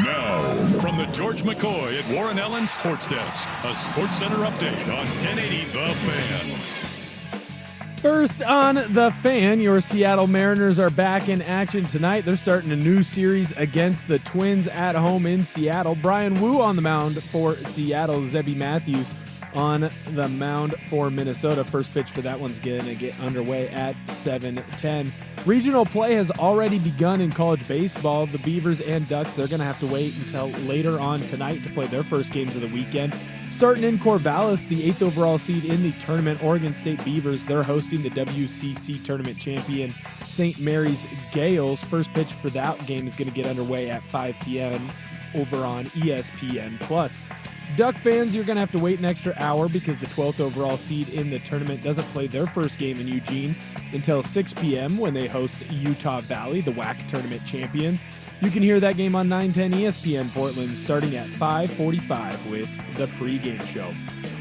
Now, from the George McCoy at Warren Allen Sports Desk, a Sports Center update on 1080 The Fan. First on The Fan, your Seattle Mariners are back in action tonight. They're starting a new series against the Twins at home in Seattle. Brian Wu on the mound for Seattle. Zebby Matthews on the mound for Minnesota. First pitch for that one's going to get underway at 7:10. Regional play has already begun in college baseball. The Beavers and Ducks, they're going to have to wait until later on tonight to play their first games of the weekend. Starting in Corvallis, the 8th overall seed in the tournament, Oregon State Beavers, they're hosting the WCC tournament champion St. Mary's Gales. First pitch for that game is going to get underway at 5 p.m. over on ESPN+. Duck fans, you're going to have to wait an extra hour because the 12th overall seed in the tournament doesn't play their first game in Eugene until 6 p.m. when they host Utah Valley, the WAC tournament champions. You can hear that game on 910 ESPN Portland starting at 5:45 with the pregame show.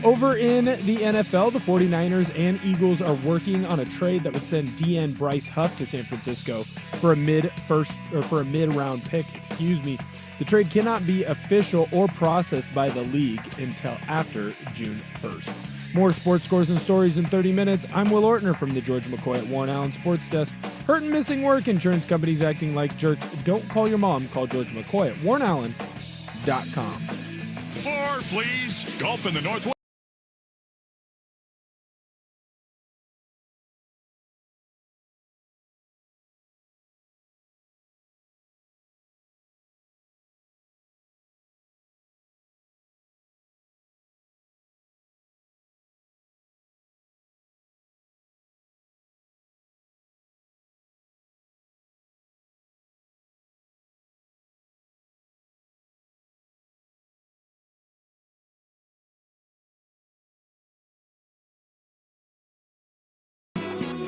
Over in the NFL, the 49ers and Eagles are working on a trade that would send DN Bryce Huff to San Francisco for a mid-round pick, The trade cannot be official or processed by the league until after June 1st. More sports scores and stories in 30 minutes. I'm Will Ortner from the George McCoy at Warren Allen Sports Desk. Hurt and missing work, insurance companies acting like jerks. Don't call your mom. Call George McCoy at warrenallen.com. More, please. Golf in the Northwest.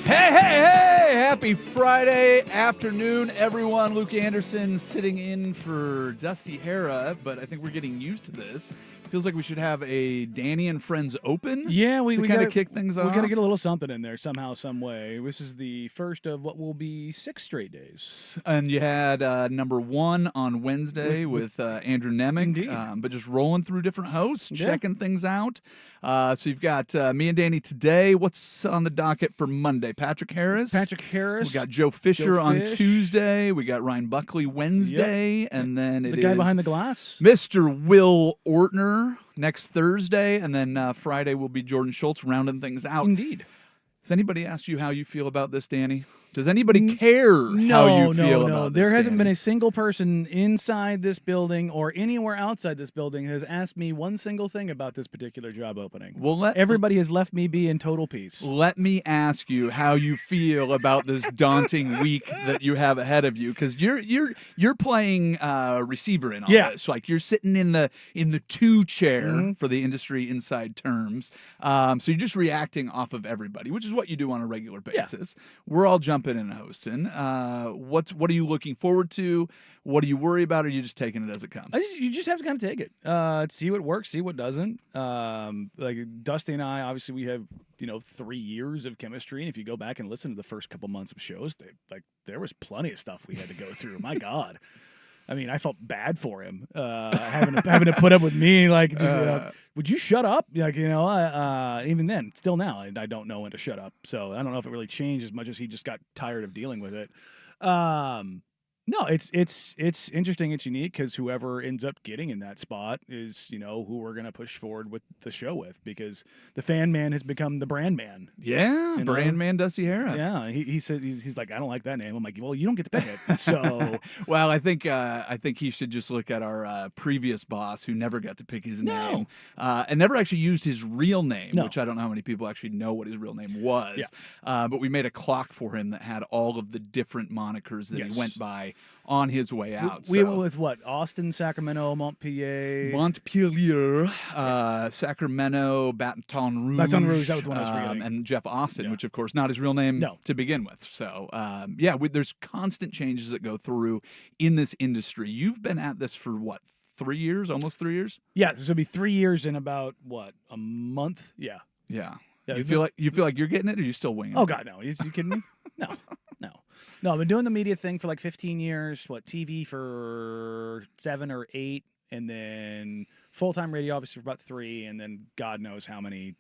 Hey, happy Friday afternoon, everyone. Luke Anderson sitting in for Dusty Hara, but I think we're getting used to this. Feels like we should have a Danny and Friends Open. Yeah, we kind of kick things off. We got to get a little something in there somehow, some way. This is the first of what will be 6 straight days. And you had number 1 on Wednesday with Andrew Nemec, but just rolling through different hosts, checking things out. So you've got me and Danny today. What's on the docket for Monday? Patrick Harris. We got Joe Fisher on Tuesday. We got Ryan Buckley Wednesday. And then the guy behind the glass, Mr. Will Ortner next Thursday. And then Friday will be Jordan Schultz rounding things out. Indeed. Has anybody asked you how you feel about this, Danny? Does anybody care how you feel about this, There hasn't Danny? been a single person inside this building or anywhere outside this building has asked me one single thing about this particular job opening. Well, everybody has left me be in total peace. Let me ask you how you feel about this daunting week that you have ahead of you, because you're playing receiver in all this. Like you're sitting in the 2 chair for the industry inside terms. So you're just reacting off of everybody, which is what you do on a regular basis. We're all jumping in and hosting. What are you looking forward to? What do you worry about? Or are you just taking it as it comes? You just have to kind of take it. See what works, see what doesn't. Like Dusty and I, obviously, we have 3 years of chemistry, and if you go back and listen to the first couple months of shows, there was plenty of stuff we had to go through. My God. I mean, I felt bad for him having to put up with me. Like, would you shut up? Like, even then, still now, I don't know when to shut up. So I don't know if it really changed as much as he just got tired of dealing with it. No, it's interesting. It's unique because whoever ends up getting in that spot is, who we're going to push forward with the show with, because the fan man has become the brand man. Yeah, brand man Dusty Hara. Yeah, he said he's like, I don't like that name. I'm like, well, you don't get to pick it. So, well, I think he should just look at our previous boss who never got to pick his name and never actually used his real name, which I don't know how many people actually know what his real name was. Yeah. But we made a clock for him that had all of the different monikers that he went by on his way out. We went with what? Austin, Sacramento, Montpelier, Sacramento, Baton Rouge. Baton Rouge, that was the one I was forgetting. And Jeff Austin, which of course not his real name to begin with. So there's constant changes that go through in this industry. You've been at this for what? 3 years, almost 3 years? Yeah, this will be 3 years in about a month? Yeah. You feel like you're getting it, or are you still winging it? Oh God, no! You kidding me? No. No, I've been doing the media thing for like 15 years. TV for 7 or 8, and then full-time radio obviously for about 3, and then God knows how many,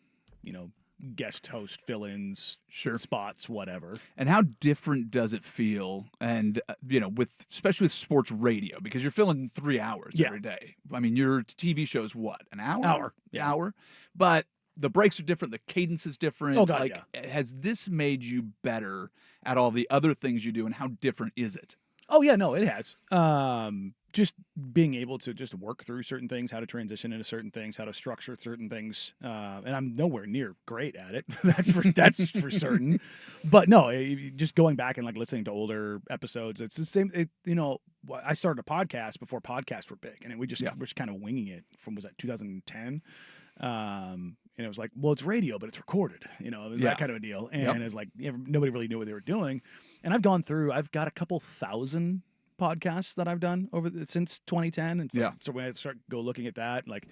guest host fill-ins, spots, whatever. And how different does it feel? And especially with sports radio, because you're filling 3 hours every day. I mean, your TV show's what, an hour? Hour, but the breaks are different. The cadence is different. Oh God, has this made you better at all the other things you do, and how different is it? Oh yeah, no, it has. Just being able to just work through certain things, how to transition into certain things, how to structure certain things, and I'm nowhere near great at it. That's for certain. But no, just going back and like listening to older episodes, it's the same. I started a podcast before podcasts were big, and we're just kind of winging it from 2010. And it was like, well, it's radio, but it's recorded. It was that kind of a deal. And it's like nobody really knew what they were doing. And I've got a couple thousand podcasts that I've done since 2010. And so when I go looking at that, like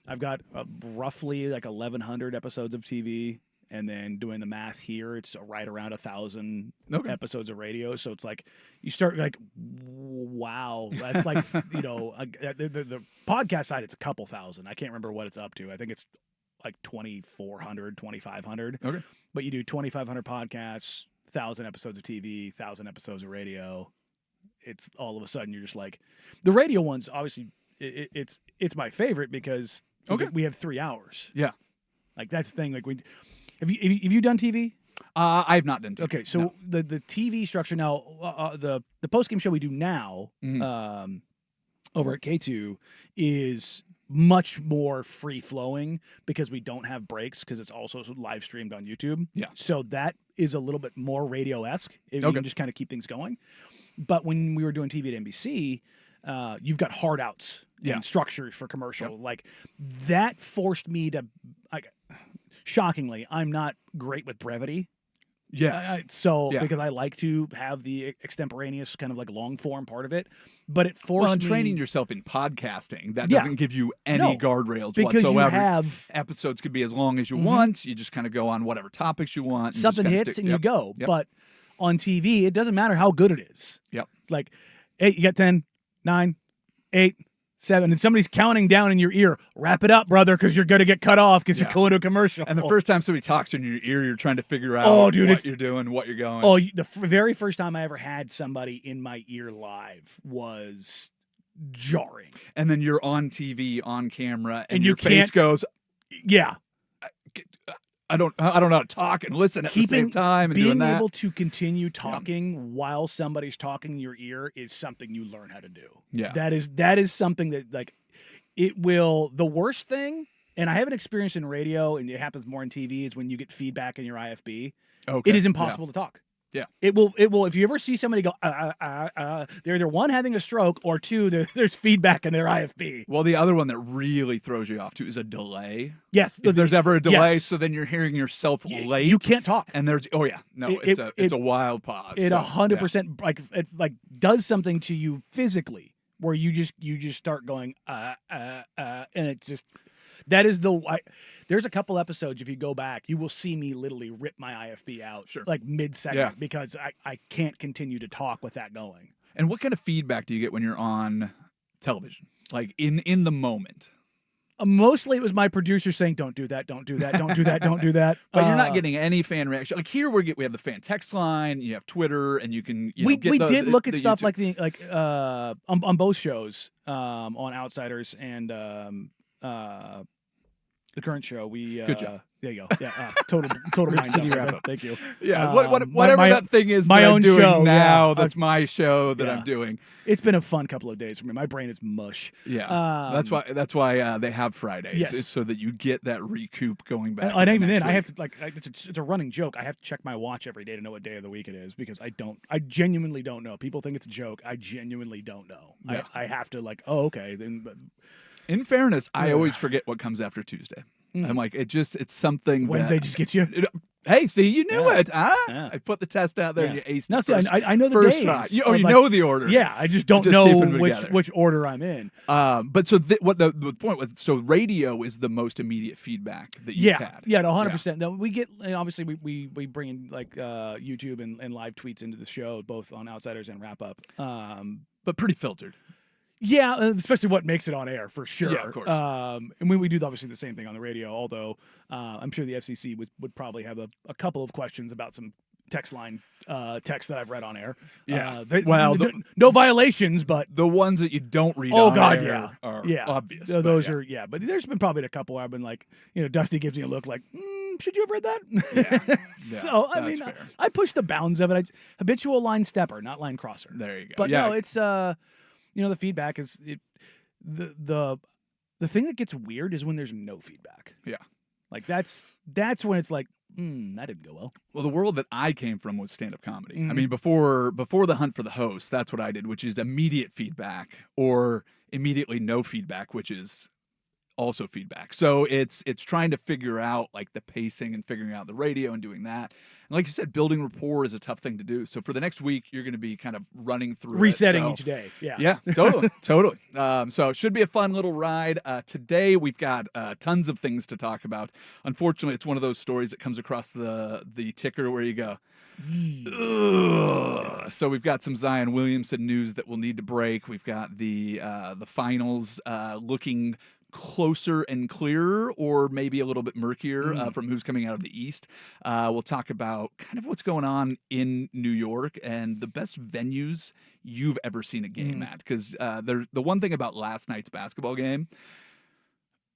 I've got roughly like 1,100 episodes of TV. And then doing the math here, it's right around 1,000 episodes of radio. So it's like you start like, wow, that's like, the podcast side, it's a couple thousand. I can't remember what it's up to. I think it's like 2,400, 2,500. Okay. But you do 2,500 podcasts, 1,000 episodes of TV, 1,000 episodes of radio. It's all of a sudden you're just like, the radio ones, obviously, it's my favorite because we have 3 hours. Yeah. Like that's the thing. Like have you done TV? I have not done TV. Okay, so the TV structure now, the post game show we do now over at K2 is much more free flowing because we don't have breaks because it's also live streamed on YouTube. Yeah, so that is a little bit more radio-esque. You can just kind of keep things going. But when we were doing TV at NBC, you've got hard outs and structures for commercial. Yep. Like that forced me to shockingly, I'm not great with brevity. Yes. Because I like to have the extemporaneous kind of like long form part of it, but it forced me training yourself in podcasting, that doesn't give you any guardrails because whatsoever. You have episodes could be as long as you want. You just kind of go on whatever topics you want. Something hits and you go. Yep. But on TV, it doesn't matter how good it is. Yep. It's like, hey, you got 10, 9, 8, 7, and somebody's counting down in your ear. Wrap it up, brother, because you're going to get cut off because you're going to a commercial. And the first time somebody talks in your ear, you're trying to figure out what you're doing, what you're going. Oh, the very first time I ever had somebody in my ear live was jarring. And then you're on TV, on camera, and your face goes, yeah. I don't know how to talk and listen at the same time and doing that. Being able to continue talking while somebody's talking in your ear is something you learn how to do. Yeah. That is something that like it will. The worst thing, and I haven't experienced in radio, and it happens more in TV, is when you get feedback in your IFB. Okay. It is impossible to talk. Yeah. It will. If you ever see somebody go, they're either one having a stroke or two, there's feedback in their IFB. Well, the other one that really throws you off too is a delay. Yes. If there's ever a delay, so then you're hearing yourself late. You can't talk. And there's it's a wild pause. It 100% like does something to you physically where you just start going and it's just. That is there's a couple episodes, if you go back, you will see me literally rip my IFB out like mid-segment because I can't continue to talk with that going. And what kind of feedback do you get when you're on television? Like in the moment? Mostly it was my producer saying, don't do that, don't do that, don't do that, don't do that. But you're not getting any fan reaction. Like here we have the fan text line, you have Twitter, and you can we did look at stuff YouTube. like on both shows, on Outsiders and the current show. Good job. There you go. Yeah, total mind wrap. Thank you. Yeah, whatever that thing is my that own I'm doing show, now, that's my show that I'm doing. It's been a fun couple of days for me. My brain is mush. Yeah, that's why they have Fridays. Yes. It's so that you get that recoup going back. And even then, I have to it's a running joke. I have to check my watch every day to know what day of the week it is because I genuinely don't know. People think it's a joke. I genuinely don't know. Yeah. I have to okay then. In fairness, I always forget what comes after Tuesday. I'm like, it's something Wednesday just gets you. Hey, see, you knew Yeah. it. Huh? Yeah. I put the test out there and Yeah. you aced No, it. see, First, I know the first days. try. You of, know the order. Yeah, I just don't Just know keeping them which together. order I'm in. But so what the point was, so radio is the most immediate feedback that you've had. Yeah, no, 100%. No, we get, and obviously we bring in like YouTube and live tweets into the show, both on Outsiders and Wrap Up. But pretty filtered. Yeah, especially what makes it on air for sure. Yeah, of course. And we do obviously the same thing on the radio. Although I'm sure the FCC would probably have a couple of questions about some text line text that I've read on air. Yeah. No violations, but the ones that you don't read. Oh on God, air are obvious. So those are but there's been probably a couple where I've been like, Dusty gives me a look like, should you have read that? Yeah. So I mean, I push the bounds of it. Habitual line stepper, not line crosser. There you go. But no, it's the feedback is the thing that gets weird is when there's no feedback. Yeah. Like that's when it's like, that didn't go well. Well, the world that I came from was stand-up comedy. Mm-hmm. I mean, before the hunt for the host, that's what I did, which is immediate feedback or immediately no feedback, which is also feedback. So it's trying to figure out like the pacing and figuring out the radio and doing that. And like you said, building rapport is a tough thing to do. So for the next week, you're going to be kind of running through resetting each day. Yeah, totally. So it should be a fun little ride. Today we've got tons of things to talk about. Unfortunately, it's one of those stories that comes across the ticker where you go, ugh. So we've got some Zion Williamson news that we'll need to break. We've got the finals looking closer and clearer, or maybe a little bit murkier from who's coming out of the East. We'll talk about kind of what's going on in New York and the best venues you've ever seen a game at. Because the one thing about last night's basketball game,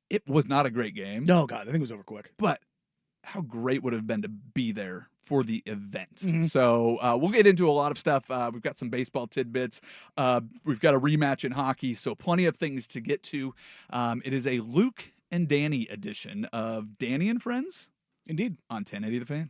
it was not a great game. No, God, I think it was over quick. But how great would it have been to be there for the event. So we'll get into a lot of stuff. We've got some baseball tidbits. We've got a rematch in hockey, so plenty of things to get to. It is a Luke and Danny edition of Danny and Friends. Indeed. On 1080 The Fan.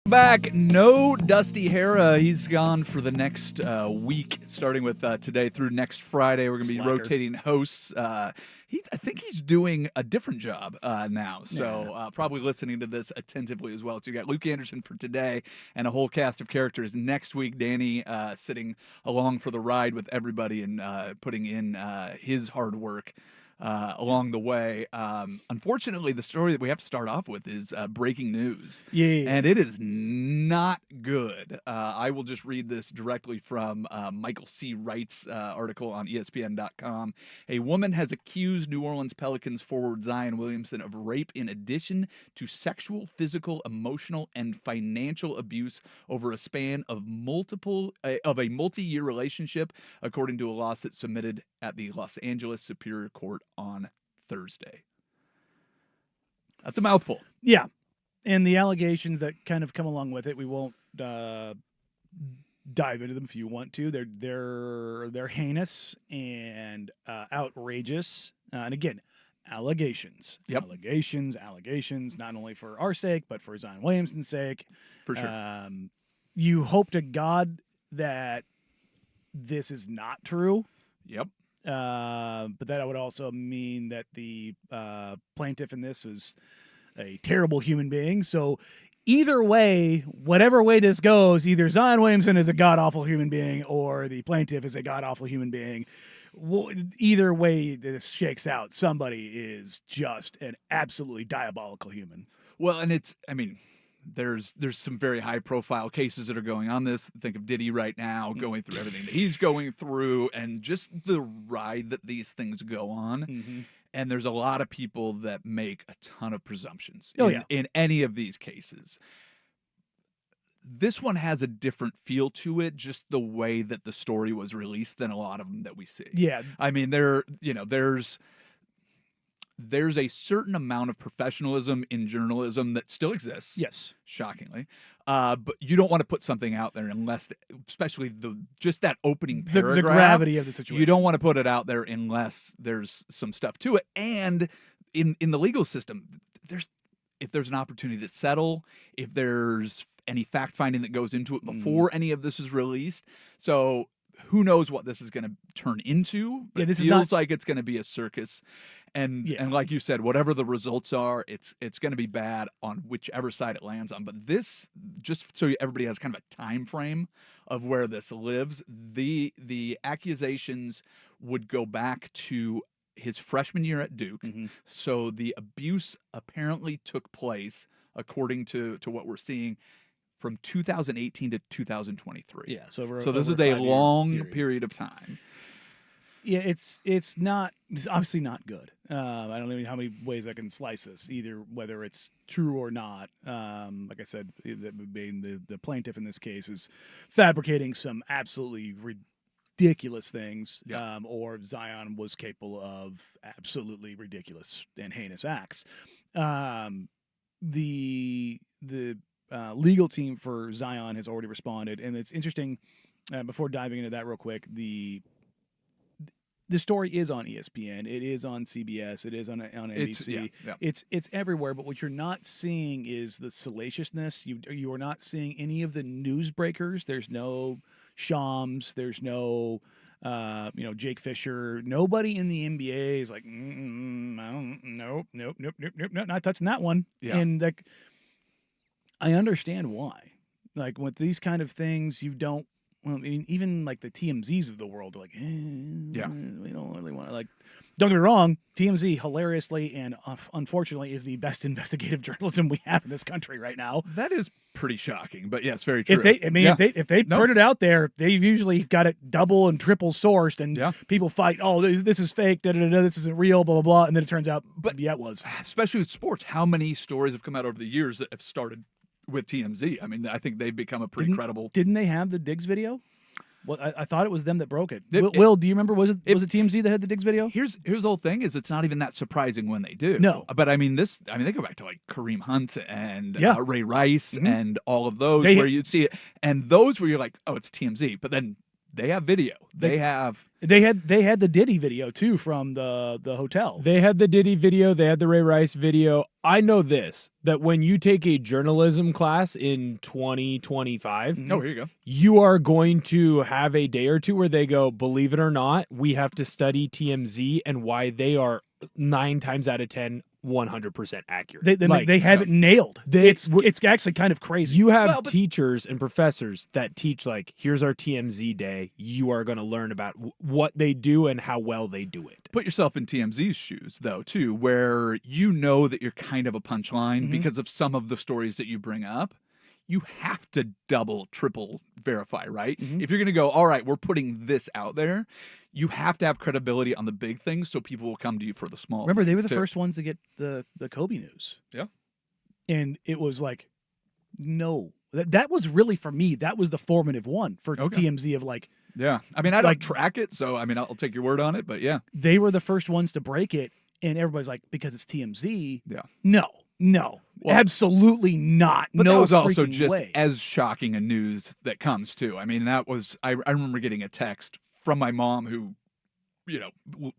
Back, no Dusty Hera. He's gone for the next week, starting with today through next Friday. We're going to be rotating hosts. I think he's doing a different job now, so probably listening to this attentively as well. So you got Luke Anderson for today and a whole cast of characters next week. Danny sitting along for the ride with everybody and putting in his hard work along the way. Unfortunately, the story that we have to start off with is breaking news. Yeah. And it is not good. I will just read this directly from Michael C. Wright's article on ESPN.com. A woman has accused New Orleans Pelicans forward Zion Williamson of rape in addition to sexual, physical, emotional, and financial abuse over a span of a multi-year relationship, according to a lawsuit submitted at the Los Angeles Superior Court on Thursday. That's a mouthful. Yeah. And the allegations that kind of come along with it, we won't dive into them if you want to. They're heinous and outrageous. And again, allegations. Yep. Allegations, not only for our sake, but for Zion Williamson's sake. For sure. You hope to God that this is not true. Yep. But that would also mean that the plaintiff in this is a terrible human being. So either way, whatever way this goes, either Zion Williamson is a god-awful human being or the plaintiff is a god-awful human being. Either way this shakes out, somebody is just an absolutely diabolical human. Well, and there's some very high-profile cases that are going on this. Think of Diddy right now, going through everything that he's going through, and just the ride that these things go on. Mm-hmm. And there's a lot of people that make a ton of presumptions in any of these cases. This one has a different feel to it, just the way that the story was released than a lot of them that we see. Yeah. I mean, there's a certain amount of professionalism in journalism that still exists. Yes. Shockingly. But you don't want to put something out there unless, especially just that opening paragraph. The gravity of the situation. You don't want to put it out there unless there's some stuff to it. And in the legal system, if there's an opportunity to settle, if there's any fact-finding that goes into it before any of this is released. So who knows what this is going to turn into. But it feels like it's going to be a circus. And like you said, whatever the results are, it's going to be bad on whichever side it lands on. But this, just so everybody has kind of a time frame of where this lives, the accusations would go back to his freshman year at Duke. Mm-hmm. So the abuse apparently took place, according to what we're seeing, from 2018 to 2023. Yeah. So this is a long period of time. Yeah, it's obviously not good. I don't know how many ways I can slice this, either whether it's true or not. Like I said, the plaintiff in this case is fabricating some absolutely ridiculous things, or Zion was capable of absolutely ridiculous and heinous acts. The legal team for Zion has already responded, and it's interesting. Before diving into that real quick, the story is on ESPN. It is on CBS. It is on NBC. It's everywhere. But what you're not seeing is the salaciousness. You are not seeing any of the newsbreakers. There's no Shams. There's no Jake Fisher. Nobody in the NBA is like, nope, not touching that one. Yeah. And I understand why. Like with these kind of things, you don't. Well, I mean, even like the TMZs of the world are like, we don't really want to Don't get me wrong, TMZ hilariously and unfortunately is the best investigative journalism we have in this country right now. That is pretty shocking, but yes, very true. If they put it out there, they've usually got it double and triple sourced, and people fight. Oh, this is fake. This isn't real. Blah blah blah. And then it turns out, it was. Especially with sports, how many stories have come out over the years that have started with TMZ? I mean, I think they've become a pretty credible. Didn't they have the Diggs video? Well, I thought it was them that broke it. Will, do you remember? Was it TMZ that had the Diggs video? Here's the whole thing: is it's not even that surprising when they do. No, but they go back to like Kareem Hunt and Ray Rice and all of those where you'd see it, and those where you're like, oh, it's TMZ. But then they have video. They had the Diddy video too from the hotel. They had the Diddy video. They had the Ray Rice video. I know this, that when you take a journalism class in 2025, Oh, here you go. you are going to have a day or two where they go, believe it or not, we have to study TMZ and why they are 9 times out of 10 100% accurate. They have it nailed. It's actually kind of crazy. You have teachers and professors that teach, like, here's our TMZ day. You are going to learn about what they do and how well they do it. Put yourself in TMZ's shoes, though, too, where you know that you're kind of a punchline because of some of the stories that you bring up. You have to double, triple verify, right? If you're going to go, all right, we're putting this out there, you have to have credibility on the big things so people will come to you for the small Remember, they were the too. first ones to get the Kobe news. Yeah. And it was like, no. That was really, for me, that was the formative one for TMZ of like. Yeah. I mean, I don't track it, so I mean, I'll take your word on it, but yeah. They were the first ones to break it, and everybody's like, because it's TMZ. Yeah. No, absolutely not. But no, that was also freaking just way. as shocking a news that comes too. I mean, that was I remember getting a text from my mom who, you know,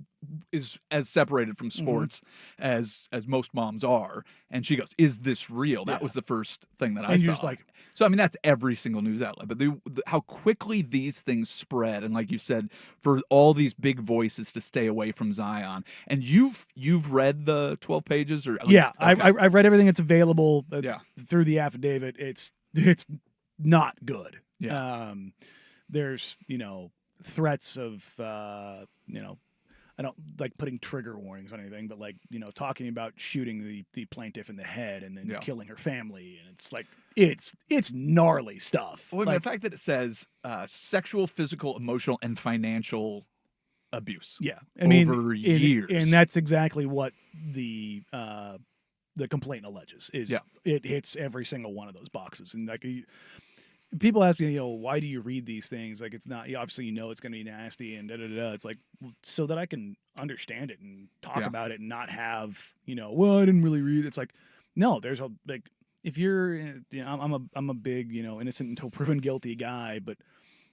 is as separated from sports as most moms are, and she goes, "Is this real?" That was the first thing that I saw. You're just like, so I mean, that's every single news outlet. But how quickly these things spread, and like you said, for all these big voices to stay away from Zion. And you've read the 12 pages, or at least, I've read everything that's available. Through the affidavit. It's not good. Yeah. There's threats of I don't like putting trigger warnings on anything, but like, talking about shooting the plaintiff in the head and then killing her family. And it's like, it's gnarly stuff. Well, the fact that it says sexual, physical, emotional, and financial abuse. Yeah. I mean, over years. And that's exactly what the complaint alleges is it hits every single one of those boxes. And like, people ask me, why do you read these things? Like, it's not, obviously, it's going to be nasty and da-da-da. It's like, so that I can understand it and talk about it and not have, well, I didn't really read it. It's like, no, there's like, if you're, I'm a big, innocent until proven guilty guy, but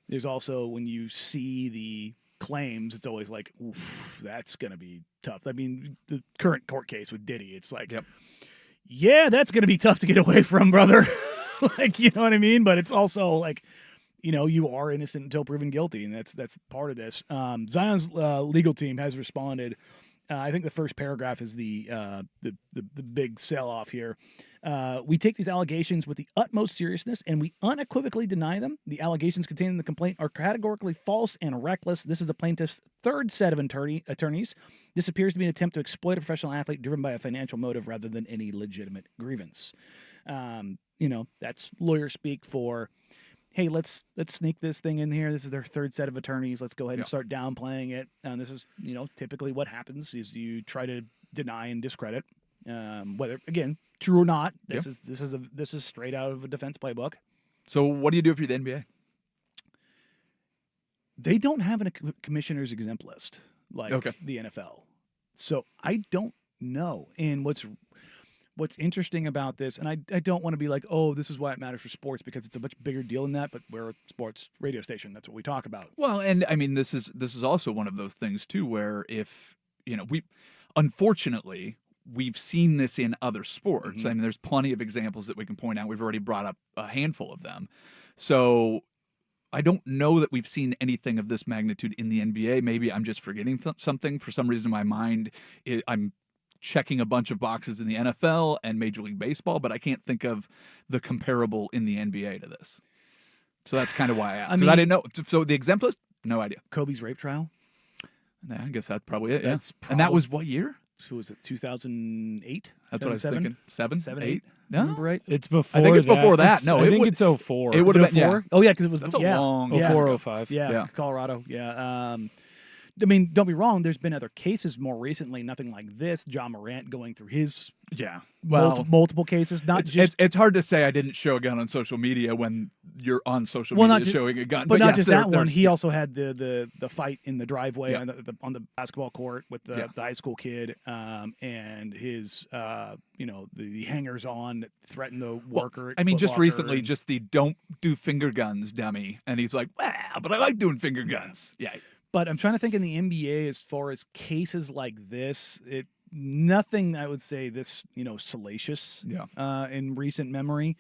there's also, when you see the claims, it's always like, oof, that's going to be tough. I mean, the current court case with Diddy, it's like, yeah, that's going to be tough to get away from, brother. Like, you know what I mean? But it's also like, you are innocent until proven guilty, and that's part of this. Zion's legal team has responded. I think the first paragraph is the big sell-off here. We take these allegations with the utmost seriousness, and we unequivocally deny them. The allegations contained in the complaint are categorically false and reckless. This is the plaintiff's third set of attorneys. This appears to be an attempt to exploit a professional athlete driven by a financial motive rather than any legitimate grievance. That's lawyer speak for, hey, let's sneak this thing in here. This is their third set of attorneys. Let's go ahead and start downplaying it. And this is, typically what happens is you try to deny and discredit, whether, again, true or not. This is straight out of a defense playbook. So what do you do if you're the NBA? They don't have a commissioner's exempt list like the NFL. So I don't know. And what's interesting about this, and I don't want to be like, oh, this is why it matters for sports, because it's a much bigger deal than that, but we're a sports radio station. That's what we talk about. Well, and I mean, this is also one of those things too, where if, unfortunately, we've seen this in other sports. I mean, there's plenty of examples that we can point out. We've already brought up a handful of them. So I don't know that we've seen anything of this magnitude in the NBA. Maybe I'm just forgetting something. For some reason in my mind, I'm checking a bunch of boxes in the NFL and Major League Baseball, but I can't think of the comparable in the NBA to this. So that's kind of why I asked. Because I didn't know. So the exempt list, no idea. Kobe's rape trial? Yeah, I guess that's probably it. And that was what year? So was it 2008? That's what I was thinking. 7, 8? No, remember right? It's before. I think it's before that. No, I think it's 04. It would have been 04. Oh yeah, because it was That's a long 04, 05. Yeah, Colorado. Yeah. I mean, don't be wrong. There's been other cases more recently. Nothing like this. John Morant going through his multiple cases. Not it's hard to say I didn't show a gun on social media when you're on social Well, media not ju- showing a gun. But not yes, just there- that one. there's- He also had the fight in the driveway Yeah. on the basketball court with the high school kid, and his the hangers on that threatened the worker. At I mean, Foot just Locker recently, and- just the don't do finger guns dummy. And he's like, wow, but I like doing finger guns. Yeah. But I'm trying to think in the NBA as far as cases like this, nothing I would say this salacious in recent memory.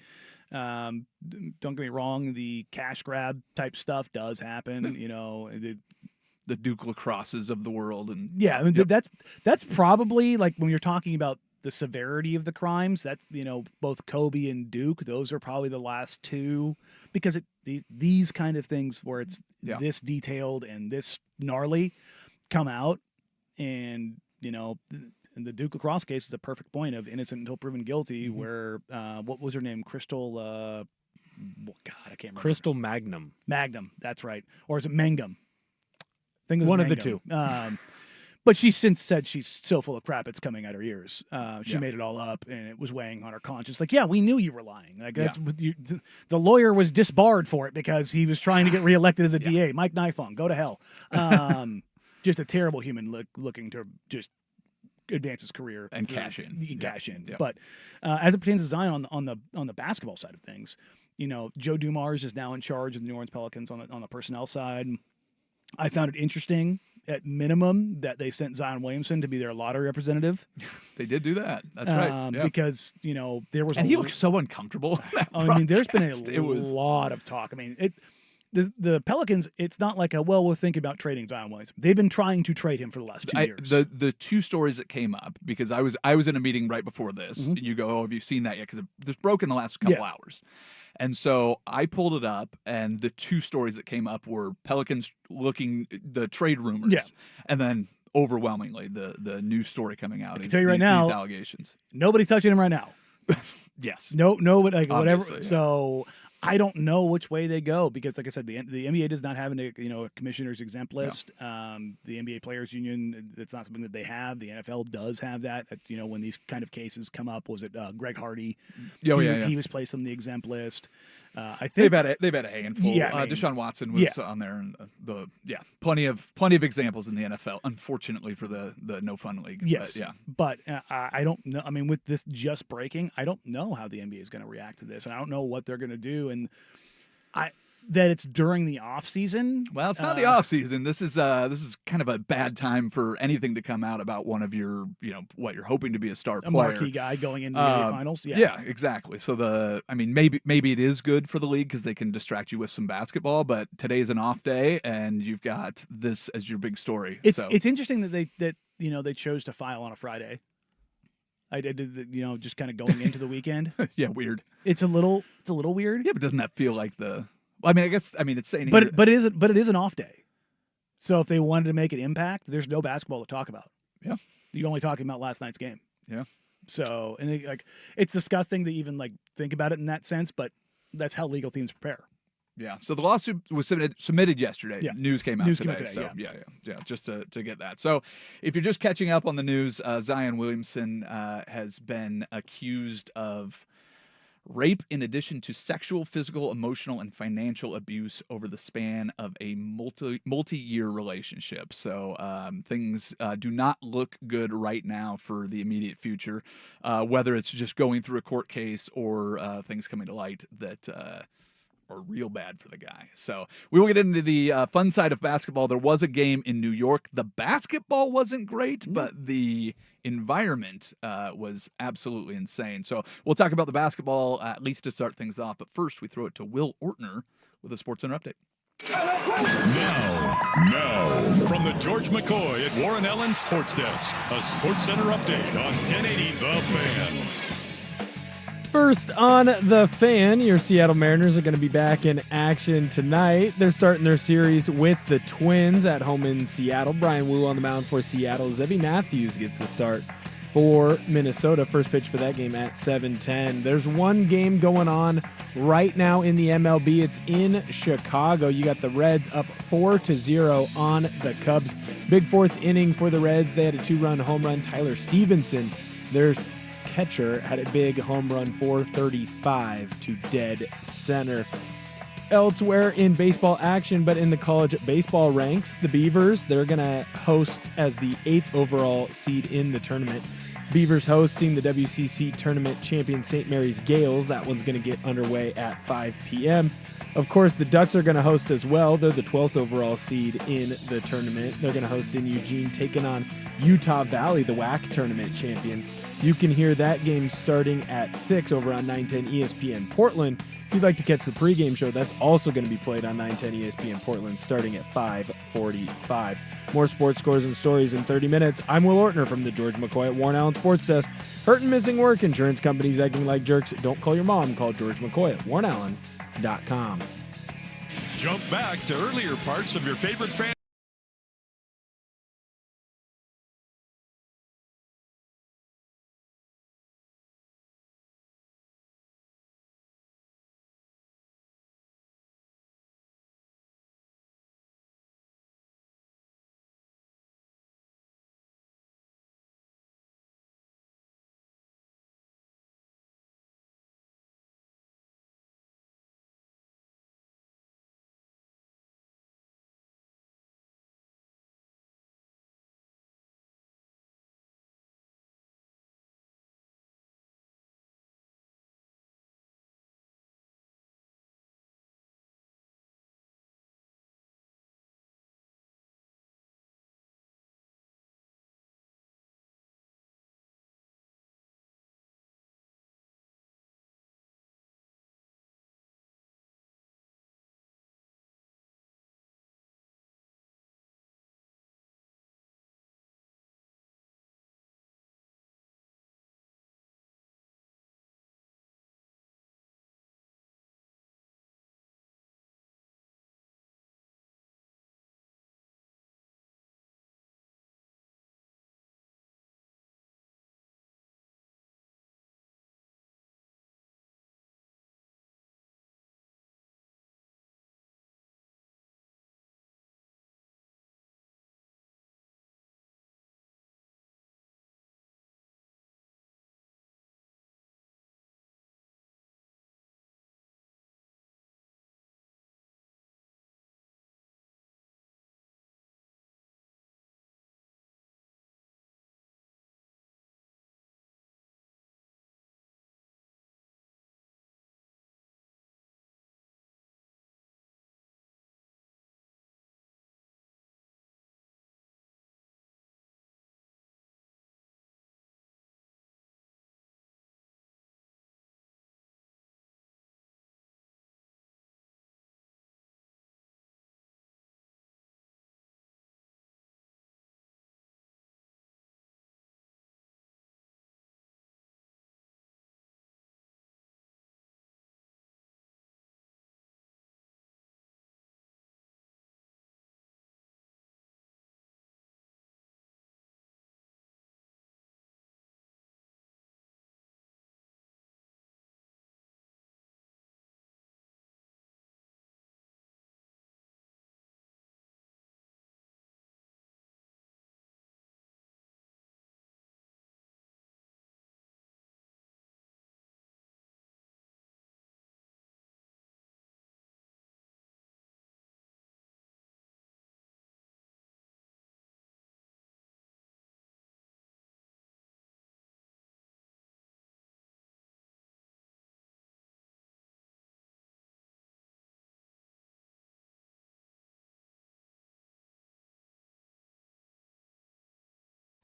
Don't get me wrong, the cash grab type stuff does happen. The Duke Lacrosses of the world. And I mean, that's probably like when you're talking about the severity of the crimes. That's both Kobe and Duke. Those are probably the last two because these kind of things where it's this detailed and this gnarly come out, and the Duke lacrosse case is a perfect point of innocent until proven guilty. Mm-hmm. Where what was her name? Crystal. God, I can't remember. Crystal Magnum. Magnum. That's right. Or is it Mangum? I think it was One of the Mangum. two. But she's since said she's so full of crap it's coming out her ears. She Yeah. made it all up, and it was weighing on her conscience. Like, we knew you were lying. Like, that's what the lawyer was disbarred for it because he was trying to get reelected as a DA. Mike Nifong, go to hell. Just a terrible human looking to just advance his career And cash in. Cash in. Yeah. But as it pertains to Zion on the basketball side of things, Joe Dumars is now in charge of the New Orleans Pelicans on the personnel side. I found it interesting, at minimum, that they sent Zion Williamson to be their lottery representative. They did do that. That's right. Yeah. Because there was, and he looked so uncomfortable. I mean, there's been a was lot of talk. I mean, the Pelicans. It's not like we'll think about trading Zion Williamson. They've been trying to trade him for the last 2 years. The two stories that came up, because I was in a meeting right before this, and you go, have you seen that yet? Because this broke in the last couple hours. And so I pulled it up, and the two stories that came up were Pelicans looking the trade rumors, and then overwhelmingly the news story coming out. I can tell you right now, these allegations. Nobody's touching him right now. Yes. No, but whatever. Obviously, yeah. So I don't know which way they go because, like I said, the NBA does not have a commissioner's exempt list. The NBA Players Union, that's not something that they have. The NFL does have that. When these kind of cases come up, was it Greg Hardy? He was placed on the exempt list. I think they've had a handful. Yeah, I mean, Deshaun Watson was on there, and plenty of examples in the NFL. Unfortunately for the no fun league. Yes, but I don't know. I mean, with this just breaking, I don't know how the NBA is going to react to this, and I don't know what they're going to do. And that it's during the off season. Well, it's not the off season. This is kind of a bad time for anything to come out about one of your what you're hoping to be a star player, marquee guy going into the NBA finals. Yeah, exactly. So maybe it is good for the league because they can distract you with some basketball. But today's an off day, and you've got this as your big story. It's interesting that they chose to file on a Friday. I did just kind of going into the weekend. Yeah, weird. It's a little weird. Yeah, but doesn't that feel like the? I mean, it's saying. But it is an off day. So if they wanted to make an impact, there's no basketball to talk about. Yeah, you're only talking about last night's game. Yeah. So it's disgusting to even think about it in that sense, but that's how legal teams prepare. Yeah. So the lawsuit was submitted yesterday. Yeah. News came out today. So yeah. Just to get that. So if you're just catching up on the news, Zion Williamson has been accused of rape in addition to sexual, physical, emotional, and financial abuse over the span of a multi-year relationship. So things do not look good right now for the immediate future, whether it's just going through a court case or things coming to light that are real bad for the guy. So we will get into the fun side of basketball. There was a game in New York. The basketball wasn't great, but the environment was absolutely insane. So we'll talk about the basketball at least to start things off. But first, we throw it to Will Ortner with a SportsCenter update. Now, from the George McCoy at Warren Allen Sports Desk, a SportsCenter update on 1080 The Fan. First on The Fan, your Seattle Mariners are going to be back in action tonight. They're starting their series with the Twins at home in Seattle. Brian Wu on the mound for Seattle. Zebby Matthews gets the start for Minnesota. First pitch for that game at 7:10. There's one game going on right now in the MLB. It's in Chicago. You got the Reds up 4-0 on the Cubs. Big fourth inning for the Reds. They had a 2-run home run. Tyler Stevenson, their catcher, had a big home run, 435 to dead center. Elsewhere in baseball action, but in the college baseball ranks, the Beavers, they're going to host as the 8th overall seed in the tournament. Beavers hosting the WCC tournament champion St. Mary's Gales. That one's going to get underway at 5 p.m. Of course, the Ducks are going to host as well. They're the 12th overall seed in the tournament. They're going to host in Eugene, taking on Utah Valley, the WAC tournament champion. You can hear that game starting at 6 over on 910 ESPN Portland. If you'd like to catch the pregame show, that's also going to be played on 910 ESPN Portland starting at 5:45. More sports scores and stories in 30 minutes. I'm Will Ortner from the George McCoy at Warren Allen Sports Desk. Hurt and missing work, insurance companies acting like jerks. Don't call your mom. Call George McCoy at warrenallen.com. Jump back to earlier parts of your favorite fan.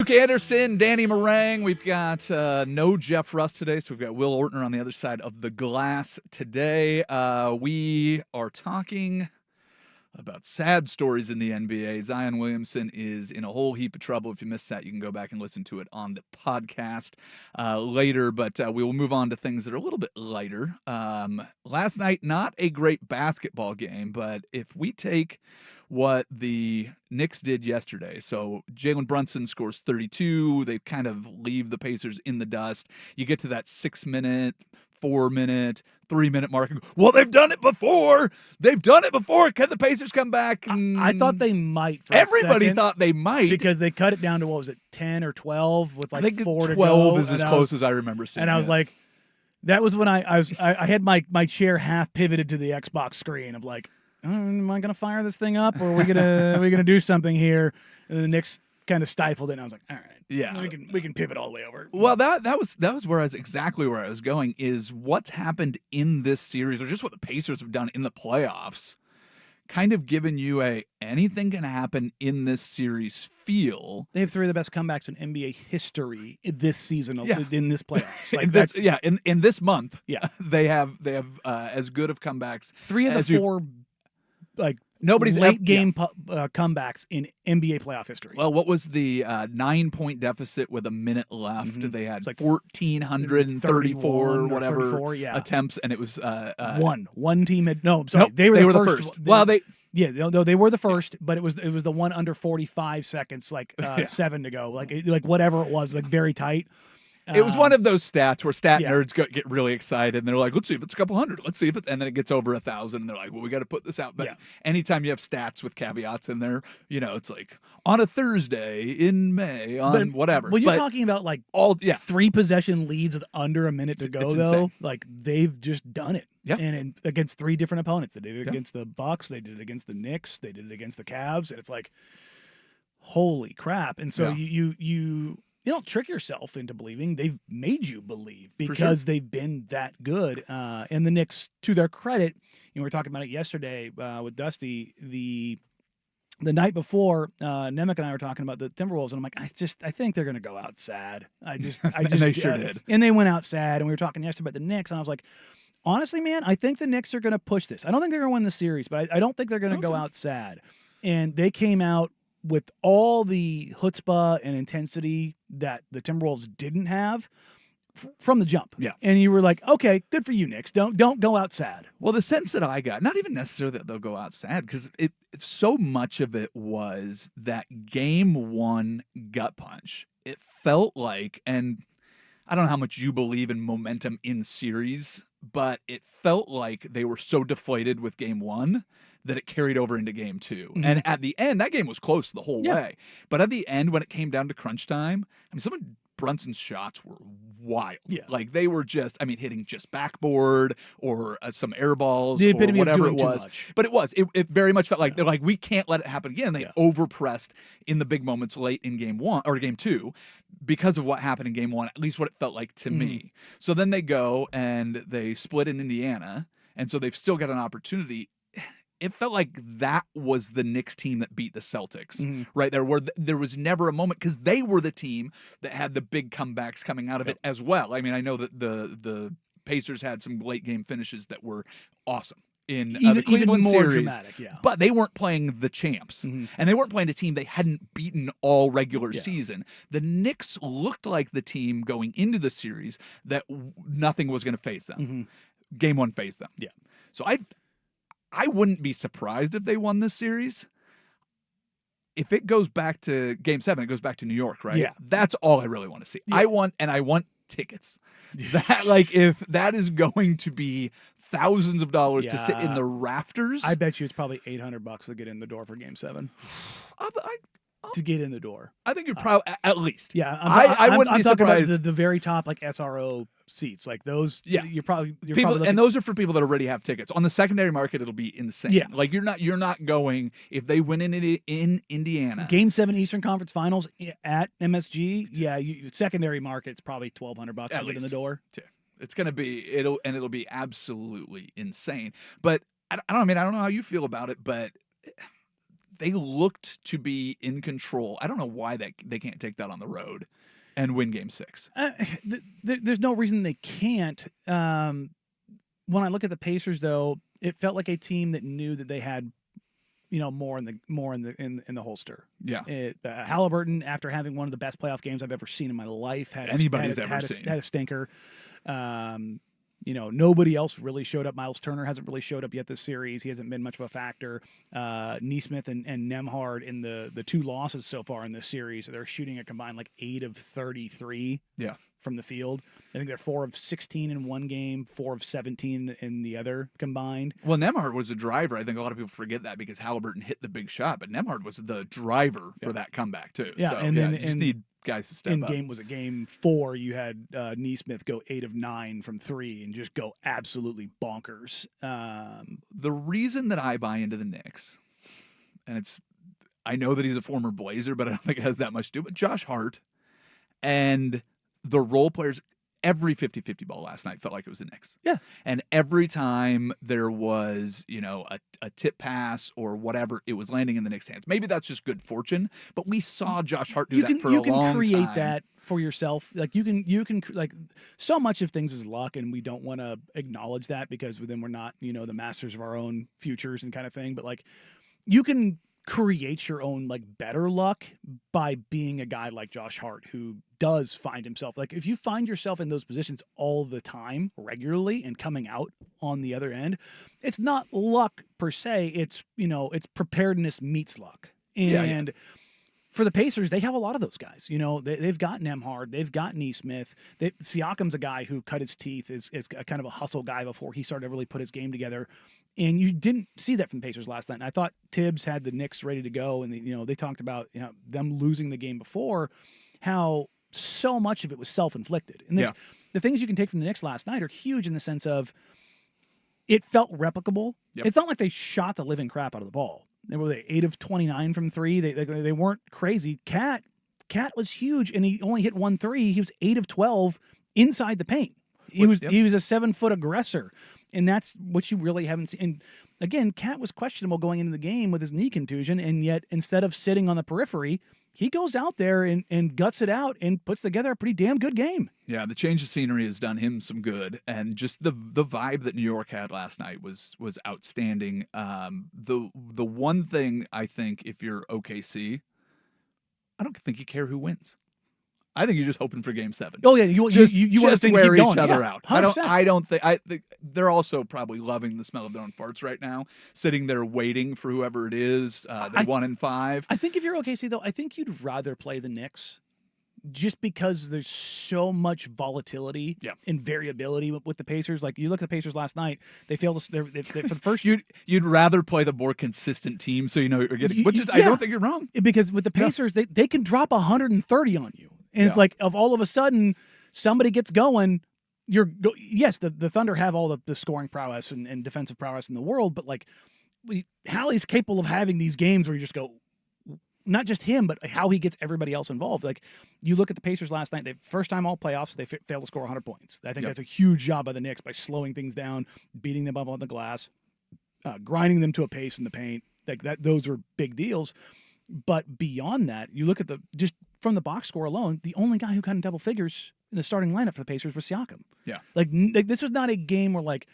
Luke Anderson, Danny Meringue. We've got no Jeff Russ today, so we've got Will Ortner on the other side of the glass today. We are talking about sad stories in the NBA. Zion Williamson is in a whole heap of trouble. If you missed that, you can go back and listen to it on the podcast later. But we will move on to things that are a little bit lighter. Last night, not a great basketball game, but if we take what the Knicks did yesterday. So Jalen Brunson scores 32. They kind of leave the Pacers in the dust. You get to that 6-minute, 4-minute, 3-minute mark. Well, they've done it before. They've done it before. Can the Pacers come back? I thought they might. For Everybody thought they might. Because they cut it down to, what was it, 10 or 12 with like 4 to go. 12 is as close as I remember seeing And I was like, That was when I had my chair half pivoted to the Xbox screen of like, am I gonna fire this thing up, or are we gonna do something here? And the Knicks kind of stifled it, and I was like, all right, Yeah. we can pivot all the way over. Well, that was where exactly where I was going, is what's happened in this series, or just what the Pacers have done in the playoffs, kind of given you anything can happen in this series feel. They have 3 of the best comebacks in NBA history this season, in this playoffs. Like in this month, yeah, they have as good of comebacks. 3 of the 4 like nobody's late game comebacks in NBA playoff history. Well, what was the 9-point deficit with a minute left? Mm-hmm. They had like 1,434 whatever 34, attempts, and it was one team had no. I'm sorry, nope, they were the first. They were the first, but it was the one under 45 seconds, like 7 to go, like whatever it was, like very tight. It was one of those stats where nerds get really excited, and they're like, let's see if it's a couple hundred. Let's see if and then it gets over 1,000, and they're like, well, we got to put this out. But anytime you have stats with caveats in there, it's like on a Thursday in May whatever. Well, you're talking about like 3 possession leads with under a minute to go, though. Insane. Like they've just done it. Yeah. And against 3 different opponents. They did it against the Bucks, they did it against the Knicks, they did it against the Cavs, and it's like, holy crap. And so you don't trick yourself into believing. They've made you believe because they've been that good. And the Knicks, to their credit, we were talking about it yesterday with Dusty, the night before, Nemec and I were talking about the Timberwolves, and I'm like, I think they're going to go out sad. I just and they sure did. And they went out sad, and we were talking yesterday about the Knicks, and I was like, honestly, man, I think the Knicks are going to push this. I don't think they're going to win the series, but I don't think they're going to go out sad. And they came out with all the chutzpah and intensity that the Timberwolves didn't have from the jump. Yeah. And you were like, okay, good for you, Knicks. Don't go out sad. Well, the sense that I got, not even necessarily that they'll go out sad, because so much of it was that game 1 gut punch. It felt like, and I don't know how much you believe in momentum in series, but it felt like they were so deflated with game 1 that it carried over into game 2. Mm-hmm. And at the end, that game was close the whole way. But at the end, when it came down to crunch time, some of Brunson's shots were wild. Yeah. Like they were just, hitting just backboard or some air balls or whatever it was. But it very much felt like they're like, we can't let it happen again. They overpressed in the big moments late in game 1 or game 2 because of what happened in game 1, at least what it felt like to me. So then they go and they split in Indiana. And so they've still got an opportunity. It felt like that was the Knicks team that beat the Celtics, right there, where there was never a moment, because they were the team that had the big comebacks coming out of it as well. I know that the Pacers had some late game finishes that were awesome in the Cleveland even more series, dramatic, but they weren't playing the champs, and they weren't playing a team they hadn't beaten all regular season. The Knicks looked like the team going into the series that nothing was going to phase them. Game 1 phased them. Yeah. So I wouldn't be surprised if they won this series. If it goes back to game 7, it goes back to New York, right? Yeah. That's all I really want to see. Yeah. I want tickets. That if that is going to be thousands of dollars to sit in the rafters. I bet you it's probably $800 to get in the door for game 7. To get in the door. I think you're probably at least. Yeah. I wouldn't be talking surprised. about the very top, like SRO seats, like those. Yeah. You're probably and those are for people that already have tickets. On the secondary market, it'll be insane. Yeah. Like you're not going, if they win in Indiana. Game 7 Eastern Conference Finals at MSG. Yeah. Secondary market's probably $1,200 to get in the door. Yeah. It's going to be, it'll be absolutely insane. But I don't know how you feel about it, but they looked to be in control. I don't know why they can't take that on the road and win game 6. There's no reason they can't. When I look at the Pacers, though, it felt like a team that knew that they had, more in the holster. Yeah. Halliburton, after having one of the best playoff games I've ever seen in my life, had a stinker. Nobody else really showed up. Miles Turner hasn't really showed up yet this series. He hasn't been much of a factor. Neesmith and Nembhard in the 2 losses so far in this series, they're shooting a combined 8 of 33 from the field. I think they're 4 of 16 in one game, 4 of 17 in the other combined. Well, Nembhard was a driver. I think a lot of people forget that because Halliburton hit the big shot, but Nembhard was the driver for that comeback too. Yeah, so, and then you just need guys to step in up. game 4, you had Neesmith go 8 of 9 from 3 and just go absolutely bonkers. The reason that I buy into the Knicks, and I know that he's a former Blazer, but I don't think it has that much to do. But Josh Hart and the role players, every 50-50 ball last night felt like it was the Knicks. Yeah. And every time there was, a tip pass or whatever, it was landing in the Knicks' hands. Maybe that's just good fortune, but we saw Josh Hart do that for a long time. You can create that for yourself. Like you can like so much of things is luck, and we don't want to acknowledge that because then we're not, the masters of our own futures and kind of thing. But like you can create your own like better luck by being a guy like Josh Hart who does find himself, like if you find yourself in those positions all the time regularly and coming out on the other end, it's not luck per se, it's it's preparedness meets luck. And for the Pacers, they have a lot of those guys. They've got Nembhard, they've got Neesmith. Siakam's a guy who cut his teeth, is a kind of a hustle guy before he started to really put his game together. And you didn't see that from the Pacers last night. And I thought Tibbs had the Knicks ready to go, and they talked about them losing the game before, how so much of it was self-inflicted. And the things you can take from the Knicks last night are huge in the sense of it felt replicable. Yep. It's not like they shot the living crap out of the ball. They were 8 of 29 from 3. They weren't crazy. Cat was huge, and he only hit 1 3. He was 8 of 12 inside the paint. He was a 7-foot aggressor, and that's what you really haven't seen. And again, Cat was questionable going into the game with his knee contusion, and yet instead of sitting on the periphery, he goes out there and guts it out and puts together a pretty damn good game. Yeah, the change of scenery has done him some good, and just the vibe that New York had last night was outstanding. The one thing I think, if you're OKC, I don't think you care who wins. I think you're just hoping for Game 7. Oh yeah, you want to wear keep each going. other Yeah, out. 100%. I don't think they're also probably loving the smell of their own farts right now, sitting there waiting for whoever it is. They won in 5. I think if you're OKC though, I think you'd rather play the Knicks, just because there's so much volatility and variability with the Pacers. Like you look at the Pacers last night, they failed for the first. You'd rather play the more consistent team, so you're getting. I don't think you're wrong, because with the Pacers, they can drop 130 on you. And it's like, of all of a sudden, somebody gets going. Yes, the Thunder have all the scoring prowess and defensive prowess in the world, but like, Hallie's capable of having these games where you just go, not just him, but how he gets everybody else involved. Like, you look at the Pacers last night, first time all playoffs, they failed to score 100 points. I think that's a huge job by the Knicks by slowing things down, beating them up on the glass, grinding them to a pace in the paint. Like that, those were big deals. But beyond that, you look at just from the box score alone, the only guy who got in double figures in the starting lineup for the Pacers was Siakam. Yeah. Like this was not a game where like,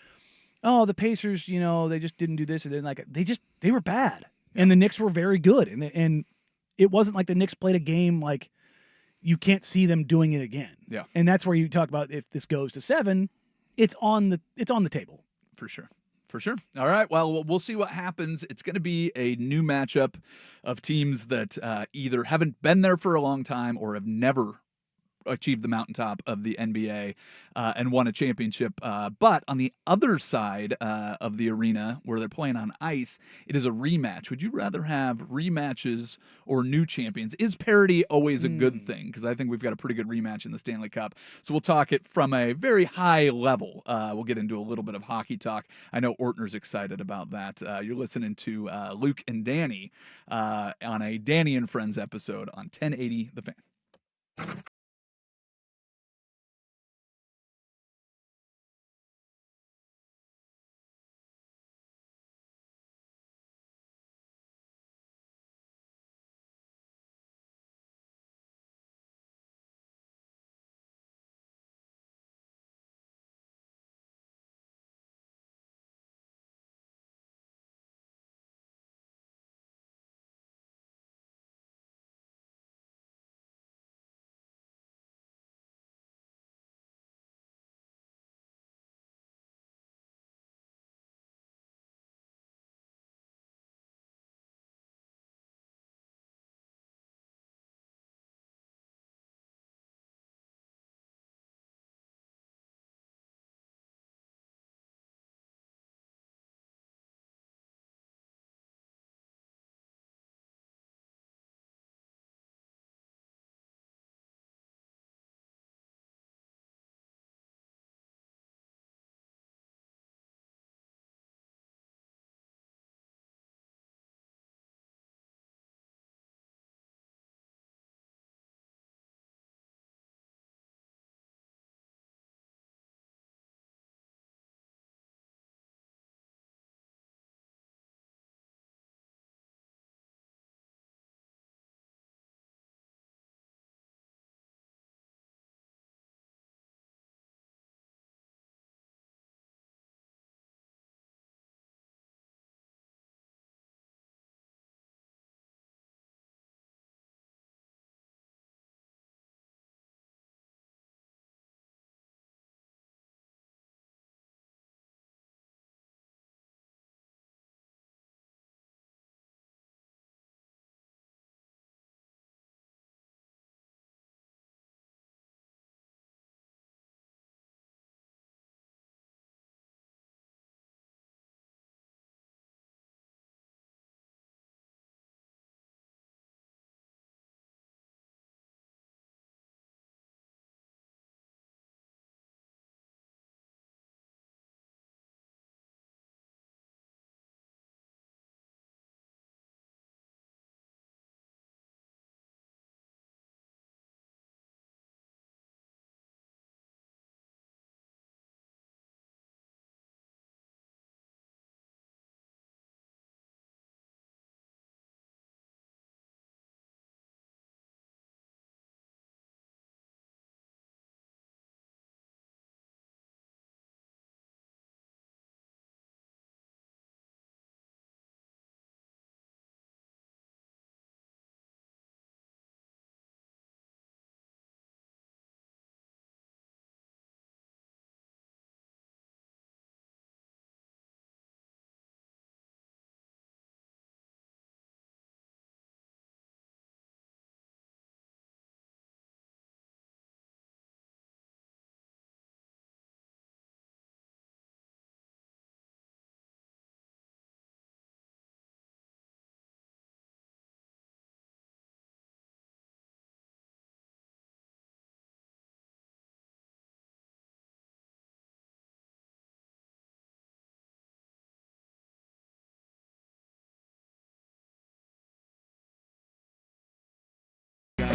oh, the Pacers, they just didn't do this, and then like they were bad. Yeah. And the Knicks were very good. And it wasn't like the Knicks played a game like you can't see them doing it again. Yeah. And that's where you talk about, if this goes to 7, it's on the table. For sure. For sure. All right. Well, we'll see what happens. It's going to be a new matchup of teams that either haven't been there for a long time or have never achieved the mountaintop of the NBA and won a championship. But on the other side of the arena where they're playing on ice, it is a rematch. Would you rather have rematches or new champions? Is parity always a good thing? Because I think we've got a pretty good rematch in the Stanley Cup. So we'll talk it from a very high level. We'll get into a little bit of hockey talk. I know Ortner's excited about that. You're listening to Luke and Danny on a Danny and Friends episode on 1080 The Fan.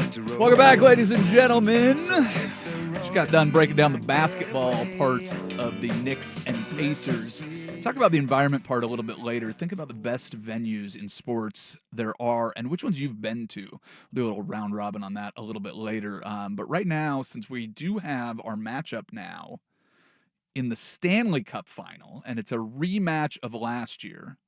Welcome back, ladies and gentlemen. Just got done breaking down the basketball part of the Knicks and Pacers. Talk about the environment part a little bit later. Think about the best venues in sports there are and which ones you've been to. We'll do a little round robin on that a little bit later. But right now, since we do have our matchup now in the Stanley Cup final, and it's a rematch of last year,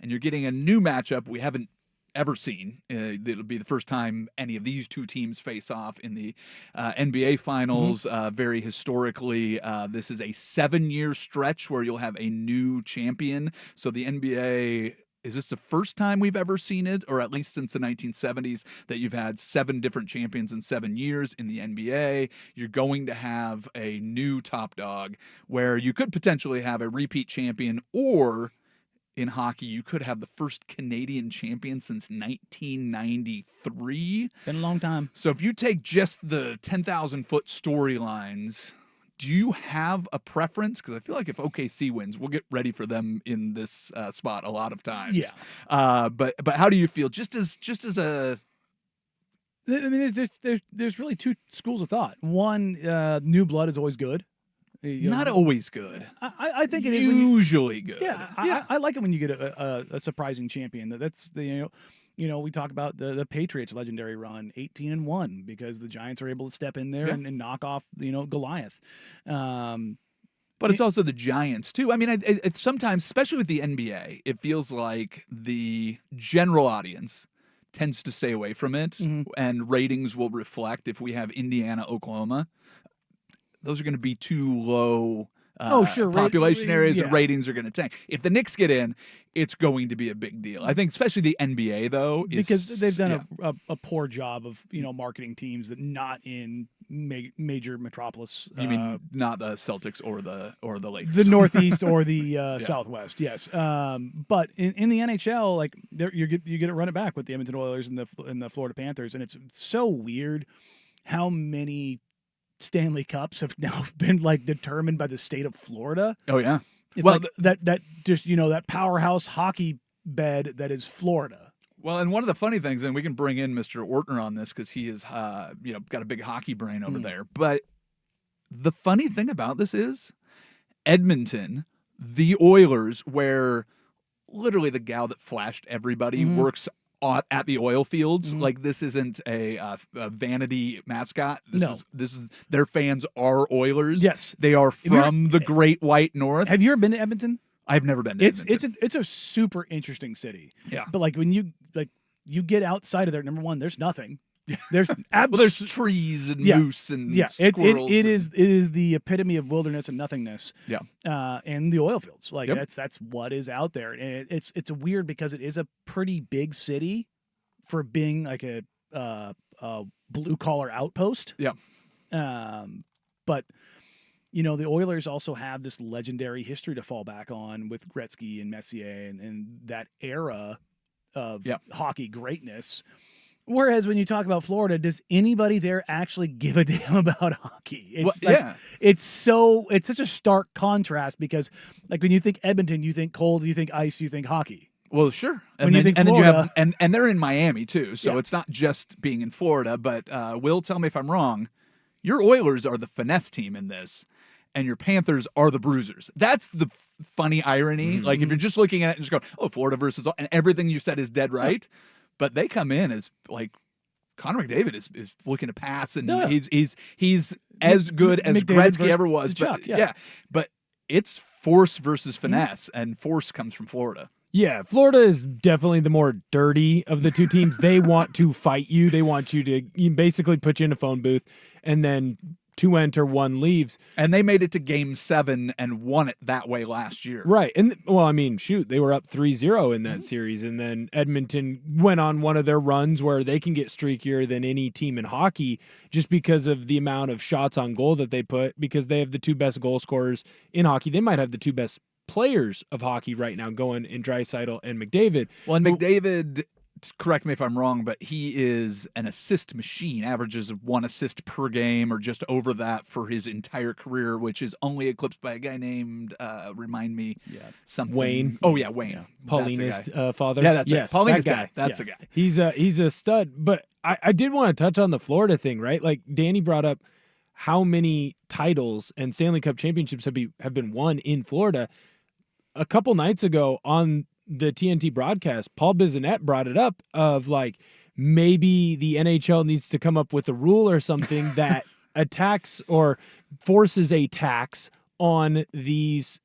and you're getting a new matchup we haven't ever seen. It'll be the first time any of these two teams face off in the NBA Finals. Very historically, this is a 7-year stretch where you'll have a new champion. So the NBA, is this the first time we've ever seen it, or at least since the 1970s, that you've had 7 different champions in 7 years in the NBA? You're going to have a new top dog where you could potentially have a repeat champion, or in hockey, you could have the first Canadian champion since 1993. Been a long time. So if you take just the 10,000-foot storylines, do you have a preference? Because I feel like if OKC wins, we'll get ready for them in this spot a lot of times. Yeah. But how do you feel? Just as a... I mean, there's really two schools of thought. One, new blood is always good. Not always good. I think it is usually good. Yeah, I like it when you get a surprising champion. That's the we talk about the Patriots' legendary run, 18-1, because the Giants are able to step in there and knock off Goliath. But it's also the Giants too. I mean, it's sometimes, especially with the NBA, it feels like the general audience tends to stay away from it, and ratings will reflect. If we have Indiana, Oklahoma, those are going to be too low population areas, and ratings are going to tank. If the Knicks get in, it's going to be a big deal. I think especially the NBA, though, because they've done a poor job of marketing teams that not in major metropolis. You mean not the Celtics or the Lakers, the Northeast or the Southwest? Yes, but in the NHL, like you get to run it back with the Edmonton Oilers and the Florida Panthers, and it's so weird how many Stanley Cups have now been determined by the state of Florida. Oh yeah, it's that just that powerhouse hockey bed that is Florida. Well, and one of the funny things, and we can bring in Mr. Ortner on this because he is got a big hockey brain over there. But the funny thing about this is Edmonton, the Oilers, where literally the gal that flashed everybody works at the oil fields. Like, this isn't a vanity mascot. This is their fans are Oilers. Yes, they are from the Great White North. Have you ever been to Edmonton? I've never been to Edmonton. It's a super interesting city. Yeah, but when you get outside of there, number one, there's nothing. There's there's trees and moose and squirrels. It is the epitome of wilderness and nothingness. Yeah, and the oil fields. That's what is out there, and it's weird because it is a pretty big city for being like a blue collar outpost. Yeah, but the Oilers also have this legendary history to fall back on with Gretzky and Messier and that era of hockey greatness. Whereas when you talk about Florida, does anybody there actually give a damn about hockey? It's such a stark contrast because when you think Edmonton, you think cold, you think ice, you think hockey. Well, sure. When you think Florida, then you have and they're in Miami too, so it's not just being in Florida. But Will, tell me if I'm wrong. Your Oilers are the finesse team in this, and your Panthers are the bruisers. That's the funny irony. Like, if you're just looking at it and just go, "Oh, Florida versus," and everything you said is dead right. But they come in as Connor McDavid is looking to pass, and he's as good as Gretzky ever was. But it's force versus finesse, and force comes from Florida. Yeah, Florida is definitely the more dirty of the two teams. They want to fight you. They want you to basically put you in a phone booth, and then 2 enter, 1 leaves. And they made it to Game 7 and won it that way last year. Right. And, well, I mean, shoot, they were up 3-0 in that series. And then Edmonton went on one of their runs where they can get streakier than any team in hockey just because of the amount of shots on goal that they put, because they have the 2 best goal scorers in hockey. They might have the 2 best players of hockey right now going in Draisaitl and McDavid. Well, and McDavid, correct me if I'm wrong, but he is an assist machine, averages 1 assist per game or just over that for his entire career, which is only eclipsed by a guy named, remind me, something. Wayne. Oh, yeah, Wayne. Yeah. Paulina's father. Yeah, that's yes, right. Paulina's that guy. dad. That's a guy. He's a stud. But I did want to touch on the Florida thing, right? Like Danny brought up how many titles and Stanley Cup championships have been won in Florida. A couple nights ago on the TNT broadcast, Paul Bissonnette brought it up of like maybe the NHL needs to come up with a rule or something that attacks or forces a tax on these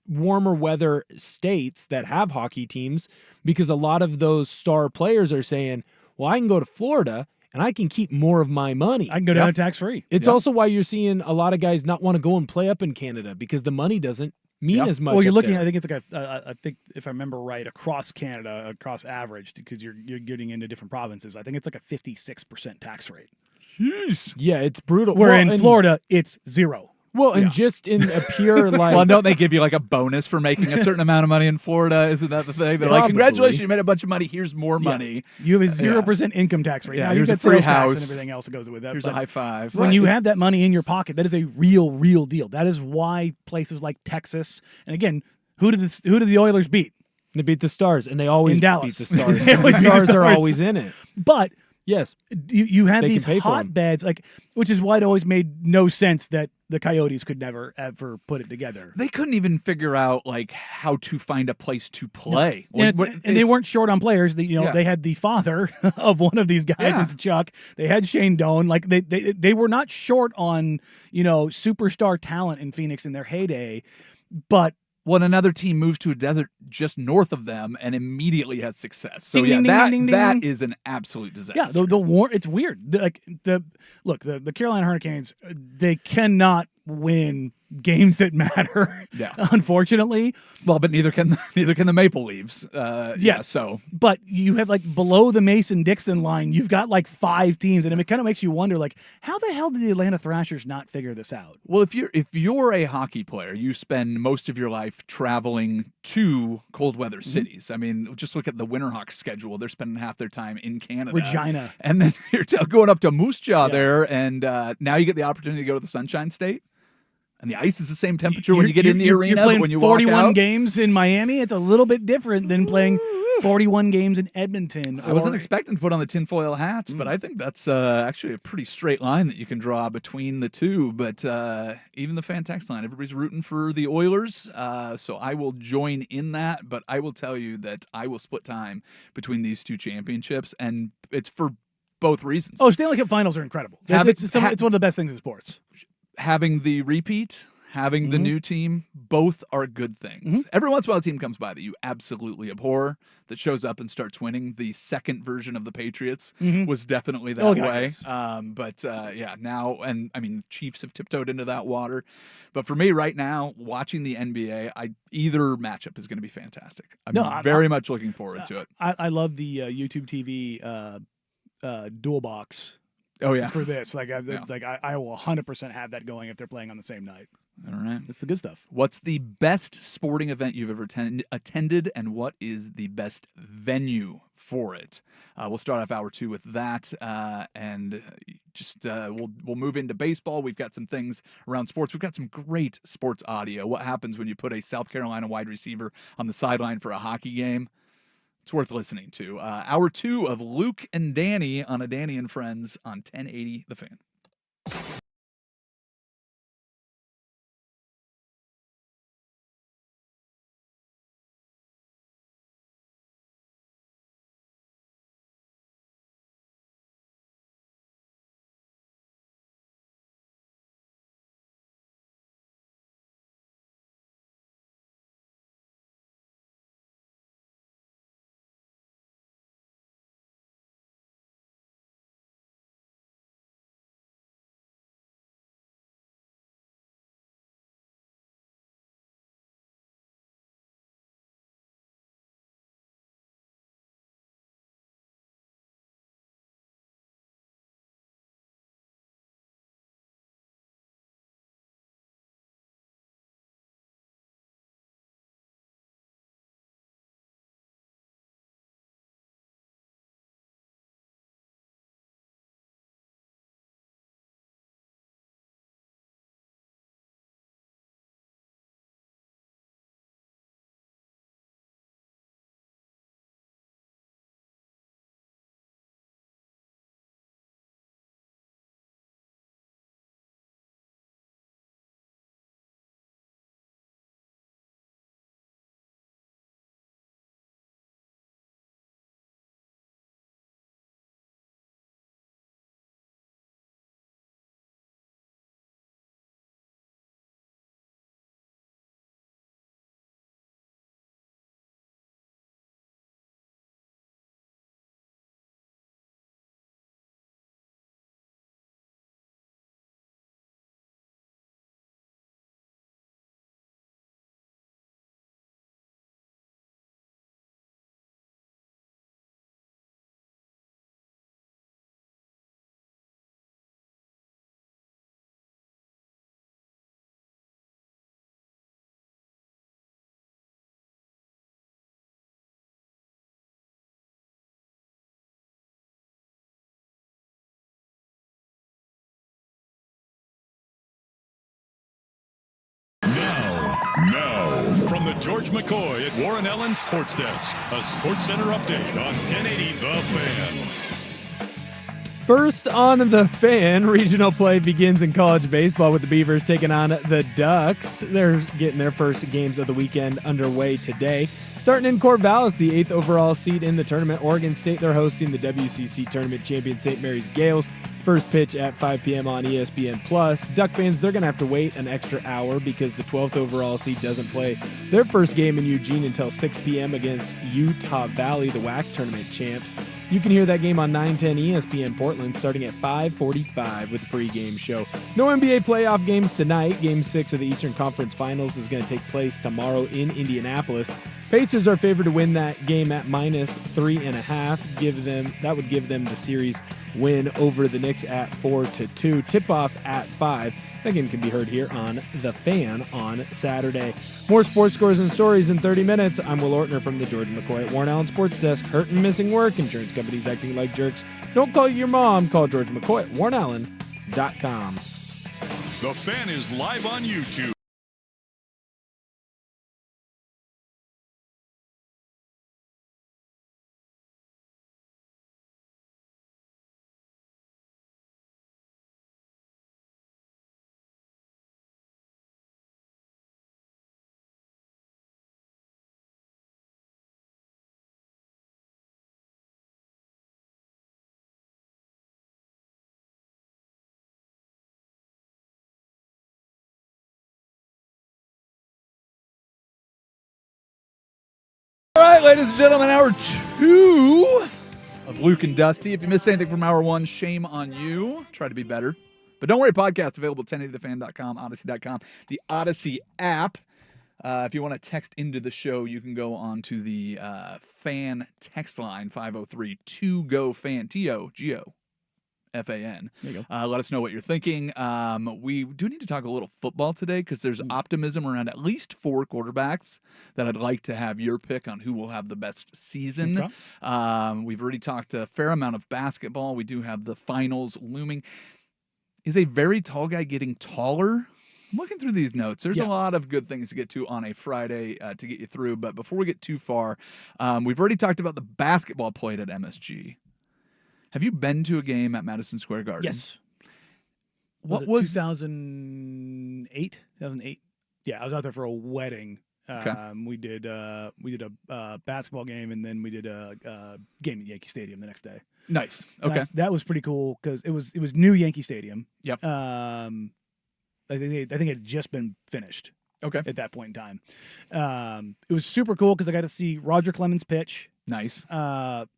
warmer weather states that have hockey teams, because a lot of those star players are saying, well, I can go to Florida and I can keep more of my money. I can go down to tax-free. It's also why you're seeing a lot of guys not want to go and play up in Canada, because the money doesn't mean as much. Well, you're looking there. I think it's like I think if I remember right, across Canada, across average, because you're getting into different provinces, I think it's like a 56% tax rate. Jeez. Yeah, it's brutal. Where in Florida, it's 0. Well, and just in a pure like. Well, don't they give you like a bonus for making a certain amount of money in Florida? Isn't that the thing? They're like, Probably. congratulations, you made a bunch of money. Here's more money. You have a 0% income tax rate. Yeah, Now, you here's get a free sales tax house. and everything else that goes with that. Here's but a high five. when you have that money in your pocket, that is a real deal. That is why places like Texas, and again, who did the Oilers beat? They beat the Stars, and they always In Dallas. beat the Stars. They always the beat the Stars are Stars. always in it. But Yes. you have They these can pay for 'em. hotbeds, like, which is why it always made no sense that the Coyotes could never ever put it together. They couldn't even figure out like how to find a place to play. And, they weren't short on players. They had the father of one of these guys, Yeah. Chuck. They had Shane Doan. Like they were not short on superstar talent in Phoenix in their heyday, but. When another team moves to a desert just north of them and immediately has success. So Ding, ding, that ding, ding, that ding. is an absolute disaster. Yeah, the war. It's weird. The Carolina Hurricanes, they cannot win games that matter. Yeah. Unfortunately. Well, but neither can the Maple Leafs. Yes. So But you have like below the Mason-Dixon line, you've got like 5 teams, and it kind of makes you wonder, like, how the hell did the Atlanta Thrashers not figure this out? well, if you're a hockey player, you spend most of your life traveling to cold weather cities. I mean, just look at the Winterhawks schedule. They're spending half their time in Canada. Regina. And then you're going up to Moose Jaw there, and now you get the opportunity to go to the Sunshine State. And the ice is the same temperature when you get in the arena, You're playing but when you 41 walk out. games in Miami. It's a little bit different than playing 41 games in Edmonton. I wasn't expecting to put on the tinfoil hats, but I think that's actually a pretty straight line that you can draw between the two. But even the fan text line, everybody's rooting for the Oilers, so I will join in that. But I will tell you that I will split time between these two championships, and it's for both reasons. Oh, Stanley Cup Finals are incredible. It's one of the best things in sports. Having the repeat, having the new team, both are good things. Every once in a while, a team comes by that you absolutely abhor that shows up and starts winning. The second version of the Patriots was definitely that way. Yes. Now, and I mean, Chiefs have tiptoed into that water. But for me right now, watching the NBA, either matchup is going to be fantastic. I'm very much looking forward to it. I love the YouTube TV dual box. Oh, yeah. For this, I will 100% have that going if they're playing on the same night. All right. That's the good stuff. What's the best sporting event you've ever attended, and what is the best venue for it? We'll start off hour 2 with that, and just we'll move into baseball. We've got some things around sports. We've got some great sports audio. What happens when you put a South Carolina wide receiver on the sideline for a hockey game? It's worth listening to. Hour 2 of Luke and Danny on a Danny and Friends on 1080 The Fan. the George McCoy at Warren Allen Sports Desk, a Sports Center update on 1080 The Fan. First on The Fan, regional play begins in college baseball with the Beavers taking on the Ducks. They're getting their first games of the weekend underway today. Starting in Corvallis, the 8th overall seed in the tournament, Oregon State, they're hosting the WCC tournament champion St. Mary's Gales. First pitch at 5 p.m. on ESPN+. Duck fans, they're going to have to wait an extra hour because the 12th overall seed doesn't play their first game in Eugene until 6 p.m. against Utah Valley, the WAC tournament champs. You can hear that game on 910 ESPN Portland starting at 5:45 with the pregame show. No NBA playoff games tonight. Game 6 of the Eastern Conference Finals is going to take place tomorrow in Indianapolis. Pacers are favored to win that game at -3.5. That would give them the series win over the Knicks at 4-2. Tip-off at 5. That game can be heard here on The Fan on Saturday. More sports scores and stories in 30 minutes. I'm Will Ortner from the George McCoy at Warren Allen Sports Desk. Hurt and missing work. Insurance companies acting like jerks. Don't call your mom. Call George McCoy at warrenallen.com. The Fan is live on YouTube. All right, ladies and gentlemen, hour 2 of Luke and Dusty. If you missed anything from hour 1, shame on you. Try to be better. But don't worry, podcast available at 1080thefan.com, odyssey.com, the Odyssey app. If you want to text into the show, you can go on to the fan text line, 503-2GO-FAN, TOGOFAN. There you go. Let us know what you're thinking. We do need to talk a little football today because there's optimism around at least 4 quarterbacks that I'd like to have your pick on who will have the best season. Okay. We've already talked a fair amount of basketball. We do have the finals looming. Is a very tall guy getting taller? I'm looking through these notes. There's a lot of good things to get to on a Friday to get you through. But before we get too far, we've already talked about the basketball played at MSG. Have you been to a game at Madison Square Garden? Yes. What was 2008? 2008. Yeah, I was out there for a wedding. Okay. We did a basketball game, and then we did a game at Yankee Stadium the next day. Nice. Okay. That was pretty cool because it was new Yankee Stadium. Yep. I think it had just been finished. Okay. At that point in time, it was super cool because I got to see Roger Clemens pitch. Nice.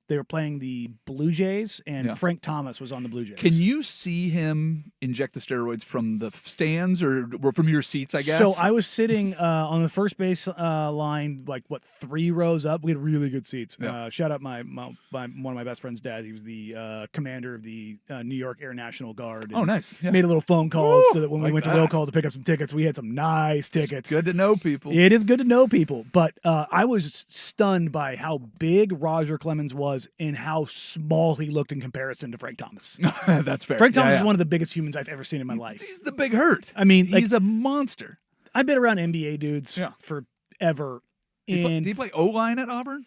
They were playing the Blue Jays, and Frank Thomas was on the Blue Jays. Can you see him inject the steroids from the stands or from your seats, I guess? So I was sitting on the first base line, 3 rows up. We had really good seats. Yeah. Shout out my one of my best friend's dad. He was the commander of the New York Air National Guard. Oh, nice. Yeah. Made a little phone call so that when we like went to roll call to pick up some tickets, we had some nice tickets. Good to know people. It is good to know people. But I was stunned by how big Roger Clemens was and how small he looked in comparison to Frank Thomas. That's fair. Frank Thomas is one of the biggest humans I've ever seen in my life. He's the big hurt. I mean, he's a monster. I've been around NBA dudes forever. Did he play O-line at Auburn?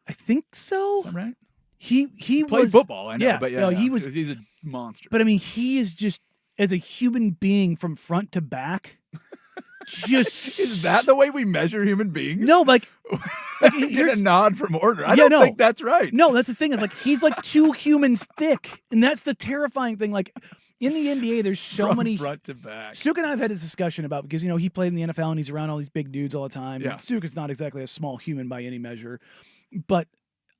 I think so. Is that right? He played football, I know, but he's a monster. But I mean, he is just, as a human being from front to back, just is that the way we measure human beings? No, Get a nod from Order. I don't think that's right. No, that's the thing. Is he's 2 humans thick, and that's the terrifying thing. In the NBA, there's so many front to back. Suk and I have had this discussion about because he played in the NFL and he's around all these big dudes all the time. Yeah. Suk is not exactly a small human by any measure, but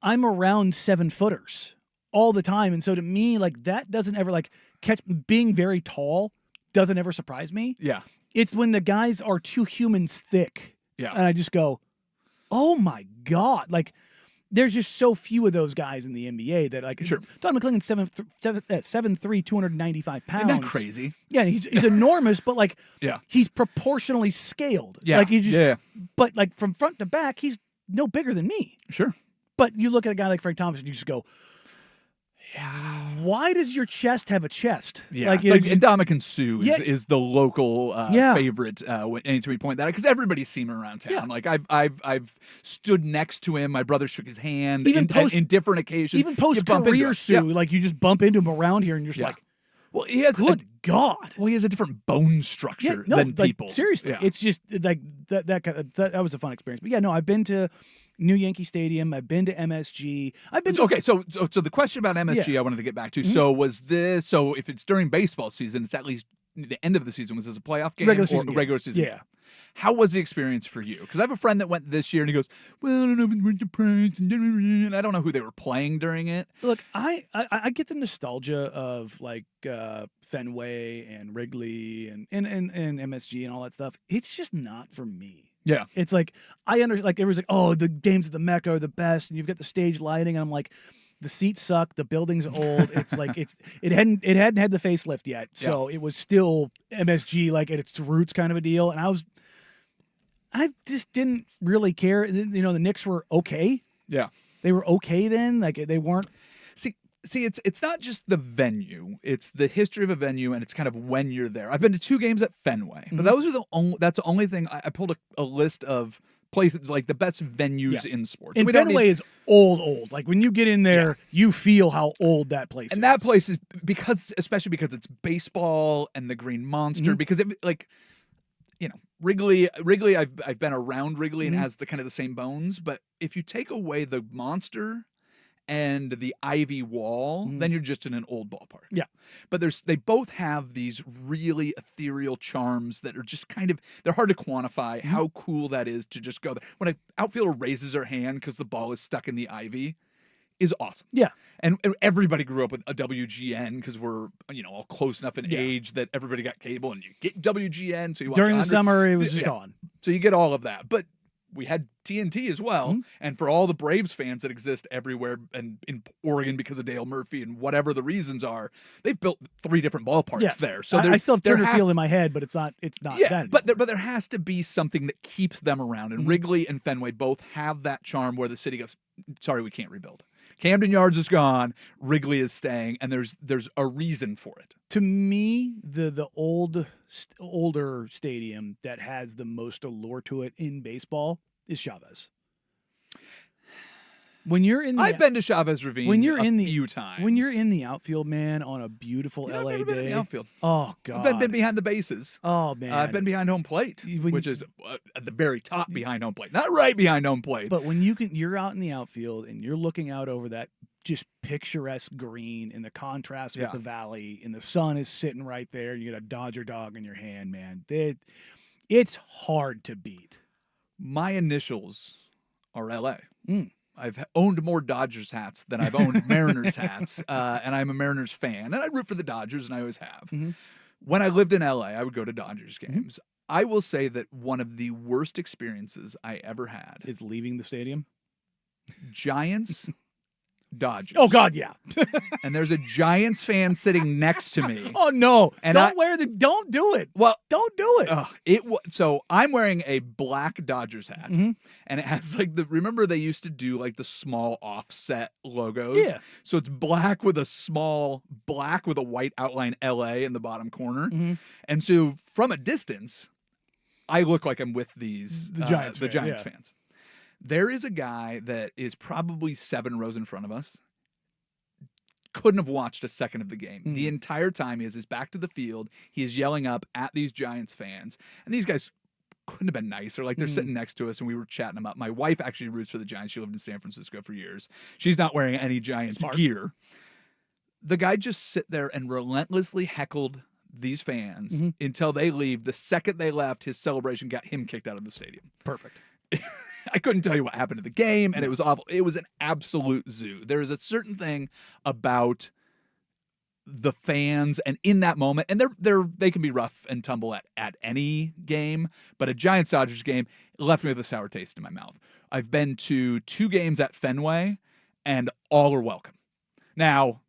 I'm around 7-footers all the time, and so to me, that doesn't ever catch being very tall doesn't ever surprise me. Yeah. It's when the guys are 2 humans thick. Yeah. And I just go, oh my God. There's just so few of those guys in the NBA that sure. Don McClellan's 7'3", 295 pounds. Isn't that crazy? Yeah, he's enormous, but yeah, he's proportionally scaled. Yeah. But from front to back, he's no bigger than me. Sure. But you look at a guy like Frank Thomas and you just go, Why does your chest have a chest? Yeah, like, it's like Indomitian Sue Yeah. is the local Yeah. favorite. Anytime we point that out, because everybody's seen him around town. Yeah. Like I've stood next to him. My brother shook his hand. Even in different occasions. even you post bump into career him. Sue, Yeah. like you just bump into him around here, and you're just Yeah. like, Well, he has good God. he has a different bone structure No, than like, people. seriously, Yeah. it's just like that was a fun experience. But yeah, no, I've been to New Yankee Stadium. I've been to MSG. I've been to, Okay, so the question about MSG I wanted to get back to. Mm-hmm. So if it's during baseball season, it's at least the end of the season. Was this a playoff game Regular or season a game. regular season? Yeah. Game? How was the experience for you? Because I have a friend that went this year and he goes, "Well, I don't know if it went to Prince," and I don't know who they were playing during it. Look, I get the nostalgia of like Fenway and Wrigley and MSG and all that stuff. It's just not for me. Yeah. It's like I understand. Like everyone's like, oh, the games at the Mecca are the best, and you've got the stage lighting, and I'm like, the seats suck, the building's old. It's like it hadn't had the facelift yet, so it was still MSG like at its roots kind of a deal. And I just didn't really care. You know, the Knicks were okay. Yeah. They were okay then. Like they weren't. See, it's not just the venue; it's the history of a venue, and it's kind of when you're there. I've been to 2 games at Fenway, but those are that's the only thing. I pulled a list of places like the best venues in sports. And Fenway is old. Like when you get in there, you feel how old that place is. And that place is especially because it's baseball and the Green Monster. Because Wrigley. I've been around Wrigley and it has the kind of the same bones. But if you take away the Monster and the ivy wall, then you're just in an old ballpark. Yeah. But they both have these really ethereal charms that are just they're hard to quantify how cool that is to just go there. When an outfielder raises their hand because the ball is stuck in the ivy is awesome. Yeah. And everybody grew up with a WGN because we're, all close enough in age that everybody got cable and you get WGN. So you watch During the 100 summer, it was just on. So you get all of that. But we had TNT as well. And for all the Braves fans that exist everywhere and in Oregon because of Dale Murphy and whatever the reasons are, they've built 3 different ballparks there. So I still have Turner Field in my head, but it's not that. But there has to be something that keeps them around. And Wrigley and Fenway both have that charm where the city goes, sorry, we can't rebuild. Camden Yards is gone. Wrigley is staying, and there's a reason for it. To me, the older stadium that has the most allure to it in baseball is Chavez. When you're in, I've been to Chavez Ravine a few times. When you're in the outfield, man, on a beautiful LA I've never been day. in the outfield. Oh God, I've been behind the bases. Oh man, I've been behind home plate, which is at the very top behind home plate, not right behind home plate. But when you're out in the outfield and you're looking out over that just picturesque green and the contrast with the valley, and the sun is sitting right there, you get a Dodger dog in your hand, man. It's hard to beat. My initials are LA. I've owned more Dodgers hats than I've owned Mariners hats, and I'm a Mariners fan, and I root for the Dodgers, and I always have. When I lived in LA, I would go to Dodgers games. I will say that one of the worst experiences I ever had is leaving the stadium. Giants, Dodgers. Oh God, yeah. And there's a Giants fan sitting next to me. Oh no! And don't do it. Well, don't do it. So I'm wearing a black Dodgers hat, and it has remember they used to do like the small offset logos. Yeah. So it's black with a white outline LA in the bottom corner, and so from a distance, I look like I'm with the Giants fans. There is a guy that is probably 7 rows in front of us. Couldn't have watched a second of the game. The entire time he has his back to the field. He is yelling up at these Giants fans. And these guys couldn't have been nicer. Like they're sitting next to us and we were chatting them up. My wife actually roots for the Giants. She lived in San Francisco for years. She's not wearing any Giants gear. The guy just sit there and relentlessly heckled these fans until they leave. The second they left, his celebration got him kicked out of the stadium. Perfect. I couldn't tell you what happened to the game, and it was awful. It was an absolute zoo. There is a certain thing about the fans, and in that moment, and they can be rough and tumble at any game, but a Giants-Dodgers game left me with a sour taste in my mouth. I've been to 2 games at Fenway, and all are welcome. Now,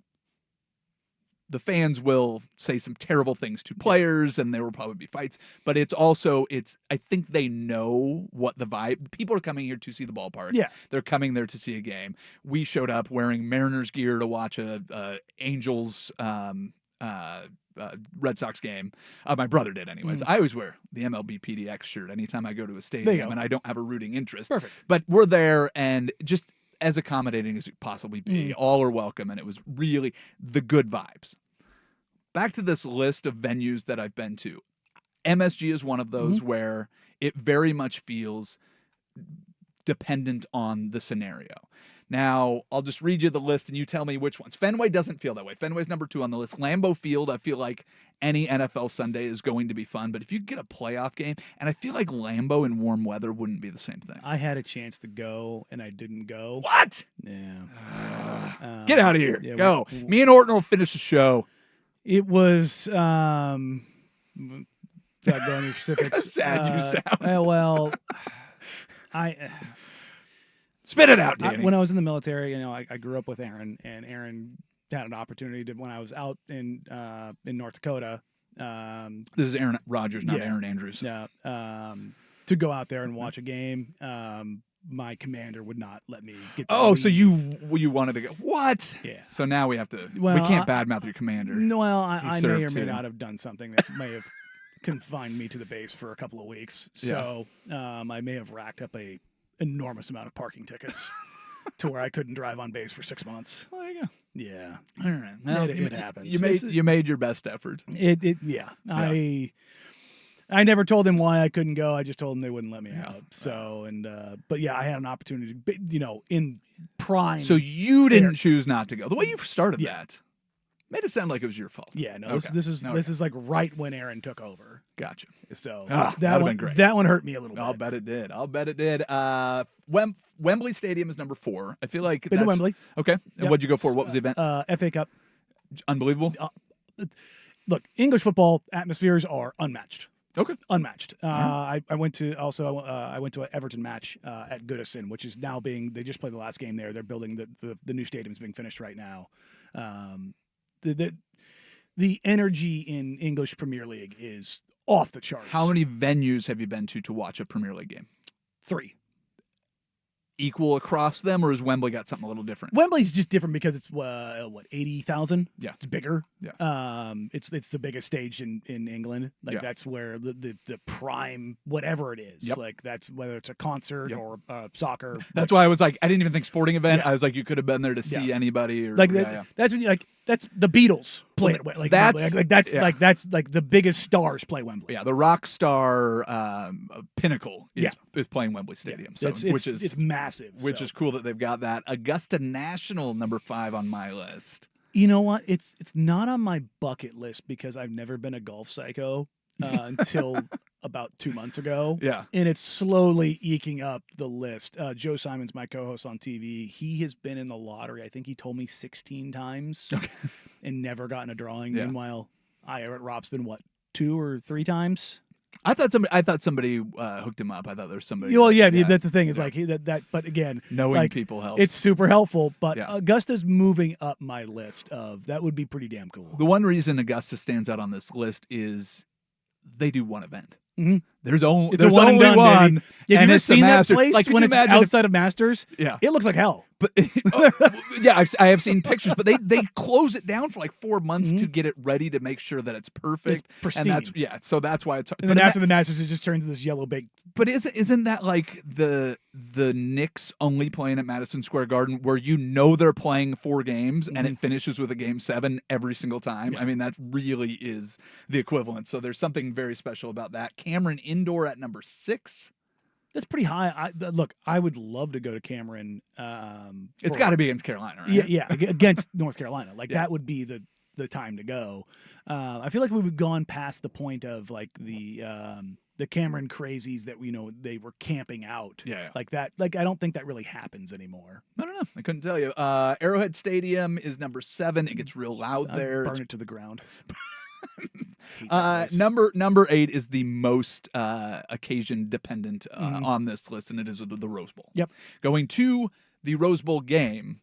the fans will say some terrible things to players, and there will probably be fights. But it's also I think they know what the vibe. People are coming here to see the ballpark. Yeah, they're coming there to see a game. We showed up wearing Mariners gear to watch a Angels. Red Sox game. My brother did anyways. I always wear the MLB PDX shirt anytime I go to a stadium, and I don't have a rooting interest. Perfect. But we're there, and just as accommodating as you could possibly be. All are welcome, and it was really the good vibes. Back to this list of venues that I've been to. MSG is one of those where it very much feels dependent on the scenario. Now, I'll just read you the list and you tell me which ones. Fenway doesn't feel that way. Fenway's number 2 on the list. Lambeau Field, I feel like any NFL Sunday is going to be fun. But if you get a playoff game, and I feel like Lambeau in warm weather wouldn't be the same thing. I had a chance to go, and I didn't go. What? Yeah. Get out of here. Yeah, go. Me and Orton will finish the show. It was, without going into specifics. Sad you sound. Well, Spit it out, Danny. When I was in the military, I grew up with Aaron, and Aaron had an opportunity to, when I was out in North Dakota. This is Aaron Rodgers, not Aaron Andrews. Yeah. To go out there and watch a game. My commander would not let me get to leave. So you wanted to go. What? Yeah. So now we have to, Well, we can't badmouth your commander. Well, I may or may too. not have done something that may have confined me to the base for a couple of weeks. So I may have racked up a enormous amount of parking tickets to where I couldn't drive on base for 6 months. Well, there you go. Yeah. All right. Well, It happens. You made your best effort. Yeah. I never told him why I couldn't go. I just told him they wouldn't let me out. So, but yeah, I had an opportunity, in prime. So you didn't choose not to go. The way you started that made it sound like it was your fault. Yeah, no, this is like right when Aaron took over. Gotcha. So that one, been great. That one hurt me a little bit. I'll bet it did. Wembley Stadium is number 4. I feel like Been to Wembley. Okay. And what'd you go for? What was the event? FA Cup. Unbelievable. Look, English football atmospheres are unmatched. Okay. Unmatched. I went to an Everton match at Goodison, which is now they just played the last game there. They're building the new stadium's being finished right now. The energy in English Premier League is off the charts. How many venues have you been to watch a Premier League game? 3. Equal across them, or has Wembley got something a little different? Wembley's just different because it's 80,000. Yeah, it's bigger. Yeah, it's the biggest stage in England. That's where the prime whatever it is. Yep. Like that's whether it's a concert or soccer. That's why I was like, I didn't even think sporting event. I was like, you could have been there to see anybody. Or, that's when you that's the Beatles play at Wembley. That's the biggest stars play Wembley. Yeah, the rock star pinnacle is playing Wembley Stadium. So it's massive. Which is cool that they've got that. Augusta National, number 5 on my list. You know what? It's not on my bucket list because I've never been a golf psycho until about 2 months ago. Yeah. And it's slowly eking up the list. Joe Simon's my co-host on TV. He has been in the lottery, I think he told me 16 times and never gotten a drawing. Yeah. Meanwhile, Rob's been, 2 or 3 times? I thought somebody hooked him up. I thought there was somebody. Well, that's the thing. Is like that. But again, knowing people helps. It's super helpful. But Augusta's moving up my list of that would be pretty damn cool. The one reason Augusta stands out on this list is they do one event. Mm-hmm. There's only one. Have you ever seen that place when it's imagine outside of Masters? Yeah, it looks like hell. But I have seen pictures. But they close it down for like 4 months to get it ready to make sure that it's perfect. It's pristine. And so that's why it's. And then after the Masters, it just turns into this yellow baked. But isn't that like the Knicks only playing at Madison Square Garden, where they're playing 4 games and it finishes with a game 7 every single time? Yeah. I mean, that really is the equivalent. So there's something very special about that. Cameron Indoor at number 6. That's pretty high. I would love to go to Cameron. It's got to be against Carolina, right? Yeah, against North Carolina. That would be the time to go. I feel like we've gone past the point of like the Cameron crazies that they were camping out. Yeah. Like that. Like I don't think that really happens anymore. I don't know. I couldn't tell you. Arrowhead Stadium is number 7. It gets real loud there. Burn it to the ground. Number 8 is the most occasion dependent on this list, and it is the Rose Bowl. Yep. Going to the Rose Bowl game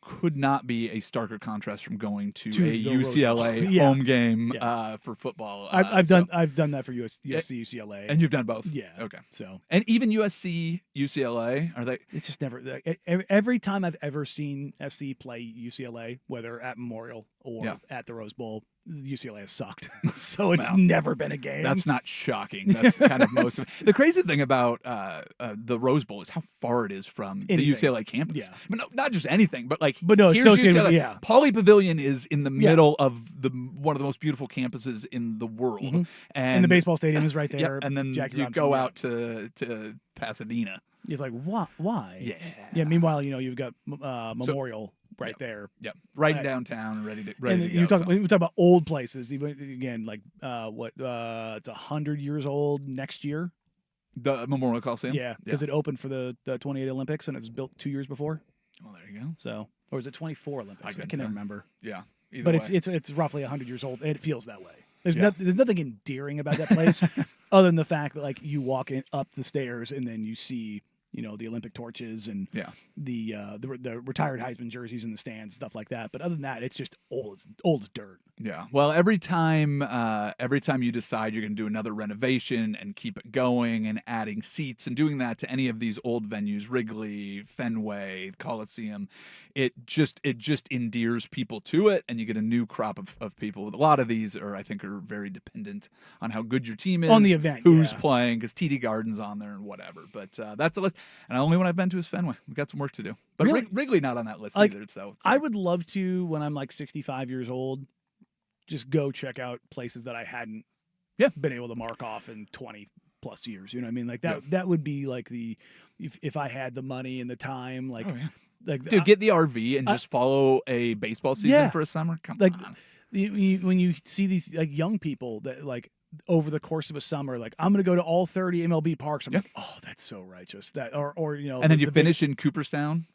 could not be a starker contrast from going to To a the Rose Bowl. UCLA Yeah. home game Yeah. For football. I've so- done that for USC, UCLA, and you've done both. yeah. Okay. So And even USC, UCLA, are they? it's just never. Every time I've ever seen SC play UCLA, whether at Memorial or at the Rose Bowl, UCLA has sucked. So it's Well, never been a game. That's not shocking. That's kind of most of it. The crazy thing about the Rose Bowl is how far it is from the Anything. UCLA campus. Yeah. But no, not just anything, but like, But no, here's associated with- UCLA. yeah. Pauley Pavilion is in the middle of one of the most beautiful campuses in the world, and the baseball stadium is right there. Yep, and then Jackie you Robinson, go yeah. out to Pasadena. It's like why? Yeah. Yeah. Meanwhile, you've got Memorial right there. Yep, right Right. downtown, ready to And go. you talk, so. when we talk about old places, even again, like it's 100 years old next year. The Memorial Coliseum. Yeah, because it opened for the 28 Olympics and it was built 2 years before. Well, there you go. So, or is it 24 Olympics? I couldn't can't tell. remember. Yeah, either But way. it's roughly 100 years old. And it feels that way. There's Yeah. there's nothing endearing about that place, other than the fact that like you walk up the stairs and then you see the Olympic torches and the retired Heisman jerseys in the stands, stuff like that. But other than that, it's just old as dirt. Yeah. Well, every time you decide you're going to do another renovation and keep it going and adding seats and doing that to any of these old venues, Wrigley, Fenway, Coliseum, it just endears people to it, and you get a new crop of people. A lot of these I think are very dependent on how good your team is, On the event, who's yeah. playing, because TD Garden's on there and whatever. But that's a list. And the only one I've been to is Fenway. We've got some work to do. But Really? Wrigley not on that list Like, either. So it's I would love to, when I'm like 65 years old, just go check out places that I hadn't been able to mark off in 20 plus years. You know what I mean? Like that. Yeah. That would be like if I had the money and the time. Like, Oh, yeah. like Dude, get the RV and just follow a baseball season for a summer. Come like on. when you see these like young people that like over the course of a summer, like I'm going to go to all 30 MLB parks. I'm like, oh, that's so righteous. That or And then you finish in Cooperstown.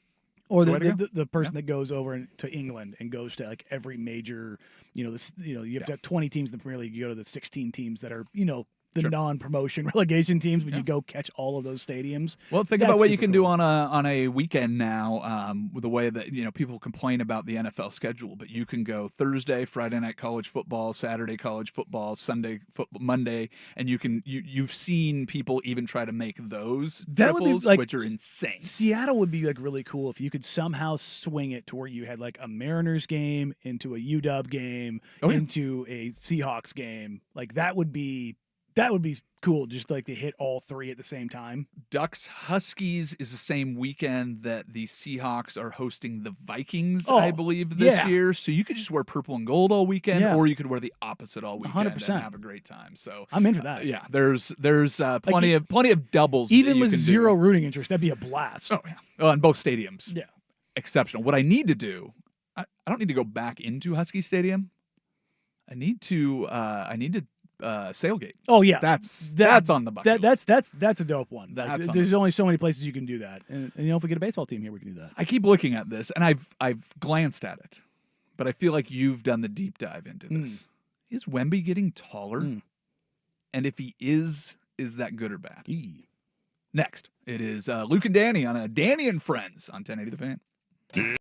or the way to go. the person that goes over to England and goes to like every major, you have to have 20 teams in the Premier League. You go to the 16 teams that are, the Sure. non-promotion relegation teams, but you go catch all of those stadiums. Well, think That's about what you super can do cool. on a weekend now, with the way that people complain about the NFL schedule, but you can go Thursday, Friday night college football, Saturday college football, Sunday football, Monday, and you've seen people even try to make those That would be, triples, like, which are insane. Seattle would be like really cool if you could somehow swing it to where you had like a Mariners game into a UW game into a Seahawks game. Like that would be cool, just like to hit all three at the same time. Ducks Huskies is the same weekend that the Seahawks are hosting the Vikings, Oh, I believe, this yeah. year. So you could just wear purple and gold all weekend, Yeah. or you could wear the opposite all weekend 100%. and have a great time. So I'm in for that. yeah, there's plenty of doubles. that Even you with can do. zero rooting interest, that'd be a blast. Oh yeah, well, in both stadiums. Yeah. Exceptional. What I need to do, I don't need to go back into Husky Stadium. I need to sailgate. Oh yeah, That's on the bucket. That's a dope one. Like, That's on there's only so many places you can do that, and if we get a baseball team here, we can do that. I keep looking at this, and I've glanced at it, but I feel like you've done the deep dive into this. Is Wemby getting taller? And if he is that good or bad? Next, it is Luke and Danny on a Danny and Friends on 1080 The Fan.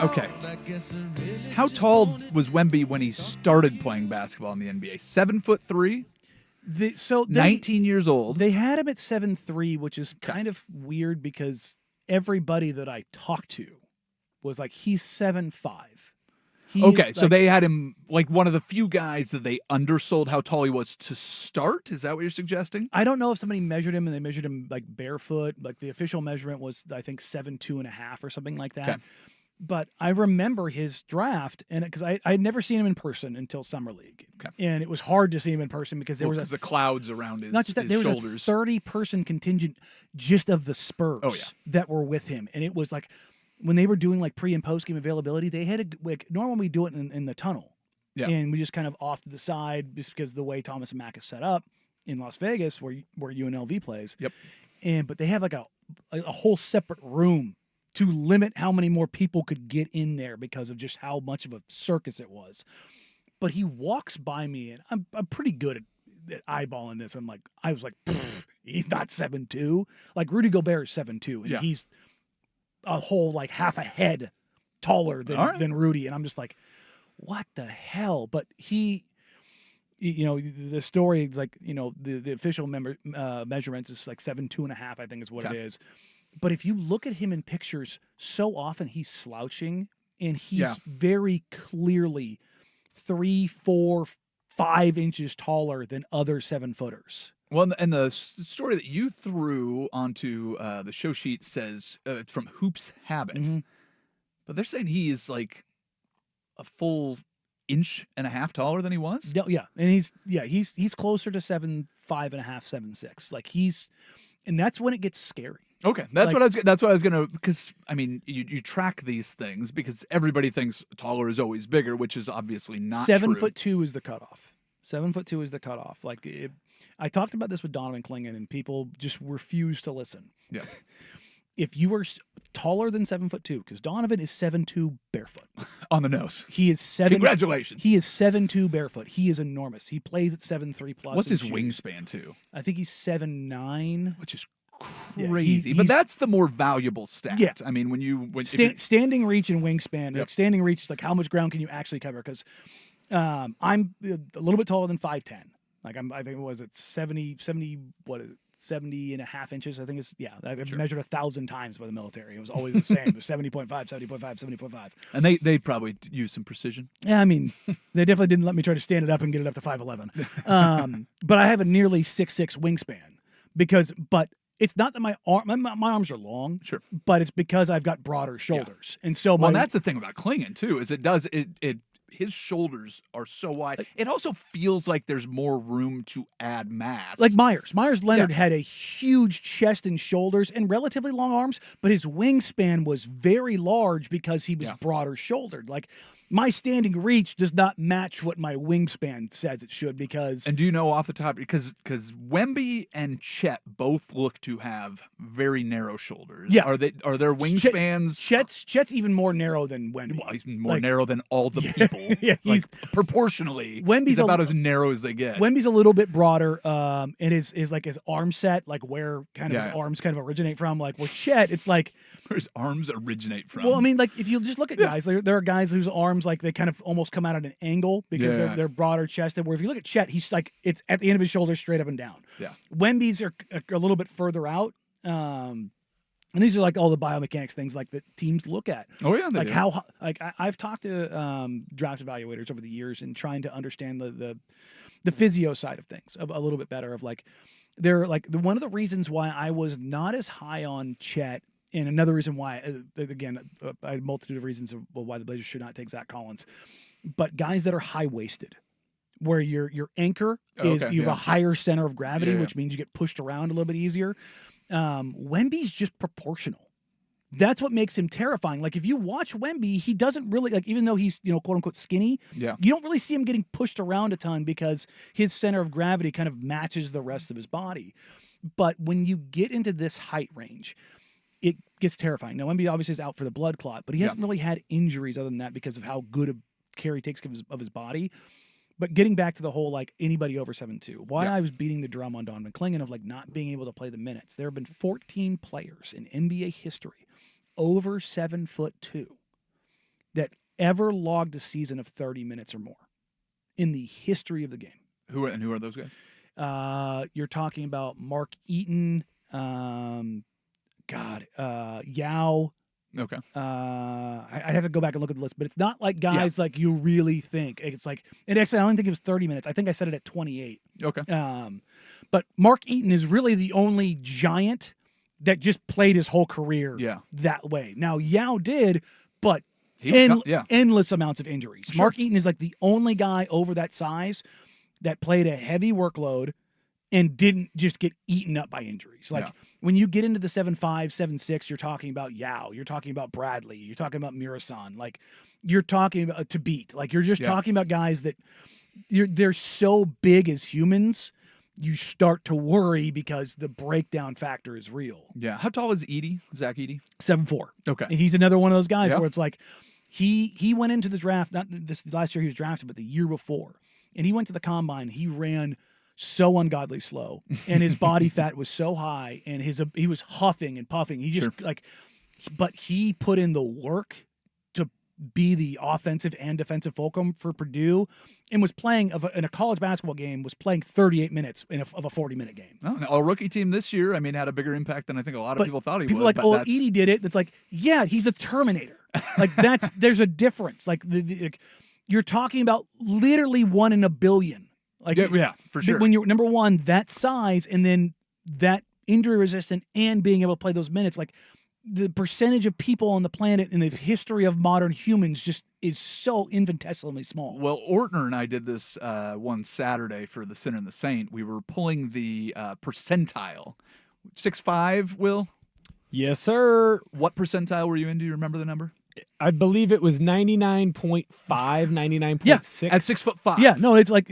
Okay. How tall was Wemby when he started playing basketball in the NBA? 7'3"? 19 years old. They had him at 7'3", which is kind of weird because everybody that I talked to was like, he's 7'5". Okay, so they had him like one of the few guys that they undersold how tall he was to start. Is that what you're suggesting? I don't know if somebody measured him and they measured him like barefoot. Like the official measurement was, I think, 7'2.5" or something like that. Okay. But I remember his draft, and because I had never seen him in person until summer league, and it was hard to see him in person because there was the clouds around his not just that his there shoulders. Was a 30-person contingent just of the Spurs that were with him, and it was like when they were doing like pre and post game availability, they had like normally we do it in the tunnel, and we just kind of off to the side just because of the way Thomas and Mack is set up in Las Vegas where UNLV plays. But they have like a whole separate room to limit how many more people could get in there because of just how much of a circus it was. But he walks by me, and I'm pretty good at eyeballing this. I was like, he's not 7'2". Like Rudy Gobert is 7'2", and he's a whole like half a head taller than Rudy. And I'm just like, what the hell? But he, the story is like, the official measurements is like 7'2.5", I think is what it is. But if you look at him in pictures, so often he's slouching, and he's very clearly 3, 4, 5 inches taller than other 7-footers. Well, and the story that you threw onto the show sheet says it's from Hoops Habit, but they're saying he is like a full inch and a half taller than he was. Yeah, and he's closer to 7'5.5", 7'6". Like and that's when it gets scary. Okay, that's what I was gonna, because I mean you track these things because everybody thinks taller is always bigger, which is obviously not 7'2" is the cutoff. 7'2" is the cutoff. Like I talked about this with Donovan Clingan, and people just refuse to listen. Yeah. If you were taller than 7'2", because Donovan is 7'2" barefoot on the nose. He is 7. Congratulations. He is 7'2" barefoot. He is enormous. He plays at 7'3" plus. What's his wingspan too? I think he's 7'9", which is crazy, but that's the more valuable stat. Yeah. I mean, standing reach and wingspan, like standing reach is like how much ground can you actually cover? Because I'm a little bit taller than 5'10". Like I think it was at 70, what is it? 70.5 inches. I think it's I've measured 1,000 times by the military. It was always the same. It was 70.5, 70.5, 70.5. And they probably use some precision. Yeah, I mean, they definitely didn't let me try to stand it up and get it up to 5'11". But I have a nearly 6'6" wingspan but it's not that my arms are long, but it's because I've got broader shoulders, and so that's the thing about Clingan too, is his shoulders are so wide. It also feels like there's more room to add mass. Like Myers Leonard had a huge chest and shoulders and relatively long arms, but his wingspan was very large because he was broader shouldered. Like my standing reach does not match what my wingspan says it should because. And do you know off the top, because Wemby and Chet both look to have very narrow shoulders. Yeah. Are their wingspans? Chet's even more narrow than Wemby. Well, he's more narrow than all the people. He's proportionally. He's about as narrow as they get. Wemby's a little bit broader, and his arm set, like where kind of his arms kind of originate from. Like with Chet, it's like where his arms originate from. Well, I mean, like if you just look at guys, there are guys whose arms like they kind of almost come out at an angle because they're broader chested. Where if you look at Chet, he's like it's at the end of his shoulders, straight up and down. Yeah, Wemby's are a little bit further out. And these are like all the biomechanics things like that teams look at. Oh yeah, like how like I've talked to draft evaluators over the years and trying to understand the physio side of things a little bit better. Of like they're like one of the reasons why I was not as high on Chet. And another reason why, again, I had a multitude of reasons of why the Blazers should not take Zach Collins, but guys that are high-waisted, where your anchor is you have a higher center of gravity, which means you get pushed around a little bit easier. Wemby's just proportional. That's what makes him terrifying. Like if you watch Wemby, he doesn't really like, even though he's quote unquote skinny. Yeah. You don't really see him getting pushed around a ton because his center of gravity kind of matches the rest of his body. But when you get into this height range, it gets terrifying. Now, Wemby obviously is out for the blood clot, but he hasn't really had injuries other than that because of how good a care he takes of his body. But getting back to the whole, like, anybody over 7'2", why I was beating the drum on Donovan Clingan of, like, not being able to play the minutes. There have been 14 players in NBA history over 7'2" that ever logged a season of 30 minutes or more in the history of the game. Who are those guys? You're talking about Mark Eaton, Yao. Okay. I'd have to go back and look at the list, but it's not like guys like you really think. It's like, and actually, I don't think it was 30 minutes. I think I said it at 28. Okay. But Mark Eaton is really the only giant that just played his whole career that way. Now, Yao did, but endless amounts of injuries. Sure. Mark Eaton is like the only guy over that size that played a heavy workload and didn't just get eaten up by injuries. Like when you get into the 7'5", 7'6", you're talking about Yao, you're talking about Bradley, you're talking about Murasan, like you're talking about to beat. Like you're just talking about guys that they're so big as humans, you start to worry because the breakdown factor is real. Yeah. How tall is Edey? Zach Edey? 7'4". Okay. And he's another one of those guys where it's like he went into the draft, not this last year he was drafted, but the year before. And he went to the combine, he ran so ungodly slow, and his body fat was so high, and he was huffing and puffing. He just but he put in the work to be the offensive and defensive fulcrum for Purdue, and was playing in a college basketball game, was playing 38 minutes of a 40-minute game. Oh, a rookie team this year, I mean, had a bigger impact than I think a lot of people thought he would. People like, oh, Edey did it. It's like, yeah, he's a Terminator. Like there's a difference. Like you're talking about literally 1 in a billion. Like for sure. When you're number one, that size, and then that injury resistant, and being able to play those minutes, like the percentage of people on the planet in the history of modern humans just is so infinitesimally small. Well, Ortner and I did this one Saturday for the Sinner and the Saint. We were pulling the percentile. 6'5", Will? Yes, sir. What percentile were you in? Do you remember the number? I believe it was 99.5, 99.6. Yeah, at 6'5". Yeah, no, it's like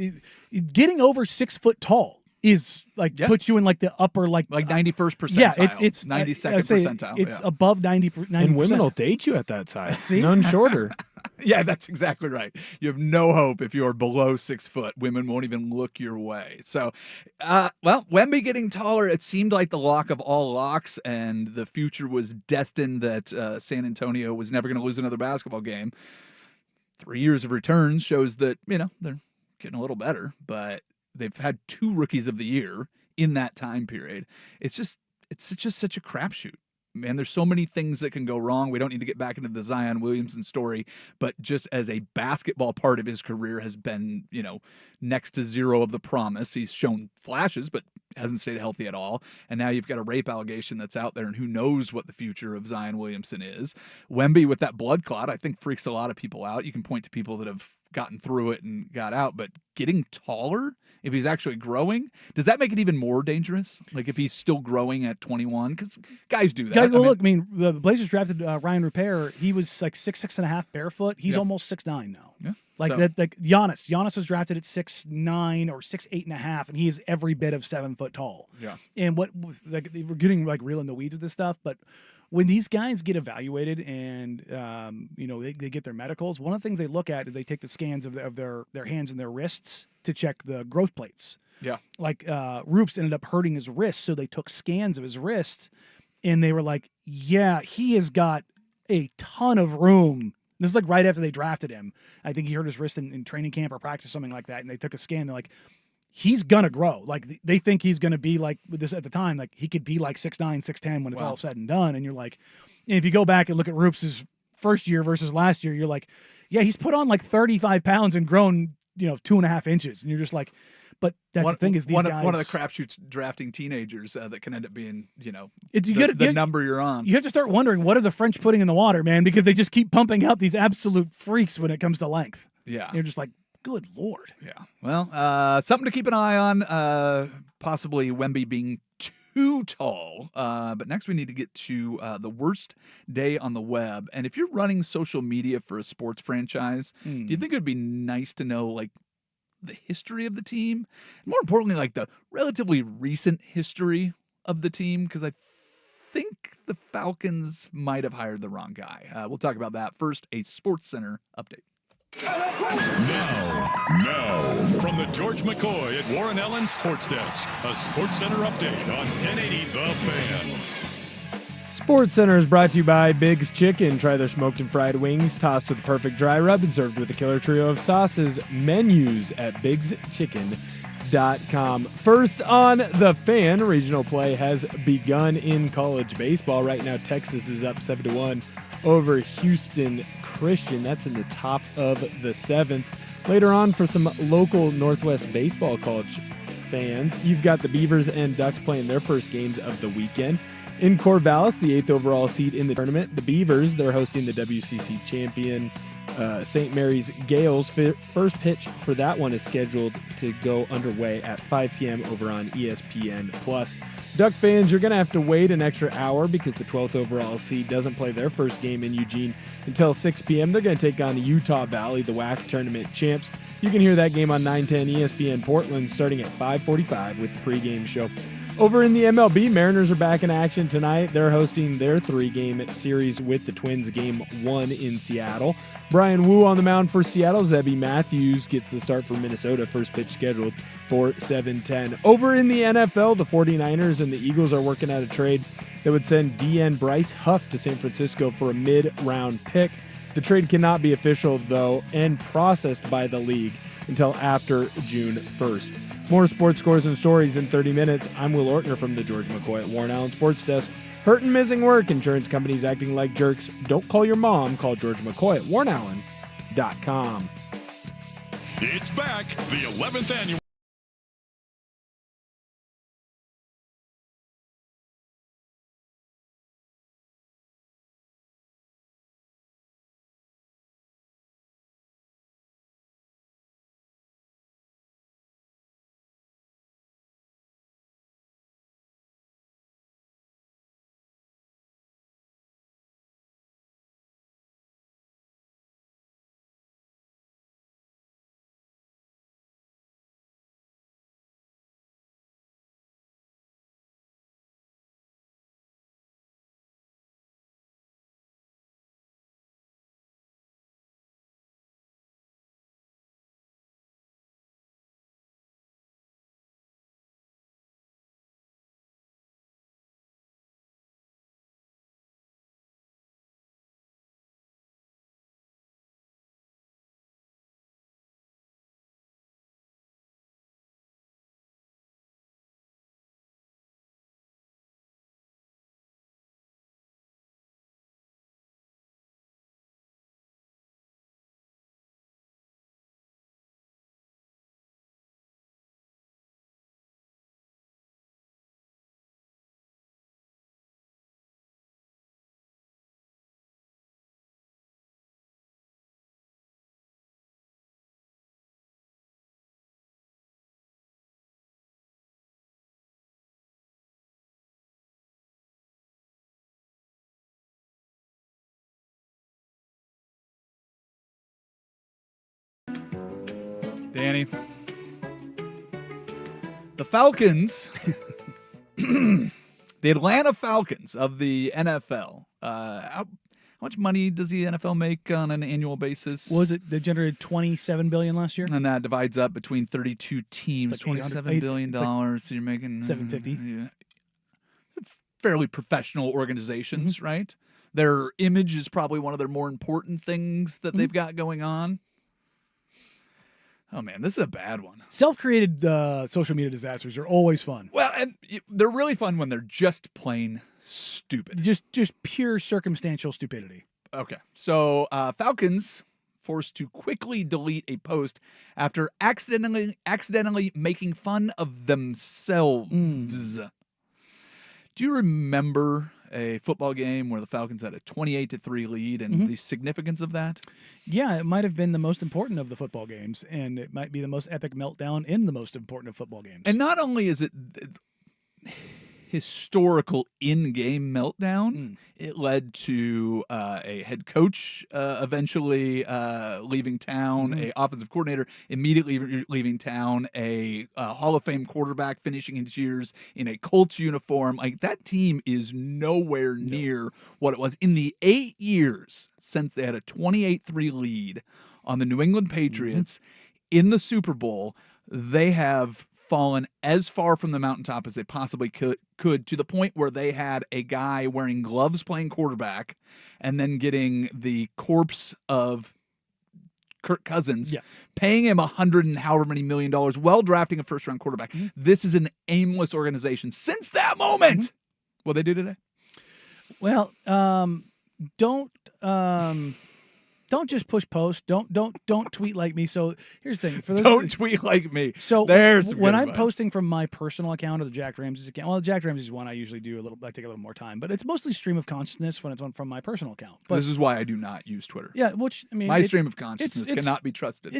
getting over 6 foot tall is like puts you in like the upper like 91st percentile. Yeah, it's 92nd percentile. It's above 90%. And women will date you at that size. See? None shorter. Yeah, that's exactly right. You have no hope if you're below 6 foot. Women won't even look your way. So, Wemby getting taller, it seemed like the lock of all locks, and the future was destined that San Antonio was never going to lose another basketball game. 3 years of returns shows that, they're getting a little better, but they've had 2 rookies of the year in that time period. It's just such a crapshoot. Man, there's so many things that can go wrong. We don't need to get back into the Zion Williamson story, but just as a basketball part of his career has been, next to zero of the promise. He's shown flashes, but hasn't stayed healthy at all. And now you've got a rape allegation that's out there, and who knows what the future of Zion Williamson is. Wemby with that blood clot, I think freaks a lot of people out. You can point to people that have gotten through it and got out, but getting taller, if he's actually growing, does that make it even more dangerous? Like if he's still growing at 21? Because guys do that. The Blazers drafted Ryan Rupert. He was like 6'6.5" barefoot. He's almost 6'9" now. Yeah. Like Giannis. Giannis was drafted at 6'9" or 6'8.5", and he is every bit of 7 foot tall. Yeah. And we're getting like real in the weeds with this stuff, but when these guys get evaluated and they get their medicals, one of the things they look at is they take the scans of their hands and their wrists to check the growth plates. Yeah. Like Roops ended up hurting his wrist, so they took scans of his wrist, and they were like, yeah, he has got a ton of room. This is like right after they drafted him. I think he hurt his wrist in training camp or practice, something like that, and they took a scan. They're like, he's gonna grow. Like they think he's gonna be like with this at the time. Like he could be like 6'9", 6'10" when it's all said and done. And you're like, and if you go back and look at Roops' first year versus last year, you're like, yeah, he's put on like 35 pounds and grown 2.5 inches. And you're just like, but that's the thing is these guys. One of the crapshoots drafting teenagers that can end up being the number you're on. You have to start wondering, what are the French putting in the water, man? Because they just keep pumping out these absolute freaks when it comes to length. Yeah, and you're just like, good Lord. Yeah. Well, something to keep an eye on, possibly Wemby being too tall. But next we need to get to the worst day on the web. And if you're running social media for a sports franchise, do you think it would be nice to know, like, the history of the team? More importantly, like, the relatively recent history of the team? Because I think the Falcons might have hired the wrong guy. We'll talk about that. First, a Sports Center update. Now, from the George McCoy at Warren Allen Sports Desk, a Sports Center update on 1080 The Fan. Sports Center is brought to you by Big's Chicken. Try their smoked and fried wings, tossed with a perfect dry rub and served with a killer trio of sauces. Menus at bigschicken.com. First on The Fan, regional play has begun in college baseball. Right now, Texas is up 7-1 over Houston Christian. That's in the top of the seventh. Later on, for some local Northwest baseball college fans, you've got the Beavers and Ducks playing their first games of the weekend. In Corvallis, the 8th overall seed in the tournament, the Beavers, they're hosting the WCC champion St. Mary's Gales. First pitch for that one is scheduled to go underway at 5 p.m. over on ESPN+. Duck fans, you're going to have to wait an extra hour because the 12th overall seed doesn't play their first game in Eugene until 6 p.m. They're going to take on Utah Valley, the WAC tournament champs. You can hear that game on 910 ESPN Portland starting at 5:45 with the pregame show. Over in the MLB, Mariners are back in action tonight. They're hosting their 3-game series with the Twins, Game 1 in Seattle. Brian Wu on the mound for Seattle. Zebby Matthews gets the start for Minnesota. First pitch scheduled for 7:10. Over in the NFL, the 49ers and the Eagles are working out a trade that would send DN Bryce Huff to San Francisco for a mid-round pick. The trade cannot be official, though, and processed by the league until after June 1st. More sports scores and stories in 30 minutes. I'm Will Ortner from the George McCoy at Warren Allen Sports Desk. Hurt and missing work. Insurance companies acting like jerks. Don't call your mom. Call George McCoy at warrenallen.com. It's back, the 11th annual. Danny. The Falcons, the Atlanta Falcons of the NFL. How much money does the NFL make on an annual basis? Was it they generated $27 billion last year? And that divides up between 32 teams, Like $27 billion. So you're making $750. Fairly professional organizations, right? Their image is probably one of their more important things that they've got going on. Oh, man, this is a bad one. Self-created social media disasters are always fun. Well, and they're really fun when they're just plain stupid. Just pure circumstantial stupidity. Okay, so Falcons forced to quickly delete a post after accidentally making fun of themselves. Do you remember a football game where the Falcons had a 28-3 lead and the significance of that? Yeah, it might have been the most important of the football games, and it might be the most epic meltdown in the most important of football games. And not only is it historical in-game meltdown, it led to a head coach eventually leaving town, a offensive coordinator immediately leaving town, a Hall of Fame quarterback finishing his years in a Colts uniform. Like, that team is nowhere near what it was. In the 8 years since they had a 28-3 lead on the New England Patriots in the Super Bowl, they have fallen as far from the mountaintop as they possibly could to the point where they had a guy wearing gloves playing quarterback and then getting the corpse of Kirk Cousins, paying him $100 and however many $million while drafting a first-round quarterback. Mm-hmm. This is an aimless organization since that moment. Mm-hmm. What they do today? Well, don't just push post. Don't tweet like me. So here's the thing. For those don't tweet like me. So there's when I'm posting from my personal account or the Jack Ramsey's account. Well, the Jack Ramsey's one I usually do I take a little more time, but it's mostly stream of consciousness when it's from my personal account. But this is why I do not use Twitter. Yeah, which I mean, my stream of consciousness cannot be trusted.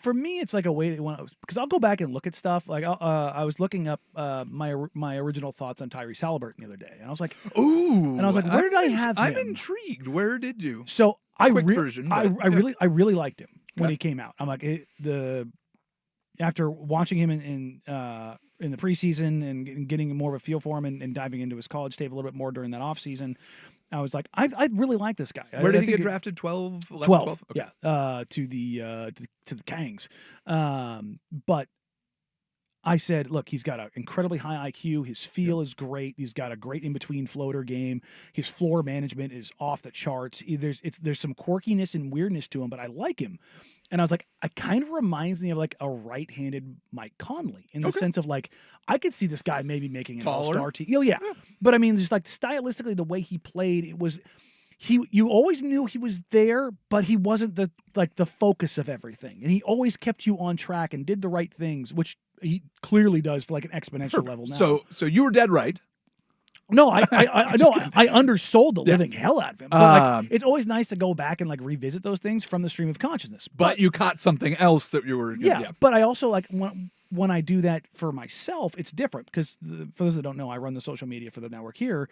For me, it's like a way because I'll go back and look at stuff. Like I was looking up my original thoughts on Tyrese Halliburton the other day, and I was like, ooh, and I was like, where did I have him? I'm intrigued. Where did you? So I really liked him when Okay. he came out. I'm like after watching him in the preseason and getting more of a feel for him and diving into his college tape a little bit more during that offseason, I was like, I really like this guy. Where did he get drafted? 12, 11, 12? Okay. Yeah, to the Kangs. But I said, look, he's got an incredibly high IQ. His feel is great. He's got a great in-between floater game. His floor management is off the charts. There's some quirkiness and weirdness to him, but I like him. And I was like, it kind of reminds me of like a right-handed Mike Conley in the sense of like, I could see this guy maybe making an all-star team. Oh, yeah. But I mean, just like stylistically, the way he played, it was... You always knew he was there, but he wasn't the focus of everything. And he always kept you on track and did the right things, which he clearly does to like an exponential level now. So you were dead right. No, I undersold the living hell out of him. But like, it's always nice to go back and like revisit those things from the stream of consciousness. But you caught something else that you were. Yeah. But I also like when I do that for myself, it's different because for those that don't know, I run the social media for the network here.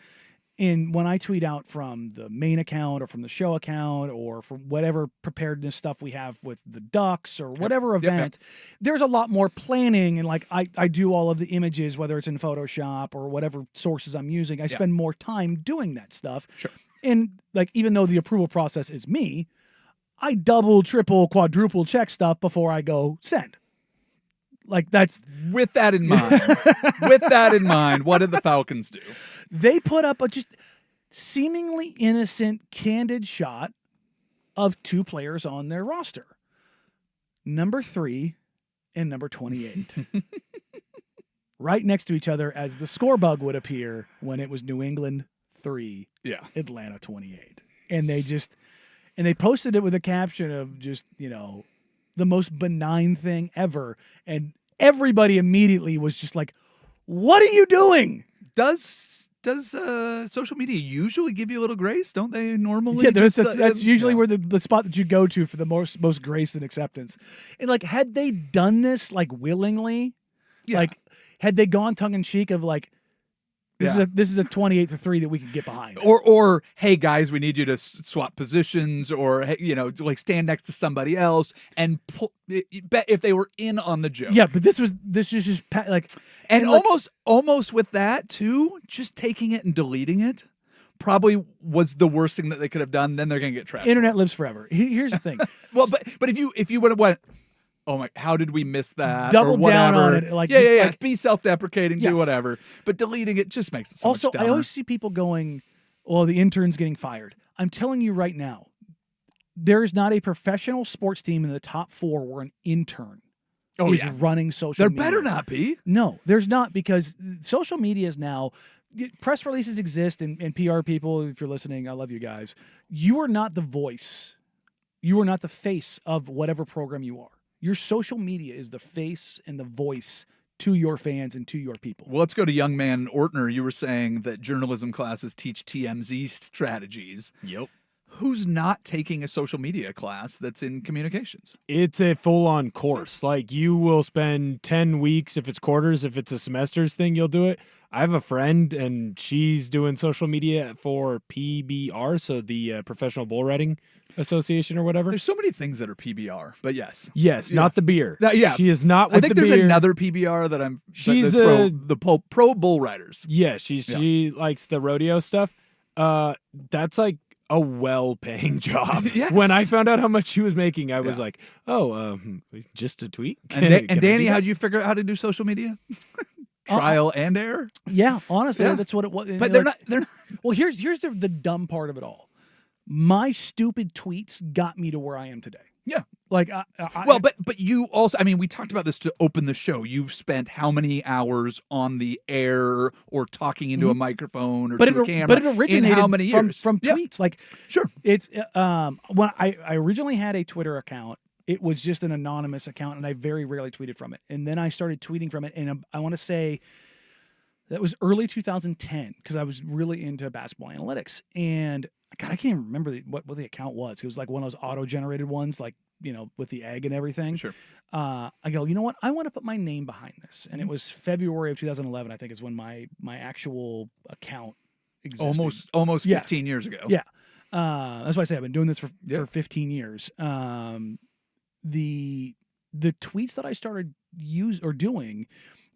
And when I tweet out from the main account or from the show account or from whatever preparedness stuff we have with the Ducks or whatever event, there's a lot more planning. And like I do all of the images, whether it's in Photoshop or whatever sources I'm using. I spend more time doing that stuff. Sure. And like even though the approval process is me, I double, triple, quadruple check stuff before I go send. Like that's with that in mind. With that in mind, what did the Falcons do? They put up a just seemingly innocent, candid shot of two players on their roster, number 3 and number 28, right next to each other, as the score bug would appear when it was New England 3, Atlanta 28, and they posted it with a caption of just the most benign thing ever. And everybody immediately was just like, what are you doing? Does social media usually give you a little grace? Don't they normally? Yeah, that's usually where the spot that you go to for the most grace and acceptance. And like, had they done this like willingly, like had they gone tongue in cheek of like, this is a 28-3 that we could get behind. Or hey guys, we need you to swap positions, or like stand next to somebody else and if they were in on the joke. Yeah, but this is just like, and almost with that too, just taking it and deleting it probably was the worst thing that they could have done. Then they're gonna get trashed. Internet lives forever. Here's the thing. Well, but if you would have went, oh my, how did we miss that? Double down on it. Like, like, be self-deprecating, do whatever. But deleting it just makes it so much dumber. I always see people going, well, the intern's getting fired. I'm telling you right now, there is not a professional sports team in the top 4 where an intern is running social media. There better not be. No, there's not, because social media is now, press releases exist, and PR people, if you're listening, I love you guys. You are not the voice. You are not the face of whatever program you are. Your social media is the face and the voice to your fans and to your people. Well, let's go to young man Ortner. You were saying that journalism classes teach TMZ strategies. Yep. Who's not taking a social media class that's in communications? It's a full-on course. Like, you will spend 10 weeks, if it's quarters, if it's a semester's thing, you'll do it. I have a friend, and she's doing social media for PBR, so the Professional Bull Riding Association or whatever. There's so many things that are PBR, but yes. Yes, not the beer. Yeah. She is not with the beer. I think there's another PBR that I'm... She's the pro bull riders. Yeah, she likes the rodeo stuff. That's like a well-paying job. Yes. When I found out how much she was making, I was like, "Oh, just a tweet." And Danny, how did you figure out how to do social media? Trial and error. Yeah, honestly, Yeah. that's what it was. But they're not. Well, here's the dumb part of it all. My stupid tweets got me to where I am today. Yeah. Like, but you also, I mean, we talked about this to open the show. You've spent how many hours on the air or talking into a microphone or to a camera? But it originated in how many years? from tweets. Like, Sure. It's when I originally had a Twitter account, it was just an anonymous account, and I very rarely tweeted from it. And then I started tweeting from it, and I want to say that was early 2010 because I was really into basketball analytics. And God, I can't even remember what the account was. It was like one of those auto-generated ones, like, with the egg and everything. Sure. I go, you know what? I want to put my name behind this. And it was February of 2011, I think, is when my actual account existed. Almost 15 years ago. Yeah. That's why I say I've been doing this for 15 years. The tweets that I started doing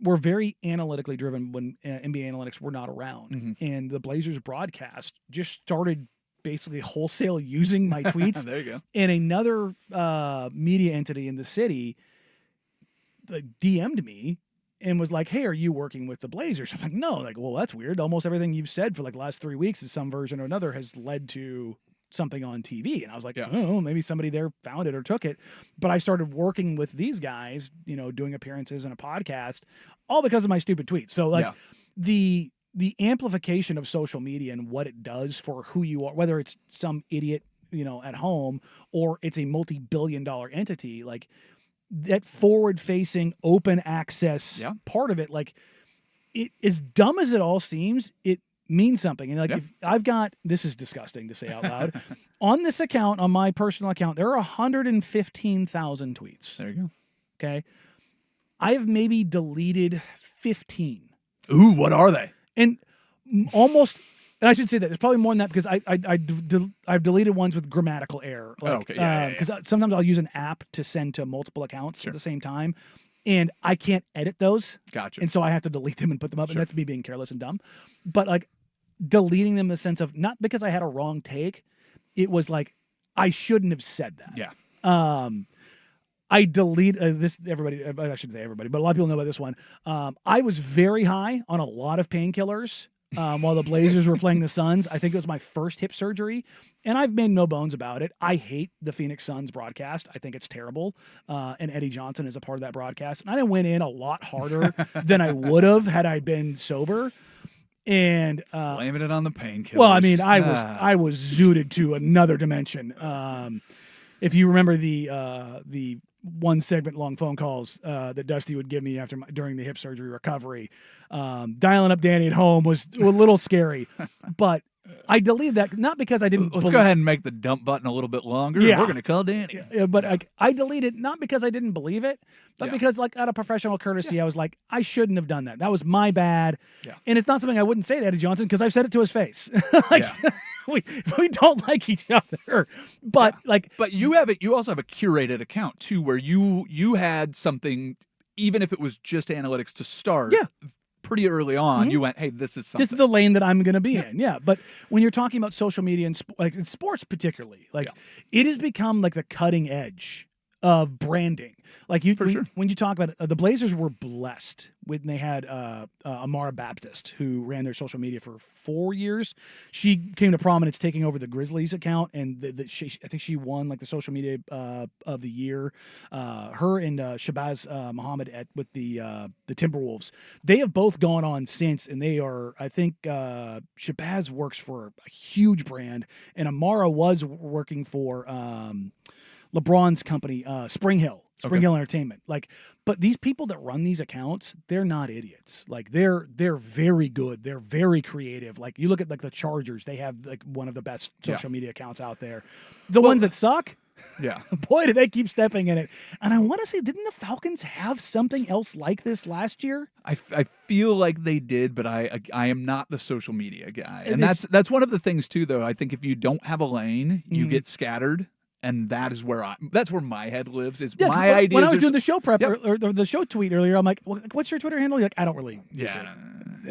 were very analytically driven when NBA analytics were not around. Mm-hmm. And the Blazers broadcast just started basically wholesale using my tweets. There you go. And another media entity in the city DM'd me and was like, "Hey, are you working with the Blazers?" I'm like, "No." Like, well, that's weird. Almost everything you've said for like the last 3 weeks is some version or another has led to something on TV. And I was like, oh, maybe somebody there found it or took it. But I started working with these guys, doing appearances and a podcast, all because of my stupid tweets. So like the amplification of social media and what it does for who you are, whether it's some idiot, at home or it's a multi-billion-dollar entity, like that forward-facing open access part of it, like it, as dumb as it all seems, it means something. And like, if I've got, this is disgusting to say out loud, on this account, on my personal account, there are 115,000 tweets. There you go. Okay. I have maybe deleted 15. Ooh, what are they? And almost, and I should say that there's probably more than that because I've deleted ones with grammatical error. Like, okay. Because sometimes I'll use an app to send to multiple accounts at the same time. And I can't edit those. Gotcha. And so I have to delete them and put them up. And that's me being careless and dumb. But like deleting them in the sense of not because I had a wrong take. It was like, I shouldn't have said that. Yeah. I delete this. Everybody, I shouldn't say everybody, but a lot of people know about this one. I was very high on a lot of painkillers while the Blazers were playing the Suns. I think it was my first hip surgery, and I've made no bones about it. I hate the Phoenix Suns broadcast. I think it's terrible, and Eddie Johnson is a part of that broadcast. And I went in a lot harder than I would have had I been sober. And blaming it on the painkillers. Well, I mean, I was zooted to another dimension. If you remember the 1 segment long phone calls that Dusty would give me during the hip surgery recovery, dialing up Danny at home was a little scary, but I deleted that not because I didn't. Let's go ahead and make the dump button a little bit longer. Yeah. We're going to call Danny. But I deleted not because I didn't believe it, but because like out of professional courtesy, I was like, I shouldn't have done that. That was my bad. Yeah. And it's not something I wouldn't say to Eddie Johnson because I've said it to his face. We don't like each other, but but you also have a curated account too, where you had something, even if it was just analytics to start. Yeah. Pretty early on, you went, "Hey, this is something. This is the lane that I'm going to be in." Yeah, but when you're talking about social media and like in sports particularly, it has become like the cutting edge of branding. Like when you talk about it, the Blazers were blessed when they had Amara Baptist, who ran their social media for 4 years. She came to prominence taking over the Grizzlies account, and I think she won like the social media of the year. Her and Shabazz Muhammad with the Timberwolves, they have both gone on since, and they are. I think Shabazz works for a huge brand, and Amara was working for LeBron's company, Spring Hill Entertainment. But these people that run these accounts, they're not idiots. Like they're very good. They're very creative. Like you look at like the Chargers, they have like one of the best social media accounts out there. The ones that suck, boy, do they keep stepping in it. And I want to say, didn't the Falcons have something else like this last year? I feel like they did, but I am not the social media guy. And that's one of the things too, though. I think if you don't have a lane, you get scattered. And that's where my head lives. Is my idea. When I was doing the show prep or the show tweet earlier, I'm like, "What's your Twitter handle?" You're like, "I don't really use it."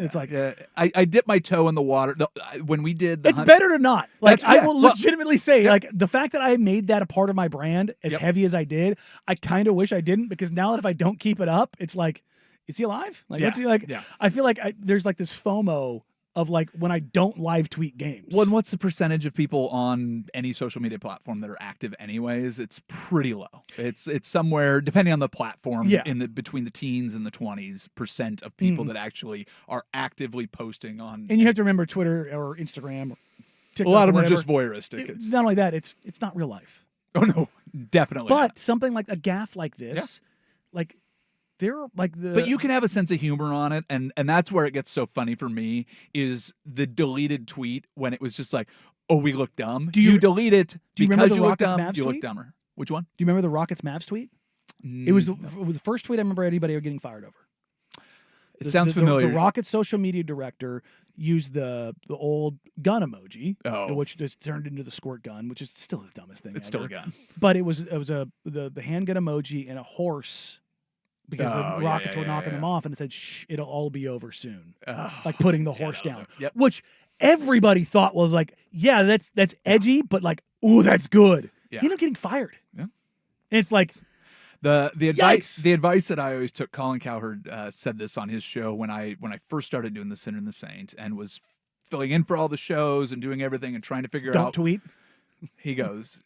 It's like I dipped my toe in the water when we did. It's better to not. Like I will well, legitimately say, like the fact that I made that a part of my brand as heavy as I did, I kind of wish I didn't, because now that if I don't keep it up, it's like, is he alive? Like, what's he like? Yeah. I feel like there's like this FOMO of like when I don't live tweet games. Well, and what's the percentage of people on any social media platform that are active anyways? It's pretty low. It's somewhere, depending on the platform, between the teens and the 20% of people that actually are actively posting on. And you have to remember Twitter or Instagram or TikTok. A lot of them are just voyeuristic. It's not only that, it's not real life. Oh no, definitely. But not. something like a gaffe like this, like they're like the. But you can have a sense of humor on it, and that's where it gets so funny for me is the deleted tweet when it was just like, oh, we look dumb. You delete it because you look dumb. You look dumber. Which one? Do you remember the Rockets Mavs tweet? It was the first tweet I remember anybody getting fired over. It sounds familiar. The Rockets social media director used the old gun emoji, which is turned into the squirt gun, which is still the dumbest thing. It's still a gun, but it was the handgun emoji and a horse. Because the Rockets were knocking them off, and it said, "Shh, it'll all be over soon." Like putting the horse down, which everybody thought was like, "Yeah, that's edgy," but like, "Ooh, that's good." He ended up getting fired. Yeah, and it's like the advice that I always took. Colin Cowherd said this on his show when I first started doing the Sinner and the Saint and was filling in for all the shows and doing everything and trying to figure out. Don't tweet. He goes,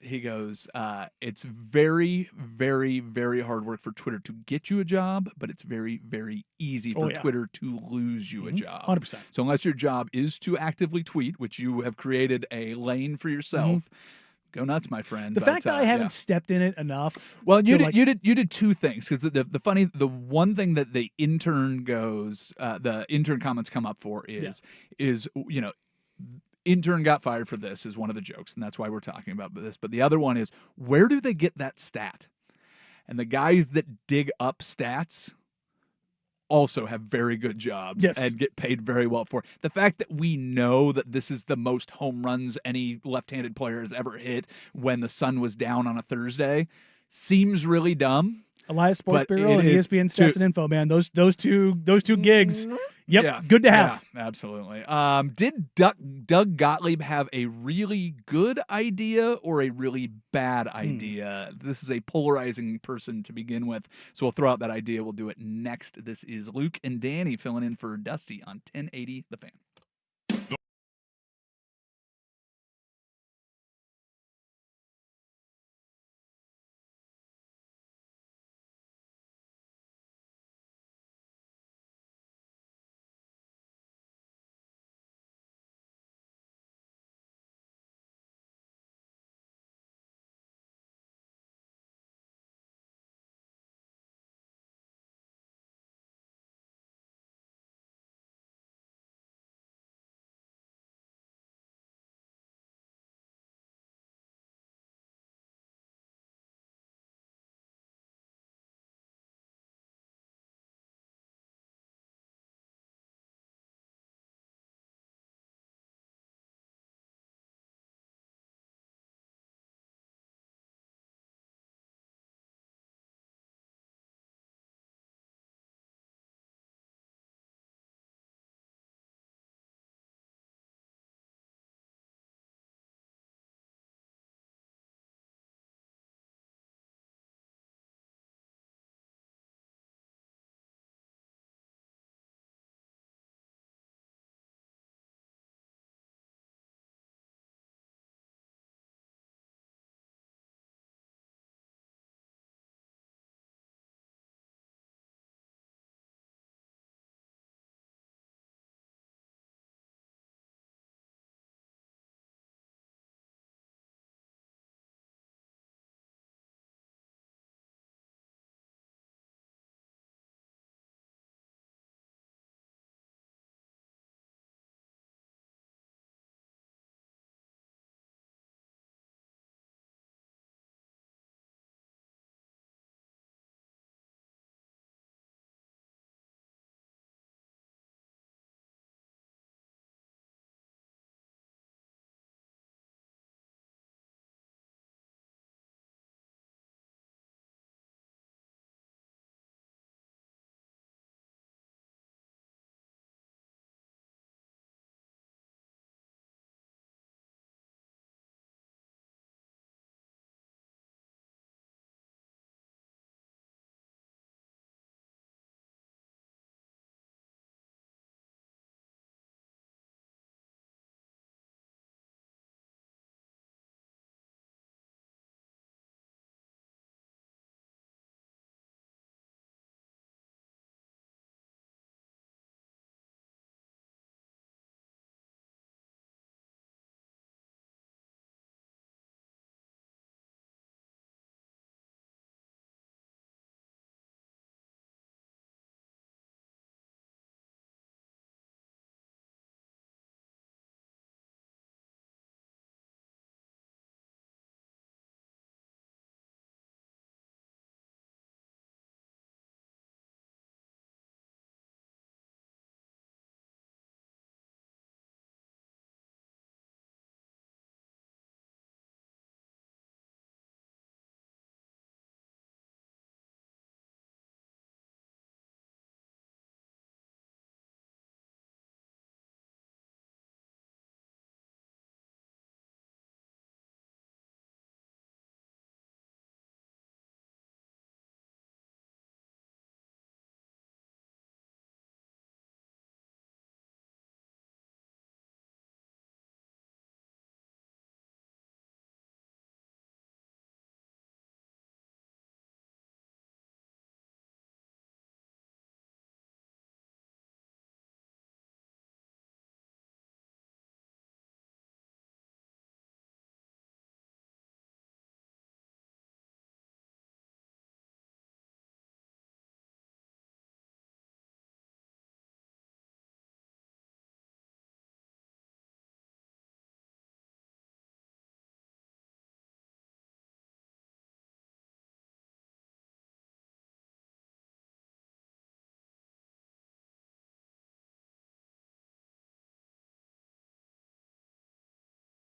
it's very, very, very hard work for Twitter to get you a job, but it's very, very easy for Twitter to lose you a job. 100%. So unless your job is to actively tweet, which you have created a lane for yourself, go nuts, my friend. The fact that I haven't stepped in it enough. Well, you did two things, because the one thing that the intern comments come up for is intern got fired for this is one of the jokes, and that's why we're talking about this. But the other one is, where do they get that stat? And the guys that dig up stats also have very good jobs and get paid very well for it. The fact that we know that this is the most home runs any left-handed player has ever hit when the sun was down on a Thursday seems really dumb. Elias Sports Bureau and ESPN Stats and Info, man. Those two gigs. Yep, good to have. Yeah, absolutely. Did Doug Gottlieb have a really good idea or a really bad idea? This is a polarizing person to begin with, so we'll throw out that idea. We'll do it next. This is Luke and Danny filling in for Dusty on 1080 The Fan.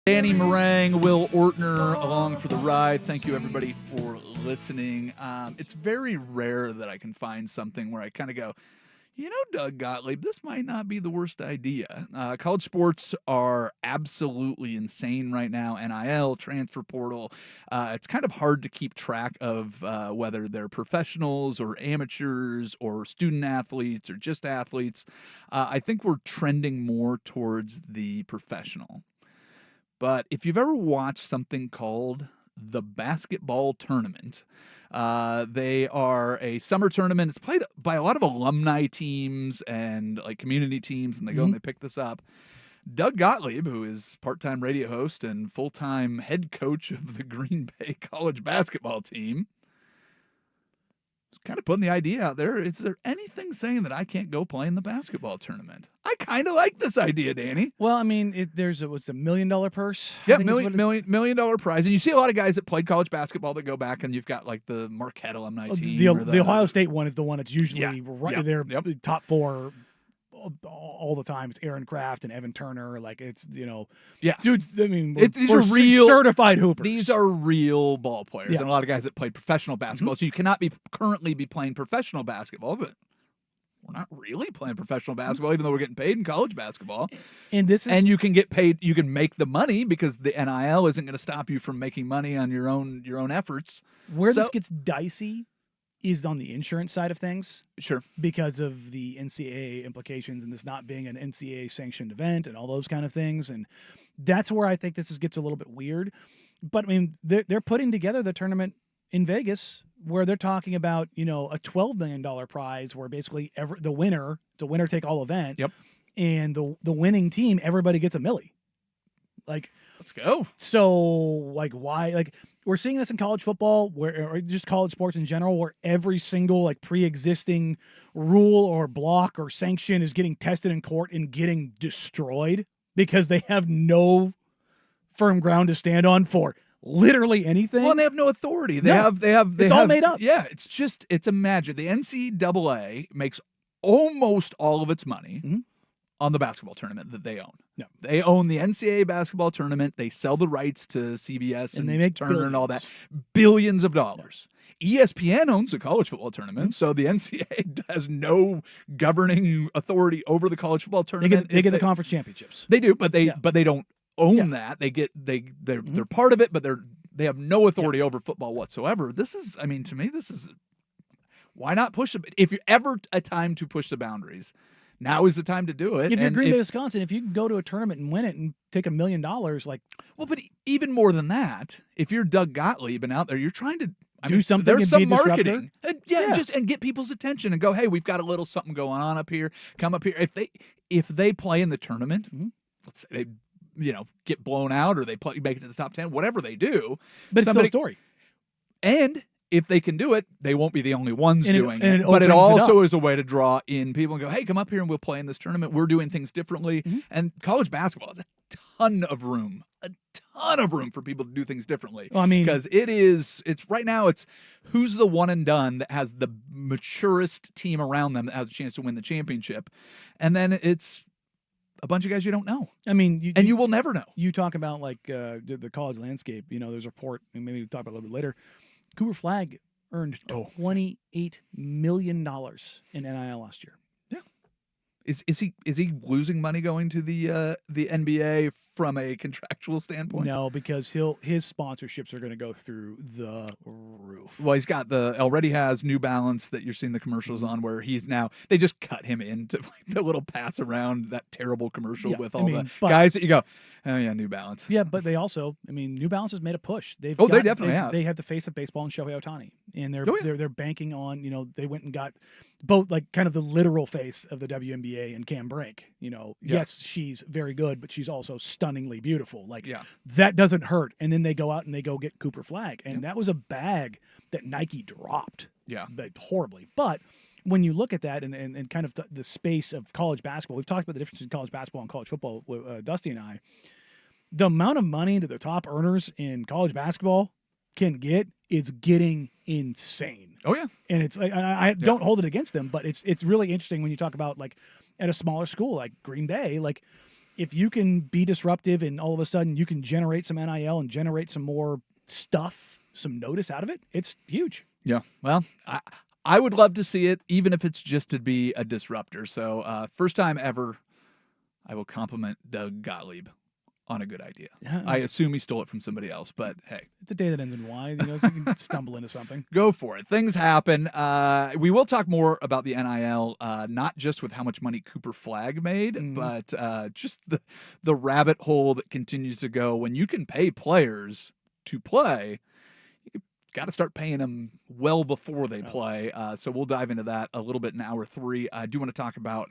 Danny Meringue, Will Ortner along for the ride. Thank you, everybody, for listening. It's very rare that I can find something where I kind of go, Doug Gottlieb, this might not be the worst idea. College sports are absolutely insane right now. NIL, transfer portal. It's kind of hard to keep track of whether they're professionals or amateurs or student athletes or just athletes. I think we're trending more towards the professional. But if you've ever watched something called the basketball tournament, they are a summer tournament. It's played by a lot of alumni teams and like community teams, and they go and they pick this up. Doug Gottlieb, who is part-time radio host and full-time head coach of the Green Bay college basketball team, kind of putting the idea out there. Is there anything saying that I can't go play in the basketball tournament? I kind of like this idea, Danny. Well, I mean, there's what's $1 million purse? Yeah, million dollar prize. And you see a lot of guys that played college basketball that go back, and you've got like the Marquette alumni team. The Ohio State one is the one that's usually right there, top four all the time. It's Aaron Kraft and Evan Turner. Like it's dude. I mean, these are real certified hoopers. These are real ball players, and a lot of guys that played professional basketball. So you cannot currently be playing professional basketball, but we're not really playing professional basketball, even though we're getting paid in college basketball. And you can get paid. You can make the money because the NIL isn't going to stop you from making money on your own efforts. Where this gets dicey is on the insurance side of things. Sure. Because of the NCAA implications and this not being an NCAA sanctioned event and all those kind of things. And that's where I think this gets a little bit weird. But I mean, they're putting together the tournament in Vegas where they're talking about, a $12 million prize where basically it's a winner take all event. Yep. And the winning team, everybody gets $1 million. Like, let's go. So like, why, like, we're seeing this in college football, or just college sports in general, where every single like pre-existing rule or block or sanction is getting tested in court and getting destroyed because they have no firm ground to stand on for literally anything. Well, and they have no authority. It's all made up. Yeah, it's a magic. The NCAA makes almost all of its money on the basketball tournament that they own. No. They own the NCAA basketball tournament. They sell the rights to CBS and they make Turner billions. And all that. Billions of dollars. ESPN owns the college football tournament, so the NCAA has no governing authority over the college football tournament. They get the conference championships. They do, but they don't own that. They're part of it, but they have no authority over football whatsoever. This is, I mean, to me, why not push it? If you're ever a time to push the boundaries, now is the time to do it. If you're Green Bay, Wisconsin, if you can go to a tournament and win it and take $1 million, like, well, but even more than that, if you're Doug Gottlieb and out there, you're trying to do something. There's and some be marketing, and get people's attention and go, hey, we've got a little something going on up here. Come up here. If they play in the tournament, let's say they get blown out or they make it to the top 10, whatever they do, but it's still a story. And if they can do it, they won't be the only ones doing it. But it also is a way to draw in people and go, hey, come up here and we'll play in this tournament. We're doing things differently. And college basketball has a ton of room for people to do things differently. Well, I mean, because it's right now, it's who's the one and done that has the maturest team around them that has a chance to win the championship. And then it's a bunch of guys you don't know. I mean, you will never know. You talk about like the college landscape. There's a report, and maybe we'll talk about it a little bit later. Cooper Flagg earned $28 million in NIL last year. Yeah. Is he losing money going to the NBA from a contractual standpoint? No, because his sponsorships are going to go through the roof. Well, he's got already has New Balance that you're seeing the commercials on, where they just cut him into like the little pass around that terrible commercial with all the guys that you go, oh yeah, New Balance. Yeah, but they also, New Balance has made a push. They definitely have. They have the face of baseball and Shohei Ohtani, and they're banking on, they went and got both, like, kind of the literal face of the WNBA and Cam Brink. Yes, she's very good, but she's also stunningly beautiful. Like, that doesn't hurt. And then they go out and they go get Cooper Flagg, and that was a bag that Nike dropped. Yeah, but horribly. But when you look at that and kind of the space of college basketball, we've talked about the difference between college basketball and college football, Dusty and I. The amount of money that the top earners in college basketball can get is getting insane. Oh yeah, and it's like, I don't hold it against them, but it's really interesting when you talk about, like, at a smaller school like Green Bay, like, if you can be disruptive and all of a sudden you can generate some NIL and generate some more stuff, some notice out of it, it's huge. Yeah. Well, I would love to see it, even if it's just to be a disruptor. So, first time ever, I will compliment Doug Gottlieb on a good idea. I assume he stole it from somebody else, but hey. It's a day that ends in Y. You know, so you can stumble into something. Go for it. Things happen. We will talk more about the NIL, not just with how much money Cooper Flagg made, but just the rabbit hole that continues to go. When you can pay players to play, you got to start paying them well before they play. So we'll dive into that a little bit in hour 3. I do want to talk about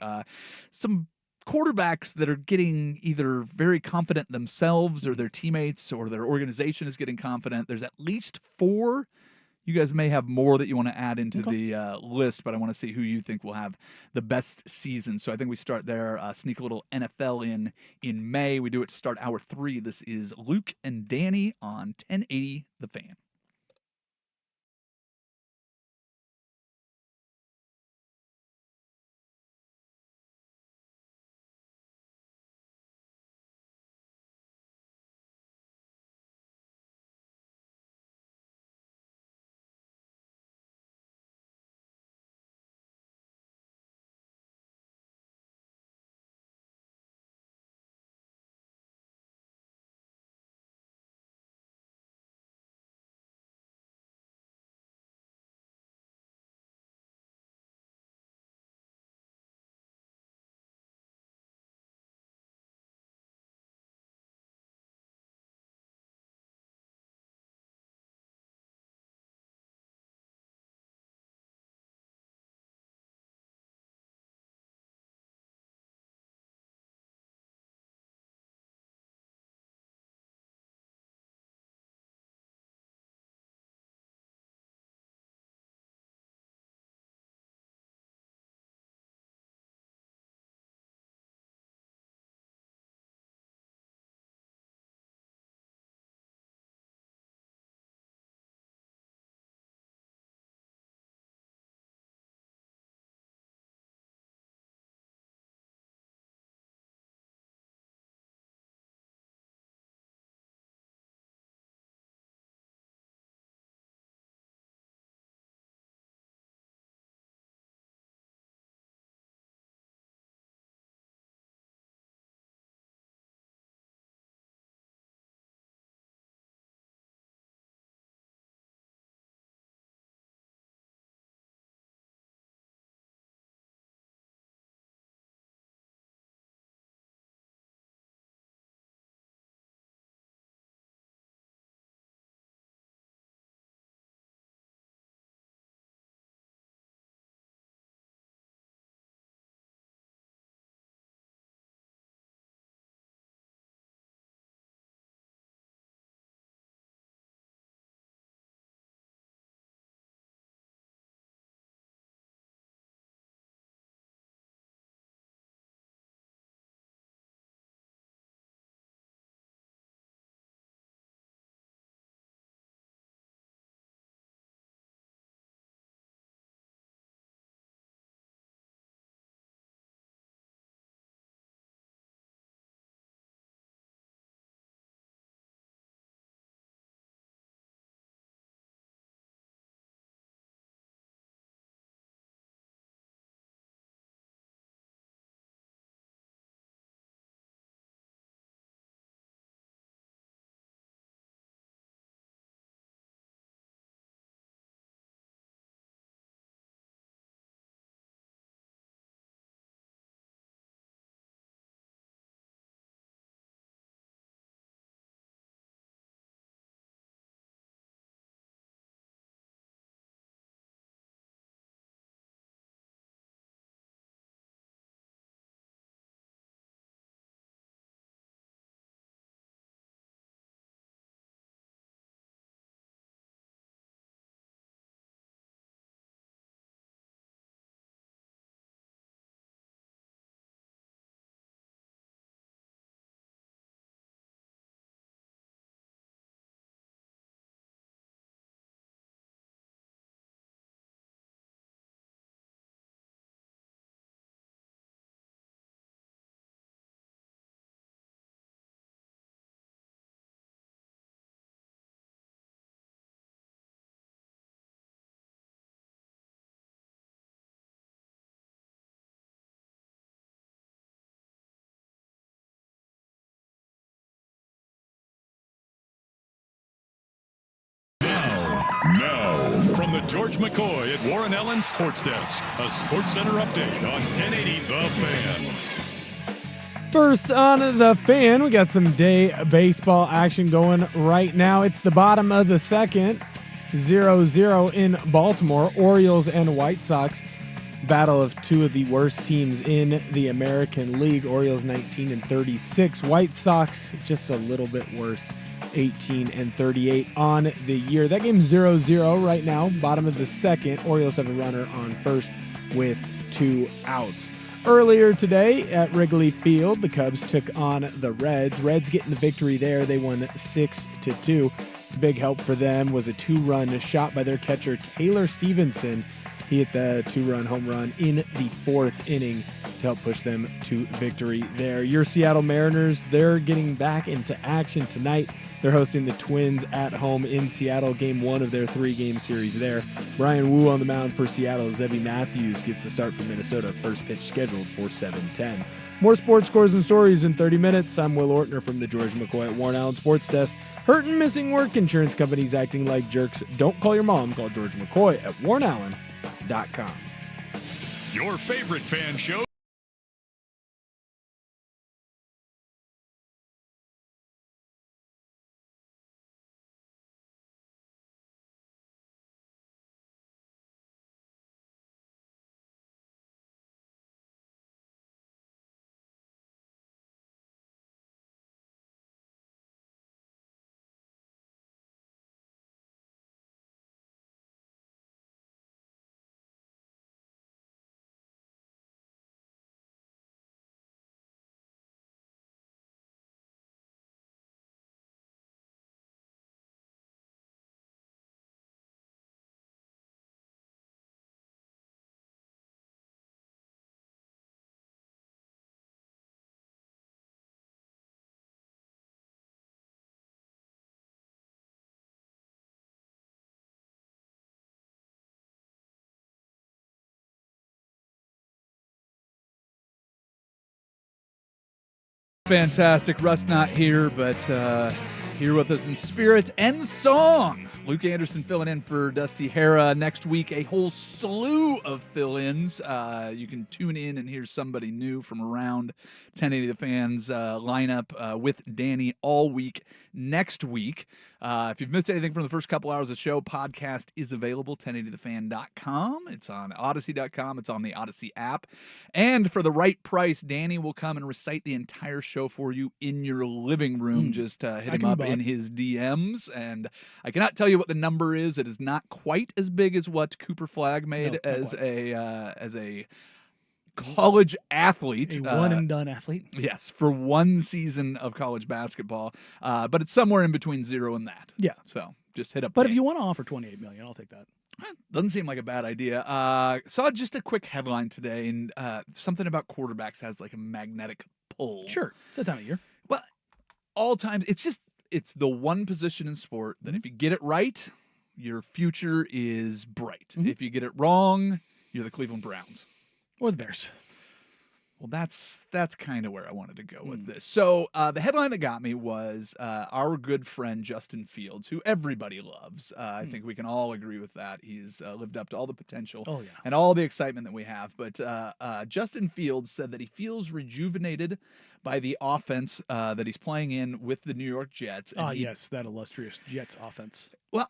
some quarterbacks that are getting either very confident themselves or their teammates or their organization is getting confident. There's at least 4. You guys may have more that you want to add into the list, but I want to see who you think will have the best season. So I think we start there, sneak a little NFL in May. We do it to start hour 3. This is Luke and Danny on 1080 The Fan. Now, from the George McCoy at Warren Allen Sports Desk, a Sports Center update on 1080 The Fan. First on The Fan, we got some day baseball action going right now. It's the bottom of the second, 0-0 in Baltimore. Orioles and White Sox, battle of two of the worst teams in the American League. Orioles 19-36, White Sox just a little bit worse, 18-38 on the year. That game's 0-0 right now, bottom of the second. Orioles have a runner on first with 2 outs. Earlier today at Wrigley Field, the Cubs took on the Reds. Reds getting the victory there. They won 6-2. Big help for them was a 2-run shot by their catcher, Taylor Stevenson. He hit the 2-run home run in the 4th inning to help push them to victory there. Your Seattle Mariners, they're getting back into action tonight. They're hosting the Twins at home in Seattle, game 1 of their 3-game series there. Brian Wu on the mound for Seattle. Zebby Matthews gets the start for Minnesota. First pitch scheduled for 7:10. More sports scores and stories in 30 minutes. I'm Will Ortner from the George McCoy at Warren Allen Sports Desk. Hurt and missing work, insurance companies acting like jerks. Don't call your mom. Call George McCoy at warrenallen.com. Your favorite fan show. Fantastic. Russ not here, but here with us in spirit and song. Luke Anderson filling in for Dusty Hara. Next week, a whole slew of fill-ins. You can tune in and hear somebody new from around 1080 The Fans lineup with Danny all week next week. If you've missed anything from the first couple hours of the show, podcast is available, 1080thefan.com. It's on Odyssey.com. It's on the Odyssey app. And for the right price, Danny will come and recite the entire show for you in your living room. Just hit him up in his DMs. And I cannot tell you what the number is. It is not quite as big as what Cooper Flagg made as a college athlete. A one-and-done athlete. Yes, for one season of college basketball. But it's somewhere in between 0 and that. Yeah. So just hit up. But if you want to offer $28 million, I'll take that. Doesn't seem like a bad idea. Saw just a quick headline today, and something about quarterbacks has like a magnetic pull. Sure. It's that time of year. Well, all times, it's the one position in sport that if you get it right, your future is bright. Mm-hmm. If you get it wrong, you're the Cleveland Browns. Or the Bears. Well, that's kind of where I wanted to go with this. So the headline that got me was our good friend Justin Fields, who everybody loves. I think we can all agree with that. He's lived up to all the potential and all the excitement that we have. But Justin Fields said that he feels rejuvenated by the offense that he's playing in with the New York Jets. Yes, that illustrious Jets offense. Well,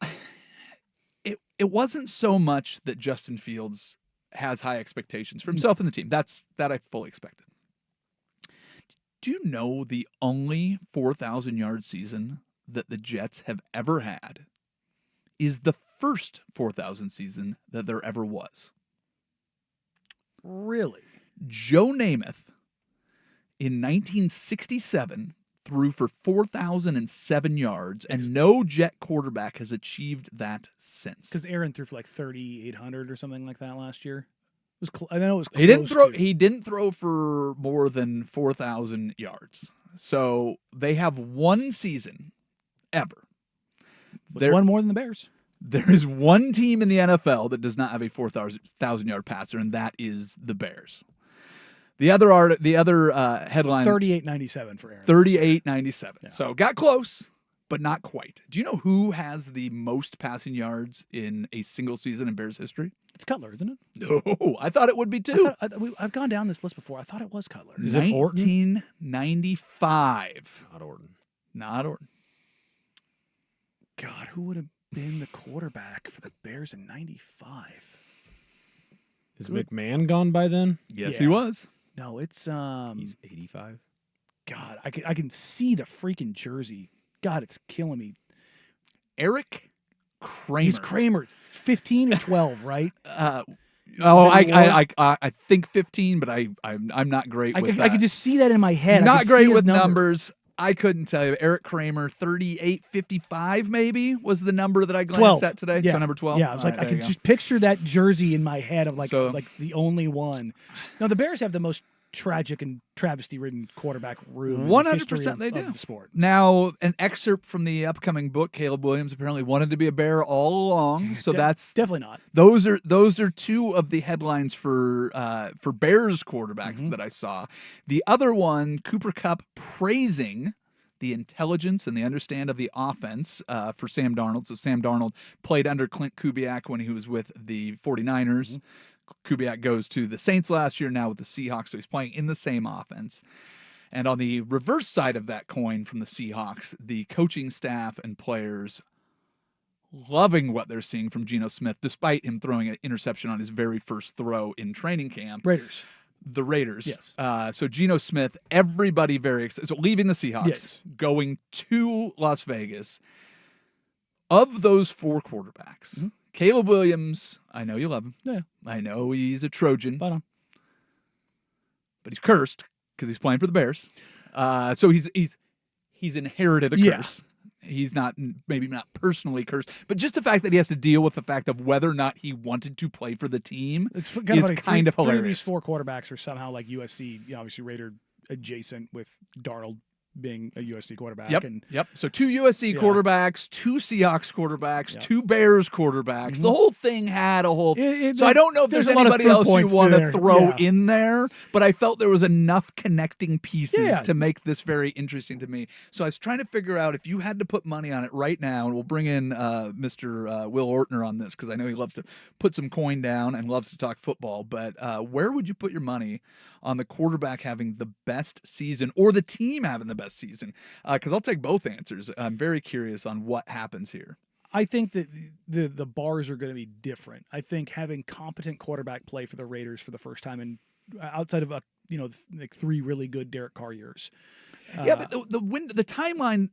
it wasn't so much that Justin Fields has high expectations for himself and the team. That I fully expected. Do you know the only 4,000-yard season that the Jets have ever had is the first 4,000 season that there ever was? Really? Joe Namath in 1967 threw for 4,007 yards, and no Jet quarterback has achieved that since. Because Aaron threw for like 3,800 or something like that last year. It was I know it was close. He didn't throw for more than 4,000 yards. So they have one season ever. One more than the Bears. There is one team in the NFL that does not have a 4,000-yard passer, and that is the Bears. The other headline, 38.97 for Aaron. 38.97. Yeah. So got close, but not quite. Do you know who has the most passing yards in a single season in Bears history? It's Cutler, isn't it? No, I thought it would be too. I've gone down this list before. I thought it was Cutler. Is it Orton? 1995. Not Orton. Not Orton. God, who would have been the quarterback for the Bears in 95? Is McMahon gone by then? Yes, Yeah. he was. No, it's He's 85. God, I can see the freaking jersey. God, it's killing me. Eric Kramer. He's Kramer, 15 or 12, right? I think 15, but I'm not great with that. I could just see that in my head. Not great with numbers. I couldn't tell you. Eric Kramer, 38-55 maybe was the number that I glanced at today. Yeah. So number 12. Yeah, I was like, I could just picture that jersey in my head of like the only one. Now the Bears have the most tragic and travesty-ridden quarterback room. 100% they do. Of the sport. Now, an excerpt from the upcoming book. Caleb Williams apparently wanted to be a Bear all along, so that's definitely not. Those are two of the headlines for Bears quarterbacks that I saw. The other one, Cooper Kupp praising the intelligence and the understand of the offense for Sam Darnold. So Sam Darnold played under Clint Kubiak when he was with the 49ers. Kubiak goes to the Saints last year, now with the Seahawks, so he's playing in the same offense. And on the reverse side of that coin from the Seahawks, the coaching staff and players loving what they're seeing from Geno Smith, despite him throwing an interception on his very first throw in training camp. Raiders. The Raiders. Yes. So Geno Smith, everybody very excited. So leaving the Seahawks, Yes. going to Las Vegas. Of those four quarterbacks, Caleb Williams, I know you love him. Yeah. I know he's a Trojan. Spot on. But he's cursed because he's playing for the Bears. So he's inherited a curse. He's maybe not personally cursed, but just the fact that he has to deal with the fact of whether or not he wanted to play for the team It's is kind of hilarious. Three of these four quarterbacks are somehow like USC, obviously Raider adjacent, with Darnold being a USC quarterback. Yep. So two USC quarterbacks, two Seahawks quarterbacks, two Bears quarterbacks. The whole thing had a whole. So I don't know if there's anybody else you want to throw in there, but I felt there was enough connecting pieces to make this very interesting to me. So I was trying to figure out if you had to put money on it right now, and we'll bring in Mr. Will Ortner on this because I know he loves to put some coin down and loves to talk football. But where would you put your money on the quarterback having the best season or the team having the best season? Because I'll take both answers. I'm very curious on what happens here. I think that the bars are going to be different. I think having competent quarterback play for the Raiders for the first time in outside of like three really good Derek Carr years. But the timeline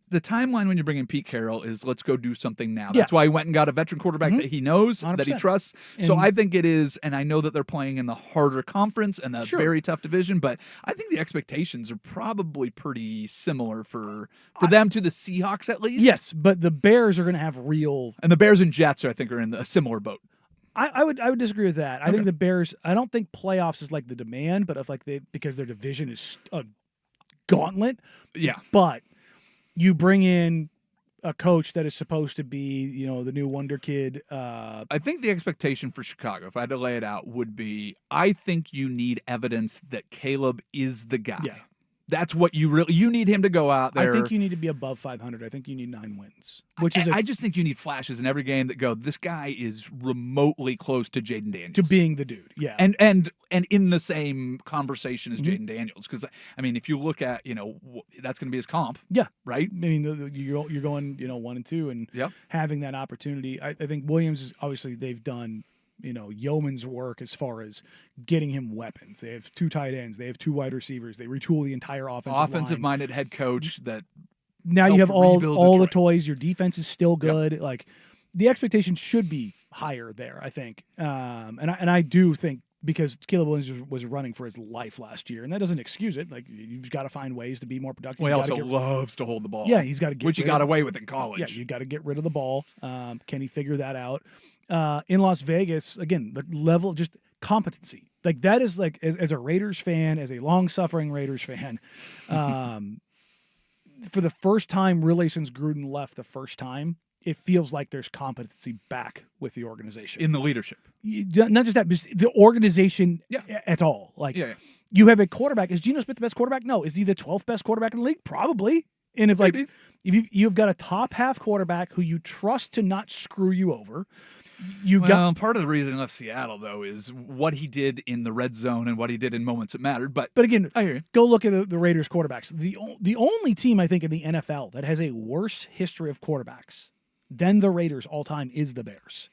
when you're bringing Pete Carroll is let's go do something now. That's why he went and got a veteran quarterback that he knows, 100%. that he trusts. So I think it is, and I know that they're playing in the harder conference and the very tough division, but I think the expectations are probably pretty similar for them to the Seahawks at least. Yes, but the Bears are going to have real, and the Bears and Jets I think are in a similar boat. I would disagree with that. I think the Bears. I don't think playoffs is like the demand, but because their division is a gauntlet. Yeah, but you bring in a coach that is supposed to be, the new wonder kid. I think the expectation for Chicago, if I had to lay it out, would be I think you need evidence that Caleb is the guy. Yeah. That's what you need him to go out there. I think you need to be above 500. I think you need 9 wins, I just think you need flashes in every game that go, this guy is remotely close to Jaden Daniels. To being the dude. Yeah. And in the same conversation as Jaden Daniels. Because, I mean, if you look at, that's going to be his comp. Yeah. Right? I mean, you're going, 1 and 2 and having that opportunity. I think Williams is obviously they've done yeoman's work as far as getting him weapons. They have 2 tight ends. They have 2 wide receivers. They retool the entire offensive-minded head coach that now you have all the toys. Your defense is still good. Yep. Like the expectation should be higher there, I think. And I do think because Caleb Williams was running for his life last year, and that doesn't excuse it. Like you've got to find ways to be more productive. Well, he also loves to hold the ball. Yeah, he's got to get which he got away with in college. Yeah, you got to get rid of the ball. Can he figure that out? In Las Vegas, again, the level, just competency. Like that is like, as a Raiders fan, as a long-suffering Raiders fan, for the first time really since Gruden left the first time, it feels like there's competency back with the organization. In the leadership. Not just that, but the organization at all. Like you have a quarterback. Is Geno Smith the best quarterback? No. Is he the 12th best quarterback in the league? Probably. And if you've got a top half quarterback who you trust to not screw you over, part of the reason he left Seattle though is what he did in the red zone and what he did in moments that mattered. But again, I hear you. Go look at the Raiders quarterbacks. The only team I think in the NFL that has a worse history of quarterbacks than the Raiders all time is the Bears.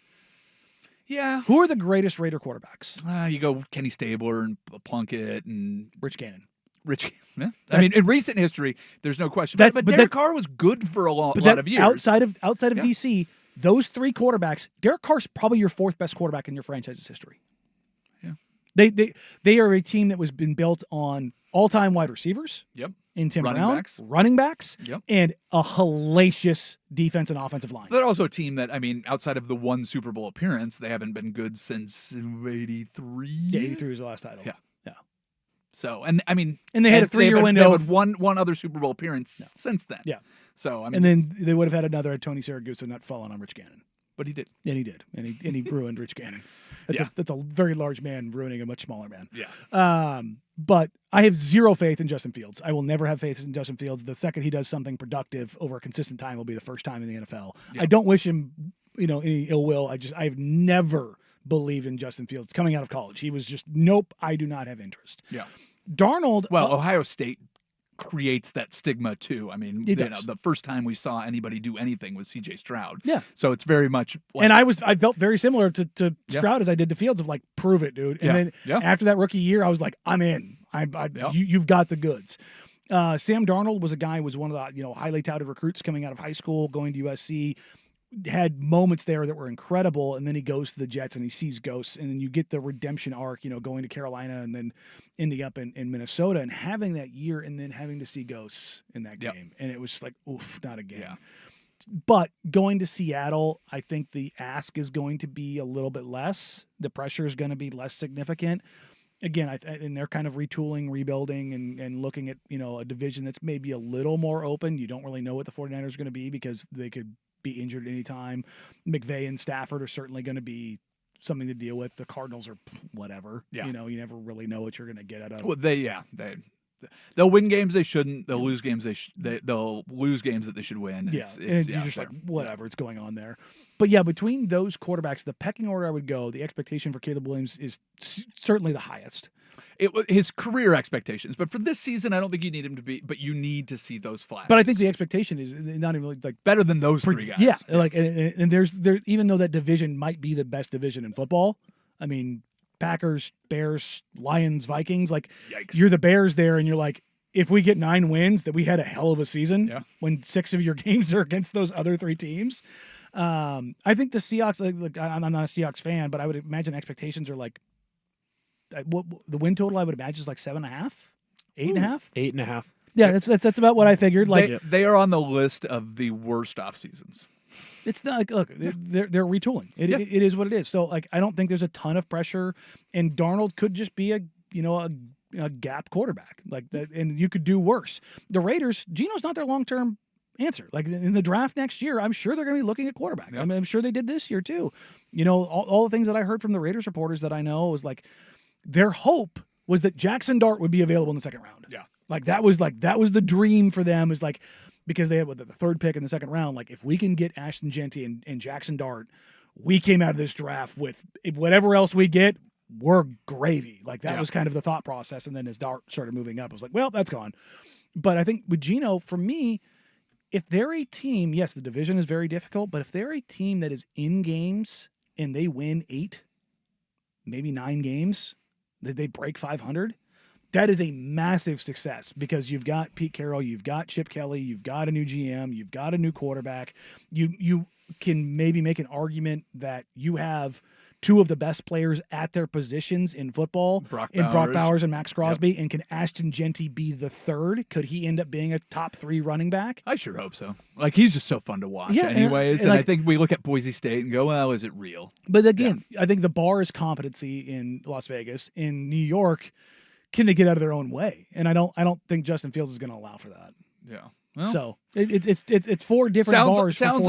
Yeah. Who are the greatest Raider quarterbacks? You go Kenny Stabler and Plunkett and Rich Gannon. Yeah. I mean, in recent history, there's no question. But Derek Carr was good for a lot of years. Outside of DC, those three quarterbacks, Derek Carr's probably your fourth best quarterback in your franchise's history. Yeah. They are a team that was been built on all-time wide receivers. Yep. In Tim running Brown, backs. running backs, Yep. and a hellacious defense and offensive line. But also a team that, I mean, outside of the one Super Bowl appearance, they haven't been good since 83. Yeah, 83 was the last title. Yeah. Yeah. So, and I mean, and they had a 3-year window. They had one other Super Bowl appearance since then. Yeah. So, I mean, and then they would have had another Tony Siragusa not fallen on Rich Gannon. But he did. And he did. And he ruined Rich Gannon. That's a very large man ruining a much smaller man. Yeah. But I have zero faith in Justin Fields. I will never have faith in Justin Fields. The second he does something productive over a consistent time will be the first time in the NFL. Yeah. I don't wish him, any ill will. I've never believed in Justin Fields coming out of college. He was just, nope, I do not have interest. Yeah. Darnold. Well, Ohio State creates that stigma too. I mean, the first time we saw anybody do anything was C.J. Stroud. Yeah. So it's very much like, and I felt very similar to Stroud as I did to Fields of like, prove it, dude. And then after that rookie year, I was like, I'm in. You've got the goods. Sam Darnold was one of the highly touted recruits coming out of high school, going to USC. Had moments there that were incredible, and then he goes to the Jets and he sees ghosts, and then you get the redemption arc, going to Carolina and then ending up in Minnesota and having that year and then having to see ghosts in that game. And it was just like, oof, not again. Yeah. But going to Seattle, I think the ask is going to be a little bit less. The pressure is going to be less significant. Again, and they're kind of retooling, rebuilding, and looking at, a division that's maybe a little more open. You don't really know what the 49ers are going to be because they could be injured at any time. McVay and Stafford are certainly going to be something to deal with. The Cardinals are whatever. Yeah. You never really know what you're going to get out of. Well, they'll win games they shouldn't. They'll lose games they'll lose games that they should win. Yeah, and you're just like, whatever, it's going on there. But yeah, between those quarterbacks, the pecking order I would go, the expectation for Caleb Williams is certainly the highest. His career expectations, but for this season, I don't think you need him to be. But you need to see those flashes. But I think the expectation is not even like better than those three guys. Yeah, like and there's even though that division might be the best division in football. I mean, Packers, Bears, Lions, Vikings. Like, yikes. You're the Bears there, and you're like, if we get 9 wins, that we had a hell of a season. Yeah. When 6 of your games are against those other 3 teams. I think the Seahawks. Like I'm not a Seahawks fan, but I would imagine expectations are like. What the win total I would imagine is like 7.5, 8.5, 8.5. Yeah, that's about what I figured. Like they are on the list of the worst off seasons. It's not like, look, they're retooling. It is what it is. So like I don't think there's a ton of pressure, and Darnold could just be a gap quarterback like that, and you could do worse. The Raiders, Geno's not their long-term answer. Like in the draft next year, I'm sure they're going to be looking at quarterback. Yep. I mean, I'm sure they did this year too. All the things that I heard from the Raiders reporters that I know was like. Their hope was that Jackson Dart would be available in the second round. Yeah. That was the dream for them is like, because they had the third pick in the second round. Like if we can get Ashton Genty and Jackson Dart, we came out of this draft with whatever else we get, we're gravy. Like that was kind of the thought process. And then as Dart started moving up, I was like, well, that's gone. But I think with Geno, for me, if they're a team, yes, the division is very difficult, but if they're a team that is in games and they win 8, maybe 9 games, they break 500, that is a massive success because you've got Pete Carroll, you've got Chip Kelly, you've got a new GM, you've got a new quarterback. You can maybe make an argument that you have 2 of the best players at their positions in football, Brock Bowers and Max Crosby, and can Ashton Genty be the third? Could he end up being a top 3 running back? I sure hope so. Like, he's just so fun to watch anyways, and I think we look at Boise State and go, well, is it real? But again, I think the bar is competency in Las Vegas. In New York, can they get out of their own way? And I don't think Justin Fields is going to allow for that. Yeah. Well, So it's four different bars. Sounds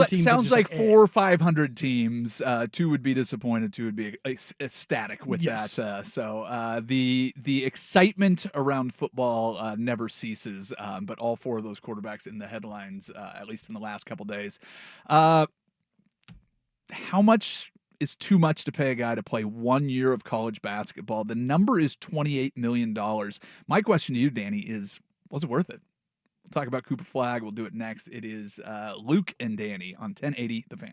like 400 or 500 teams. 2 would be disappointed. 2 would be ecstatic with that. So the excitement around football never ceases. But all 4 of those quarterbacks in the headlines, at least in the last couple days. How much is too much to pay a guy to play 1 year of college basketball? The number is $28 million. My question to you, Danny, is was it worth it? We'll talk about Cooper Flag. We'll do it next. It is Luke and Danny on 1080 The Fan.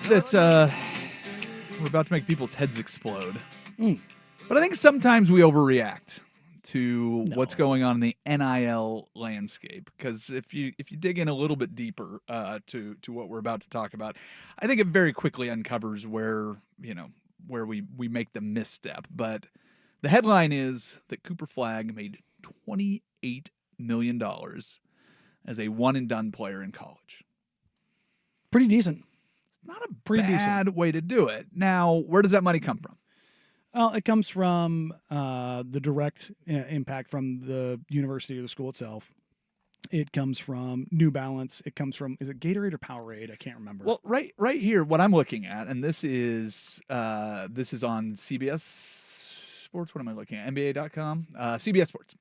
that we're about to make people's heads explode. But I think sometimes we overreact to what's going on in the NIL landscape. Because if you dig in a little bit deeper to what we're about to talk about, I think it very quickly uncovers where we make the misstep. But the headline is that Cooper Flagg made $28 million as a one-and-done player in college. Pretty decent. Not a bad way to do it. Now, where does that money come from? Well, it comes from the direct impact from the university or the school itself. It comes from New Balance. It comes from, is it Gatorade or Powerade? I can't remember. Well, right here, what I'm looking at, and this is on CBS Sports. What am I looking at? NBA.com? CBS Sports.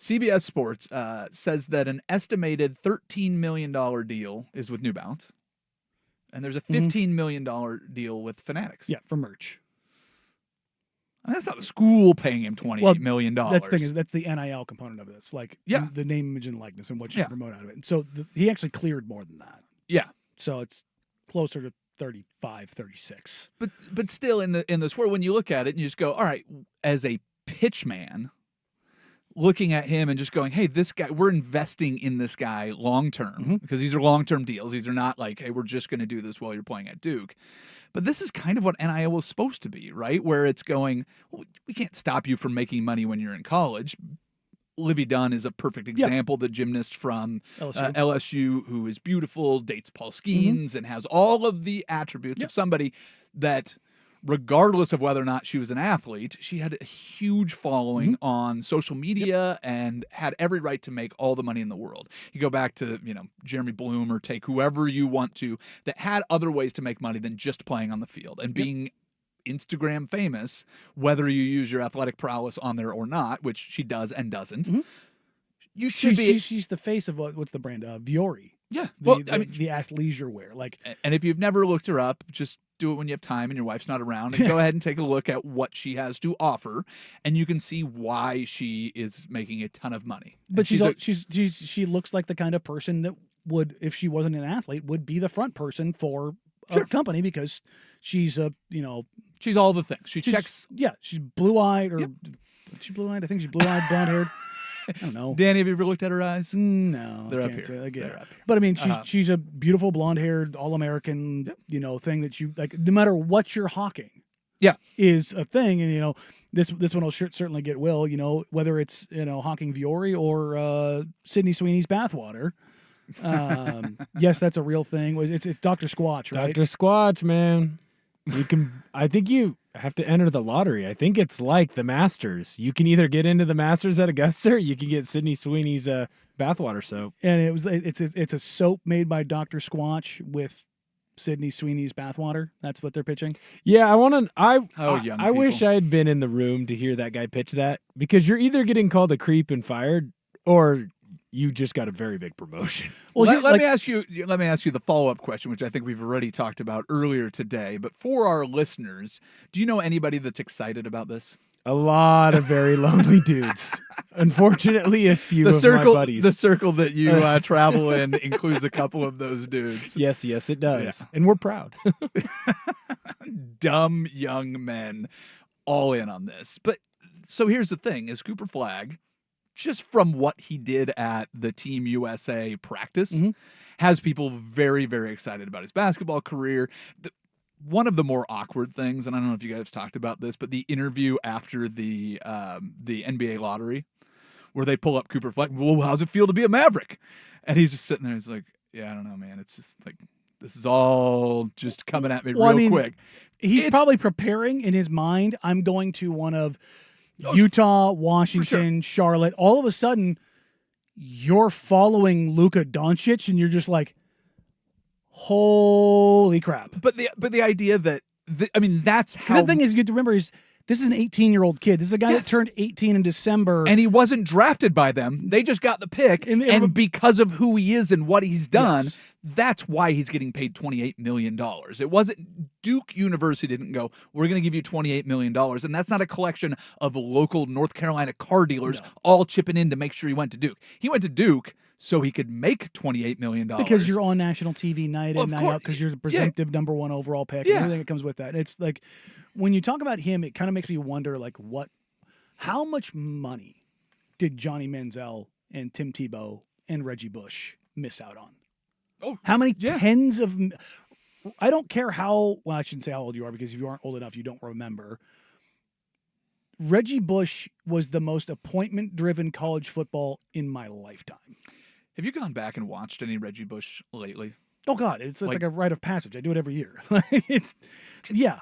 CBS Sports says that an estimated $13 million deal is with New Balance. And there's a $15 million deal with Fanatics. Yeah, for merch. I mean, that's not the school paying him $28 million. That's the thing, is that's the NIL component of it. It's like the name, image, and likeness and what you promote out of it. And so he actually cleared more than that. Yeah. So it's closer to 35, 36. But still in the sport, when you look at it and you just go, all right, as a pitchman, looking at him and just going, hey, this guy, we're investing in this guy long-term because these are long-term deals. These are not like, hey, we're just going to do this while you're playing at Duke. But this is kind of what NIL was supposed to be, right? Where it's going, well, we can't stop you from making money when you're in college. Livy Dunn is a perfect example, the gymnast from LSU who is beautiful, dates Paul Skeens, and has all of the attributes of somebody that, regardless of whether or not she was an athlete, she had a huge following on social media and had every right to make all the money in the world. You go back to, Jeremy Bloom or take whoever you want to that had other ways to make money than just playing on the field and being Instagram famous, whether you use your athletic prowess on there or not, which she does and doesn't. You should be. She's the face of what's the brand? Viore. Yeah. The athleisure wear. And if you've never looked her up, just do it when you have time and your wife's not around, and go ahead and take a look at what she has to offer, and you can see why she is making a ton of money. But she looks like the kind of person that would, if she wasn't an athlete, would be the front person for a company, because she's she's all the things. She checks. Yeah, she's blue-eyed or she's blue-eyed. I think she's blue-eyed, blonde-haired. I don't know. Danny, have you ever looked at her eyes? No, they're I up can't here. say. I get They're it. up here. But I mean, she's a beautiful blonde-haired, all-American, thing that you like. No matter what you're hawking, is a thing. And this one will certainly get Will. Whether it's hawking Viore or Sydney Sweeney's bathwater. Yes, that's a real thing. It's Dr. Squatch, right? Dr. Squatch, man. I think you have to enter the lottery. I think it's like the Masters. You can either get into the Masters at Augusta, or you can get Sydney Sweeney's bathwater soap. And it's a soap made by Dr. Squatch with Sydney Sweeney's bathwater. That's what they're pitching. Yeah, I wish I had been in the room to hear that guy pitch that, because you're either getting called a creep and fired, or you just got a very big promotion. Well, let me ask you the follow-up question, which I think we've already talked about earlier today. But for our listeners, do you know anybody that's excited about this? A lot of very lonely dudes. Unfortunately, a few of my buddies. The circle that you travel in includes a couple of those dudes. Yes, it does. Yeah. And we're proud. Dumb young men all in on this. But so here's the thing, is Cooper Flagg, just from what he did at the Team USA practice, has people very, very excited about his basketball career. One of the more awkward things, and I don't know if you guys talked about this, but the interview after the NBA lottery, where they pull up Cooper Flagg, well, how's it feel to be a Maverick? And he's just sitting there, he's like, yeah, I don't know, man. It's just like, this is all just coming at me real quick. He's probably preparing in his mind, I'm going to one of Utah, Washington, Charlotte. All of a sudden, you're following Luka Doncic, and you're just like, holy crap. But the idea that, that's how... The thing is, you have to remember, this is an 18-year-old kid. This is a guy that turned 18 in December. And he wasn't drafted by them. They just got the pick. And because of who he is and what he's done, that's why he's getting paid $28 million. It wasn't... Duke University didn't go, we're going to give you $28 million. And that's not a collection of local North Carolina car dealers all chipping in to make sure he went to Duke. He went to Duke so he could make $28 million. Because you're on national TV night Well, in, of night course. out, because you're the presumptive number one overall pick, Yeah. and everything that comes with that. It's like, when you talk about him, it kind of makes me wonder, like, how much money did Johnny Manziel and Tim Tebow and Reggie Bush miss out on? Oh, How many yeah. tens of... I don't care well, I shouldn't say how old you are, because if you aren't old enough, you don't remember. Reggie Bush was the most appointment-driven college football in my lifetime. Have you gone back and watched any Reggie Bush lately? Oh, God, it's like a rite of passage. I do it every year. Yeah.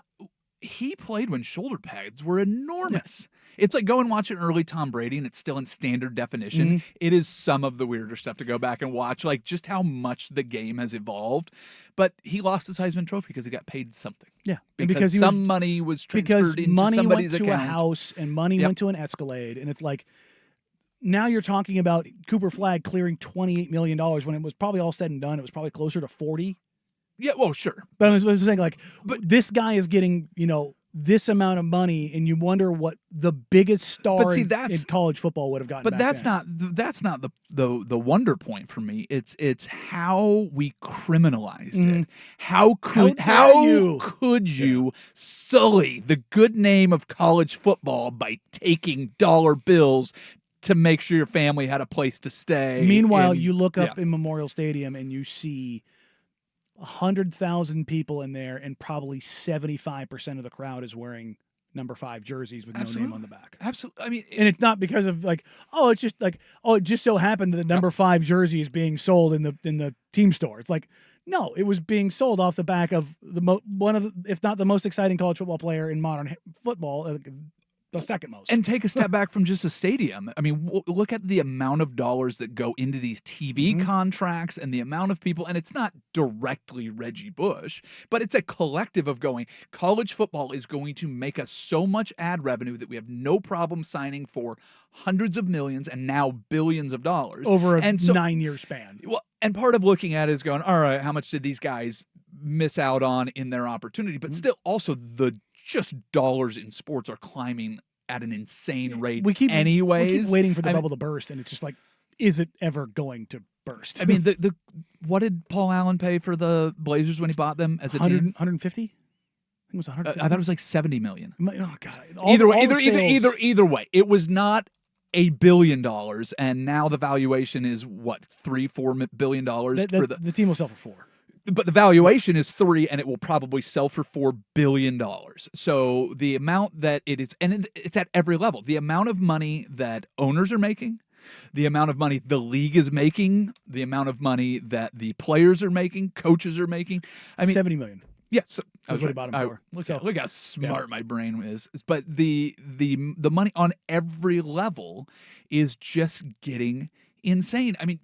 He played when shoulder pads were enormous. It's like go and watch an early Tom Brady, and it's still in standard definition. Mm-hmm. It is some of the weirder stuff to go back and watch, like just how much the game has evolved. But he lost his Heisman Trophy because he got paid something. Yeah, because money was transferred into money somebody's went to account. a house and money went to an Escalade, and it's like now you're talking about Cooper Flagg clearing $28 million when it was probably all said and done. It was probably closer to 40. Yeah, well, sure. But I was saying, like, this guy is getting this amount of money, and you wonder what the biggest star in college football would have gotten. But that's not the wonder point for me. It's how we criminalized it. How could you sully the good name of college football by taking dollar bills to make sure your family had a place to stay? Meanwhile, you look up in Memorial Stadium and you see 100,000 people in there, and probably 75% of the crowd is wearing number 5 jerseys with no name on the back. Absolutely. I mean, and it's not because of it just so happened that the number 5 jersey is being sold in the team store. It's like, no, it was being sold off the back of one of the, if not the most exciting college football player in modern football. The second most. And take a step back from just a stadium. I mean, look at the amount of dollars that go into these TV contracts and the amount of people, and it's not directly Reggie Bush, but it's a collective of going, college football is going to make us so much ad revenue that we have no problem signing for hundreds of millions and now billions of dollars. Over a 9-year span. Well, and part of looking at it is going, all right, how much did these guys miss out on in their opportunity? But still, also the just dollars in sports are climbing at an insane rate. We keep waiting for the bubble to burst, and it's just like, is it ever going to burst? I mean, what did Paul Allen pay for the Blazers when he bought them as a team? 150? I think it was 150. I thought it was like $70 million. Oh God! Either way, it was not $1 billion, and now the valuation is what, $3-4 billion for the team will sell for 4. But the valuation is 3, and it will probably sell for $4 billion. So the amount that it is, and it's at every level, the amount of money that owners are making, the amount of money the league is making, the amount of money that the players are making, coaches are making. I mean, $70 million. Yes, I was what about him for. Look how smart my brain is. But the money on every level is just getting insane. I mean,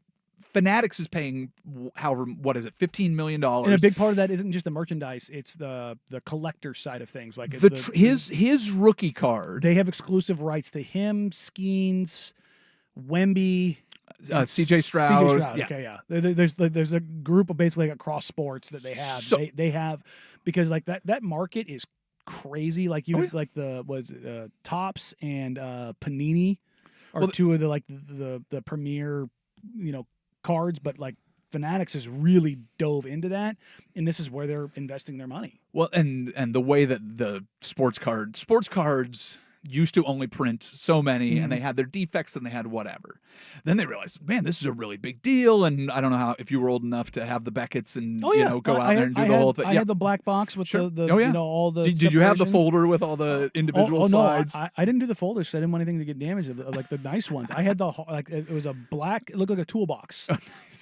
Fanatics is paying $15 million. And a big part of that isn't just the merchandise; it's the collector side of things. Like his rookie card. They have exclusive rights to him, Skeens, Wemby, CJ Stroud. Yeah. Okay, yeah. There's a group of basically across sports that they have. So, they have, because like that market is crazy. Like like Topps and Panini are two of the premier cards, but like Fanatics has really dove into that, and this is where they're investing their money. Well, and the way that the sports cards used to only print so many, and they had their defects and they had whatever. Then they realized, man, this is a really big deal. And I don't know if you were old enough to have the Beckett's and go out there and do the whole thing. I had the black box with all the. Did you have the folder with all the individual slides? No, I didn't do the folder, so I didn't want anything to get damaged. Like the nice ones, I had it was a black. It looked like a toolbox.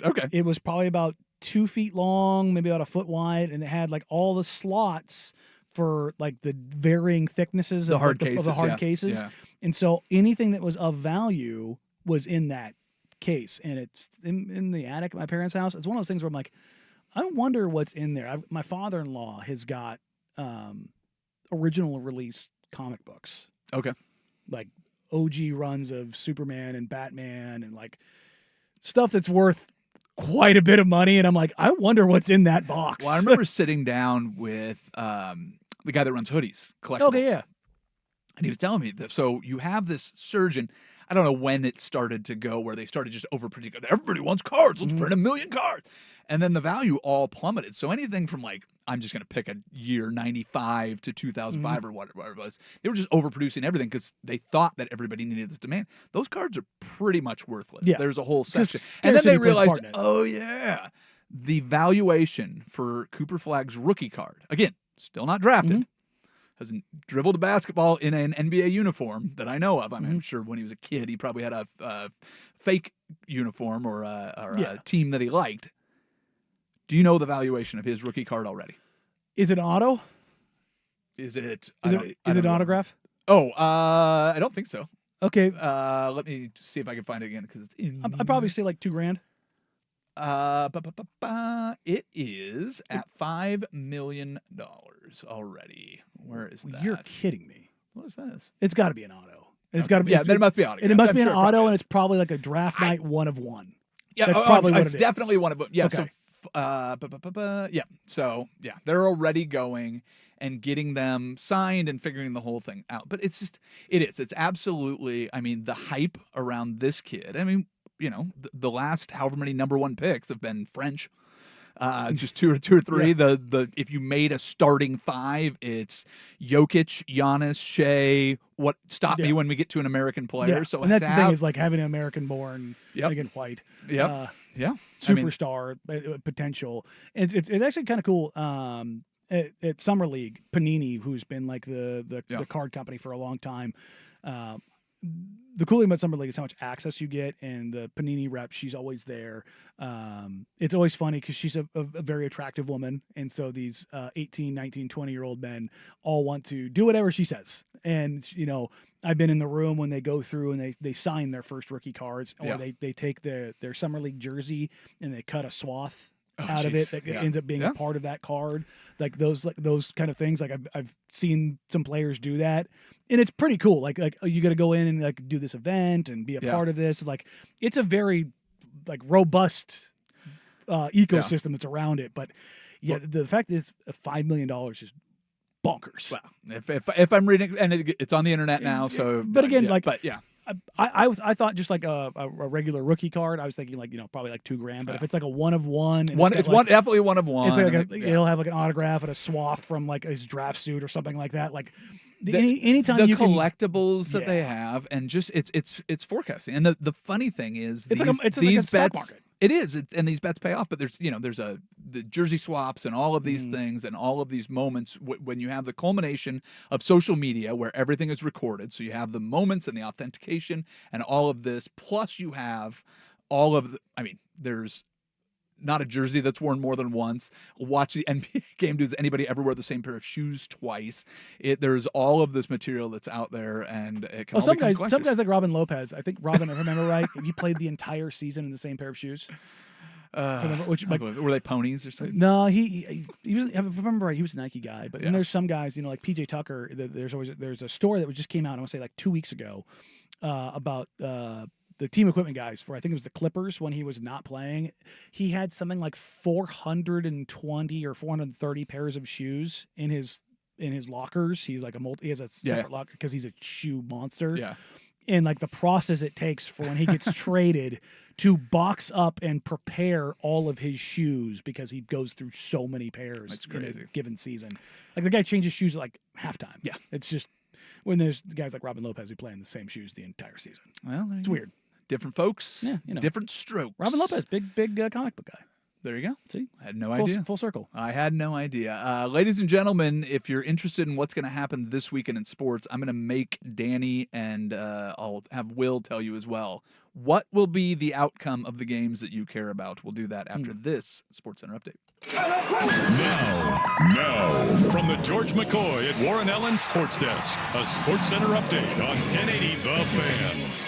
Okay. It was probably about 2 feet long, maybe about a foot wide, and it had like all the slots for like the varying thicknesses of the hard cases. Yeah. And so anything that was of value was in that case. And it's in the attic at my parents' house. It's one of those things where I'm like, I wonder what's in there. My father-in-law has got original release comic books. Okay. Like OG runs of Superman and Batman and like stuff that's worth quite a bit of money. And I'm like, I wonder what's in that box. Well, I remember sitting down with the guy that runs Hoodies Collectibles. Okay, yeah. And he was telling me that, so you have this surgeon. I don't know when it started to go where they started just overpredicting. Everybody wants cards. Let's print 1 million cards. And then the value all plummeted. So anything from like, I'm just going to pick a year 95 to 2005 or whatever it was. They were just overproducing everything because they thought that everybody needed this demand. Those cards are pretty much worthless. Yeah. There's a whole section. And then they realized, oh yeah, the valuation for Cooper Flagg's rookie card, again, still not drafted, hasn't dribbled a basketball in an NBA uniform that I know of. I mean, I'm sure when he was a kid, he probably had a fake uniform or a team that he liked. Do you know the valuation of his rookie card already? Is it auto? Is it an autograph? Oh, I don't think so. Okay. Let me see if I can find it again because it's in. I'd probably say like $2,000. It is at $5 million already. Where is that? You're kidding me. What is this? It's got to be an auto. It's got to be. Yeah, then it must be auto. And it must be an auto, and it's probably like a draft night 1 of 1. Yeah, that's probably what it is. It's definitely one of them. Yeah. Okay. So they're already going and getting them signed and figuring the whole thing out. But it's absolutely. I mean, the hype around this kid. I mean, you know, the last however many number 1 picks have been French. Just two or three. Yeah. If you made a starting 5, it's Jokic, Giannis, Shea. What stop me when we get to an American player? Yeah. So and that's the thing is like having an American born again white. Yeah. Superstar potential. It's actually kind of cool. At Summer League, Panini, who's been like the card company for a long time. The cool thing about Summer League is how much access you get, and the Panini rep, she's always there. It's always funny because she's a very attractive woman, and so these 18, 19, 20-year-old men all want to do whatever she says. And, you know, I've been in the room when they go through and they sign their first rookie cards, or they take their Summer League jersey and they cut a swath out of it that ends up being a part of that card. Like those kind of things. Like I've seen some players do that, and it's pretty cool. Like you got to go in and like do this event and be a part of this. Like it's a very like robust ecosystem that's around it. But the fact is $5 million is bonkers. Wow. If I'm reading, and it's on the internet now, so. But again, I thought just like a regular rookie card. I was thinking like, you know, probably like $2,000. But if it's like a 1 of 1, and it's definitely 1 of 1. It's like he'll have like an autograph and a swath from like his draft suit or something like that. Like anytime the you collectibles that they have, and just it's forecasting. And the funny thing is it's these like a stock bets. Market. It is, and these bets pay off. But there's the jersey swaps and all of these things and all of these moments when you have the culmination of social media where everything is recorded. So you have the moments and the authentication and all of this. Plus you have all of the. I mean, there's not a jersey that's worn more than once. Watch the NBA game. Does anybody ever wear the same pair of shoes twice? There's all of this material that's out there, and it can some guys like Robin Lopez. I think Robin, if I remember right, he played the entire season in the same pair of shoes. Were they ponies or something? No, he was. If I remember right, he was a Nike guy. But then there's some guys, you know, like PJ Tucker. There's a story that just came out. I want to say like 2 weeks ago about. The team equipment guys for, I think it was the Clippers when he was not playing. He had something like 420 or 430 pairs of shoes in his lockers. He's like he has a separate locker because he's a shoe monster. Yeah. And like the process it takes for when he gets traded to box up and prepare all of his shoes because he goes through so many pairs in a given season. Like the guy changes shoes at like halftime. Yeah. It's just when there's guys like Robin Lopez who play in the same shoes the entire season. Well, it's weird. Different folks, different strokes. Robin Lopez, big comic book guy. There you go. See? I had no idea. Full circle. I had no idea. Ladies and gentlemen, if you're interested in what's going to happen this weekend in sports, I'm going to make Danny and I'll have Will tell you as well. What will be the outcome of the games that you care about? We'll do that after this SportsCenter update. Now, from the George McCoy at Warren Allen Sports Desk, a SportsCenter update on 1080 The Fan.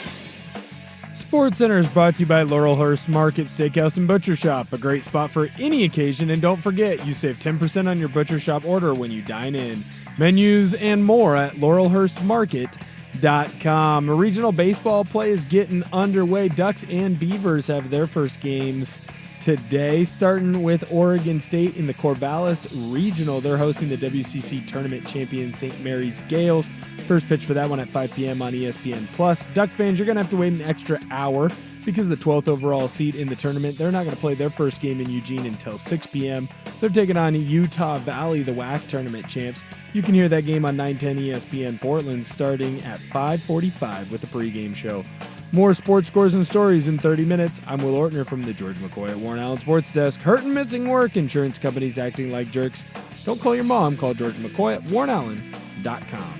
SportsCenter is brought to you by Laurelhurst Market Steakhouse and Butcher Shop, a great spot for any occasion. And don't forget, you save 10% on your Butcher Shop order when you dine in. Menus and more at laurelhurstmarket.com. Regional baseball play is getting underway. Ducks and Beavers have their first games today, starting with Oregon State in the Corvallis Regional. They're hosting the WCC Tournament champion St. Mary's Gales. First pitch for that one at 5 p.m. on ESPN+. Duck fans, you're going to have to wait an extra hour because of the 12th overall seed in the tournament. They're not going to play their first game in Eugene until 6 p.m. They're taking on Utah Valley, the WAC tournament champs. You can hear that game on 910 ESPN Portland starting at 5:45 with the pregame show. More sports scores and stories in 30 minutes. I'm Will Ortner from the George McCoy at Warren Allen Sports Desk. Hurt and missing work. Insurance companies acting like jerks. Don't call your mom. Call George McCoy at warrenallen.com.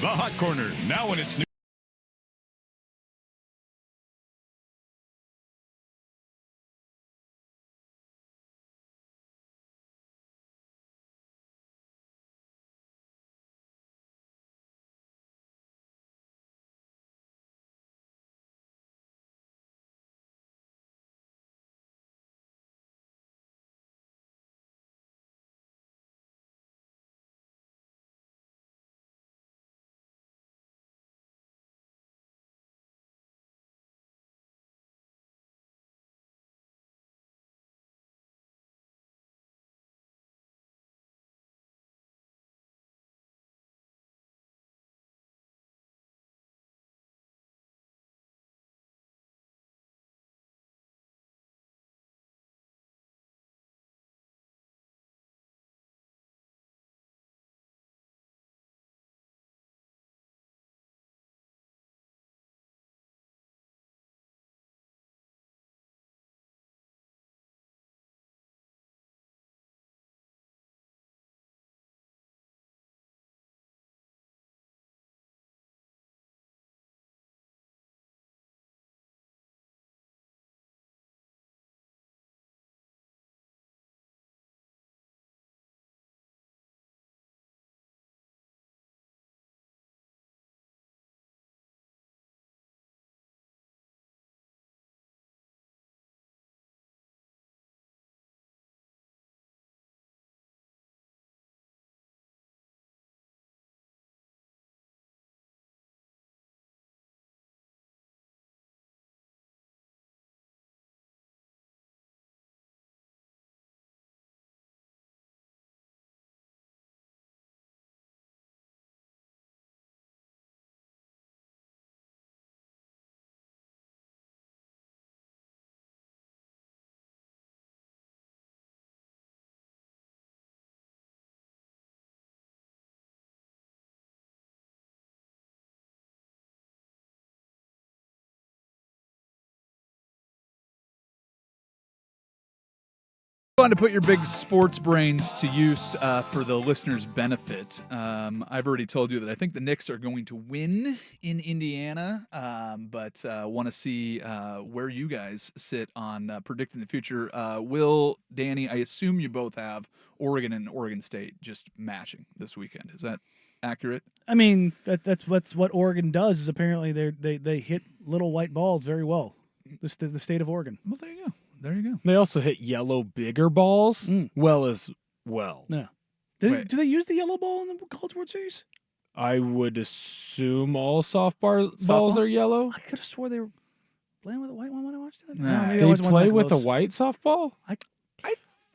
The Hot Corner, now in its new. Want to put your big sports brains to use for the listeners' benefit. I've already told you that I think the Knicks are going to win in Indiana, but want to see where you guys sit on predicting the future. Will, Danny, I assume you both have Oregon and Oregon State just matching this weekend. Is that accurate? I mean, that's what Oregon does. Is apparently they hit little white balls very well. The state of Oregon. Well, there you go. There you go. They also hit yellow bigger balls well as well. Yeah. Do they use the yellow ball in the College World Series? I would assume all balls are yellow. I could have swore they were playing with a white one when I watched that. Nah. Maybe I They wasn't play that with a close. white softball? I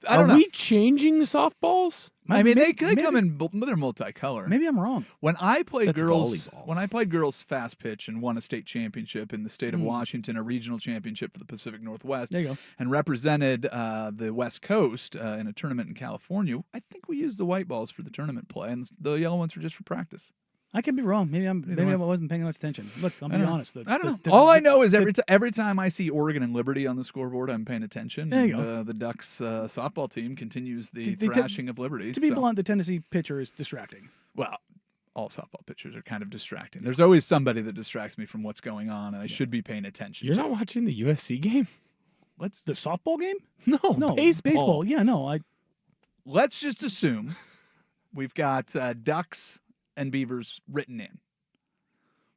don't Are know. we changing softballs? I mean, they maybe- come in. They're multicolor. Maybe I'm wrong. When I played That's girls, volleyball. when I played girls fast pitch and won a state championship in the state of Washington, a regional championship for the Pacific Northwest, There you go. and represented the West Coast in a tournament in California, I think we used the white balls for the tournament play, and the yellow ones were just for practice. I could be wrong. Maybe way. I wasn't paying much attention. Look, I'll be honest. I don't know. All I know is every time I see Oregon and Liberty on the scoreboard, I'm paying attention. There you and, go. The Ducks softball team continues the They- thrashing of Liberty. To be so- blunt, the Tennessee pitcher is distracting. Well, all softball pitchers are kind of distracting. There's always somebody that distracts me from what's going on, and I should be paying attention. You're to. not watching the USC game? The softball game? No, baseball. Yeah, no. Let's just assume we've got Ducks and Beavers written in.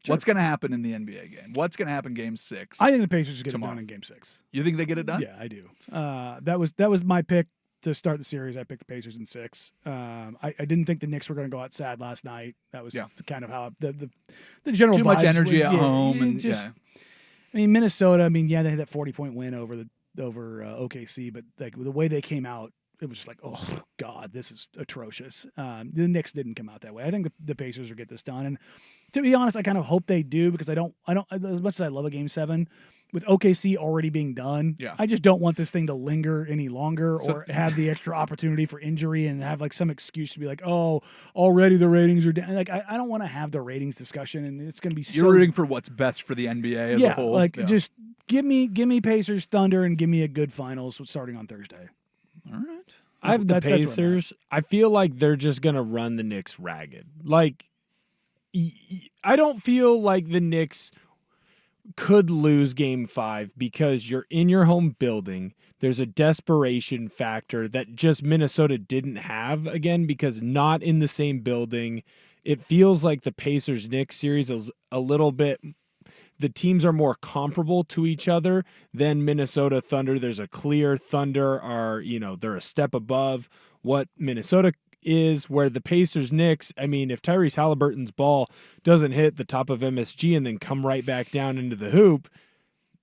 Sure. What's going to happen in the NBA game? What's going to happen Game 6? I think the Pacers get tomorrow. it done in Game 6. You think they get it done? Yeah, I do. That was my pick to start the series. I picked the Pacers in 6. I didn't think the Knicks were going to go out sad last night. That was kind of how the general Too much vibes energy were- at yeah, home, it and just. I mean, Minnesota. I mean, yeah, they had that 40-point win over OKC, but like the way they came out, it was just like, oh God, this is atrocious. The Knicks didn't come out that way. I think the Pacers will get this done, and to be honest, I kind of hope they do because I don't. As much as I love a Game 7, with OKC already being done, I just don't want this thing to linger any longer or have the extra opportunity for injury and have like some excuse to be like, oh, already the ratings are down. Like I don't want to have the ratings discussion, and it's going to be You're rooting for what's best for the NBA as a whole. Just give me Pacers, Thunder, and give me a good finals starting on Thursday. All right. I have the Pacers. I feel like they're just going to run the Knicks ragged. Like, I don't feel like the Knicks could lose Game 5 because you're in your home building. There's a desperation factor that just Minnesota didn't have, again, because not in the same building. It feels like the Pacers-Knicks series is a little bit... The teams are more comparable to each other than Minnesota Thunder. There's a clear Thunder are, they're a step above what Minnesota is, where the Pacers-Knicks, I mean, if Tyrese Halliburton's ball doesn't hit the top of MSG and then come right back down into the hoop,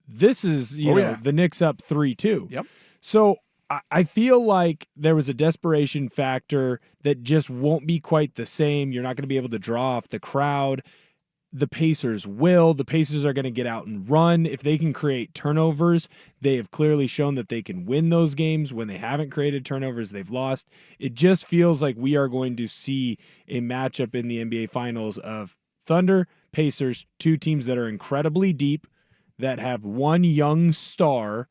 this is, the Knicks up 3-2. Yep. So I feel like there was a desperation factor that just won't be quite the same. You're not going to be able to draw off the crowd. The Pacers will. The Pacers are going to get out and run. If they can create turnovers, they have clearly shown that they can win those games. When they haven't created turnovers, they've lost. It just feels like we are going to see a matchup in the NBA Finals of Thunder, Pacers, two teams that are incredibly deep, that have one young star,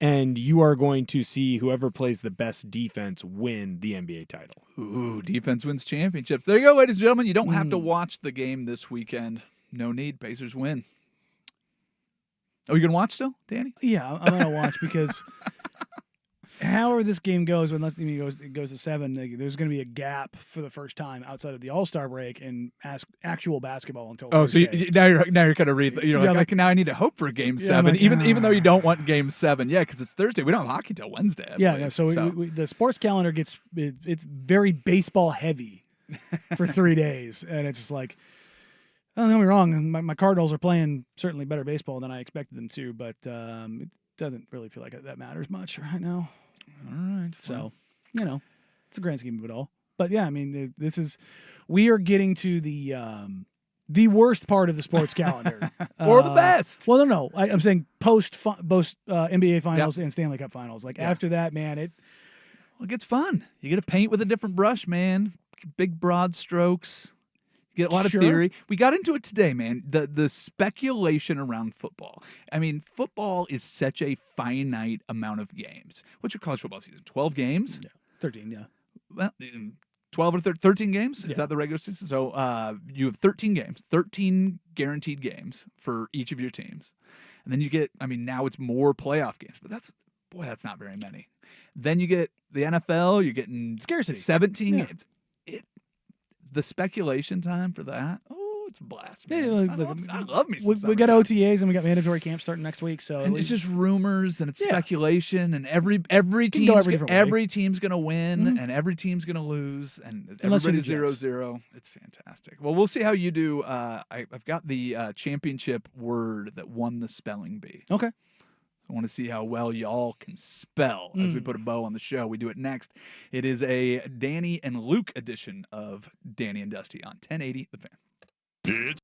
and you are going to see whoever plays the best defense win the NBA title. Ooh, defense wins championships. There you go, ladies and gentlemen. You don't have to watch the game this weekend. No need. Pacers win. Oh, you going to watch still, Danny? Yeah, I'm going to watch because however this game goes, unless it goes to 7, there's going to be a gap for the first time outside of the All-Star break in actual basketball until Thursday. So now you're kind of now I need to hope for a Game 7, even though you don't want Game 7. Yeah, because it's Thursday. We don't have hockey till Wednesday. So the sports calendar it's very baseball heavy for 3 days, and it's just like, don't get me wrong, my Cardinals are playing certainly better baseball than I expected them to, but it doesn't really feel like that matters much right now. All right. So, it's a grand scheme of it all. But yeah, I mean, we are getting to the worst part of the sports calendar. Or the best. Well, no. I'm saying post NBA Finals and Stanley Cup Finals. After that, man, it gets fun. You get to paint with a different brush, man. Big, broad strokes. You get a lot of theory. We got into it today, man. The speculation around football. I mean, football is such a finite amount of games. What's your college football season? 12 games? Yeah. 13, yeah. Well, 12 or 13 games? Is that the regular season? So you have 13 games, 13 guaranteed games for each of your teams. And then you get, now it's more playoff games, but that's not very many. Then you get the NFL, you're getting scarcity. 17 games. The speculation time for that, it's a blast, man. I love me some we got OTAs and we got mandatory camps starting next week. So it's just rumors and it's speculation, and every team's gonna win and every team's gonna lose, and everybody's 0-0. It's fantastic. Well, we'll see how you do. I've got the championship word that won the spelling bee. Okay. I want to see how well y'all can spell as we put a bow on the show. We do it next. It is a Danny and Luke edition of Danny and Dusty on 1080 The Fan. It's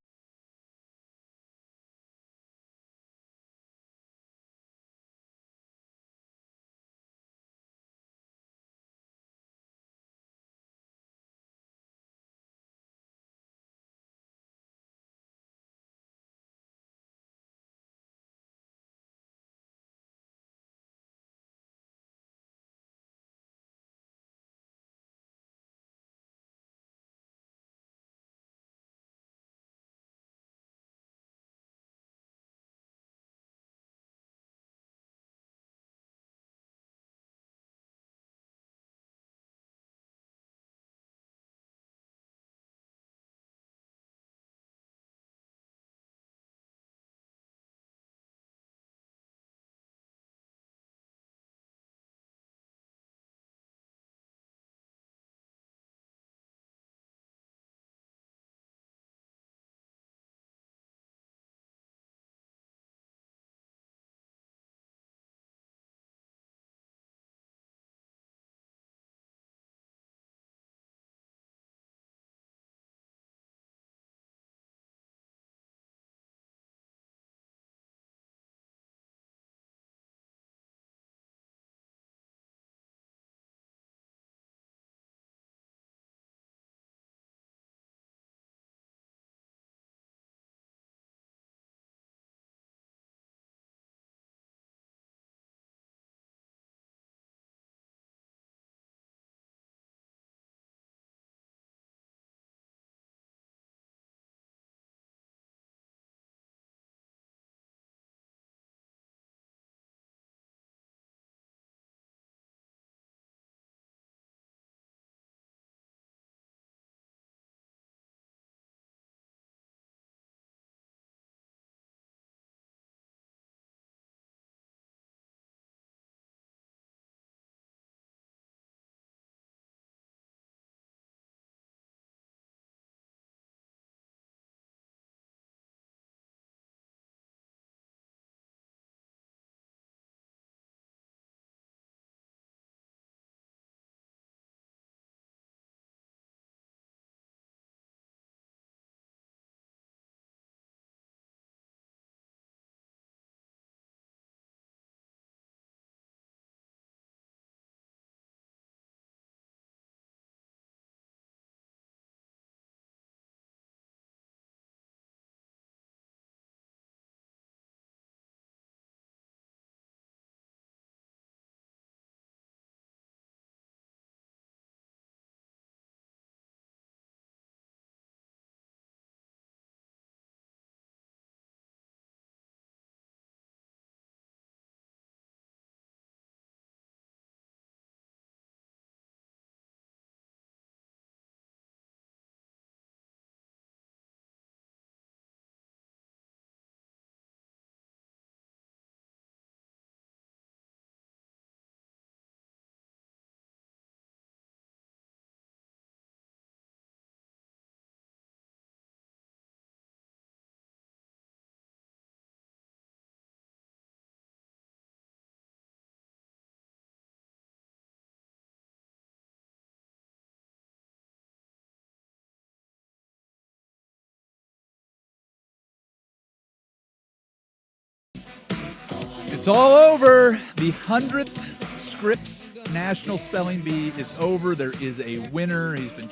It's all over. The 100th Scripps National Spelling Bee is over. There is a winner. He's been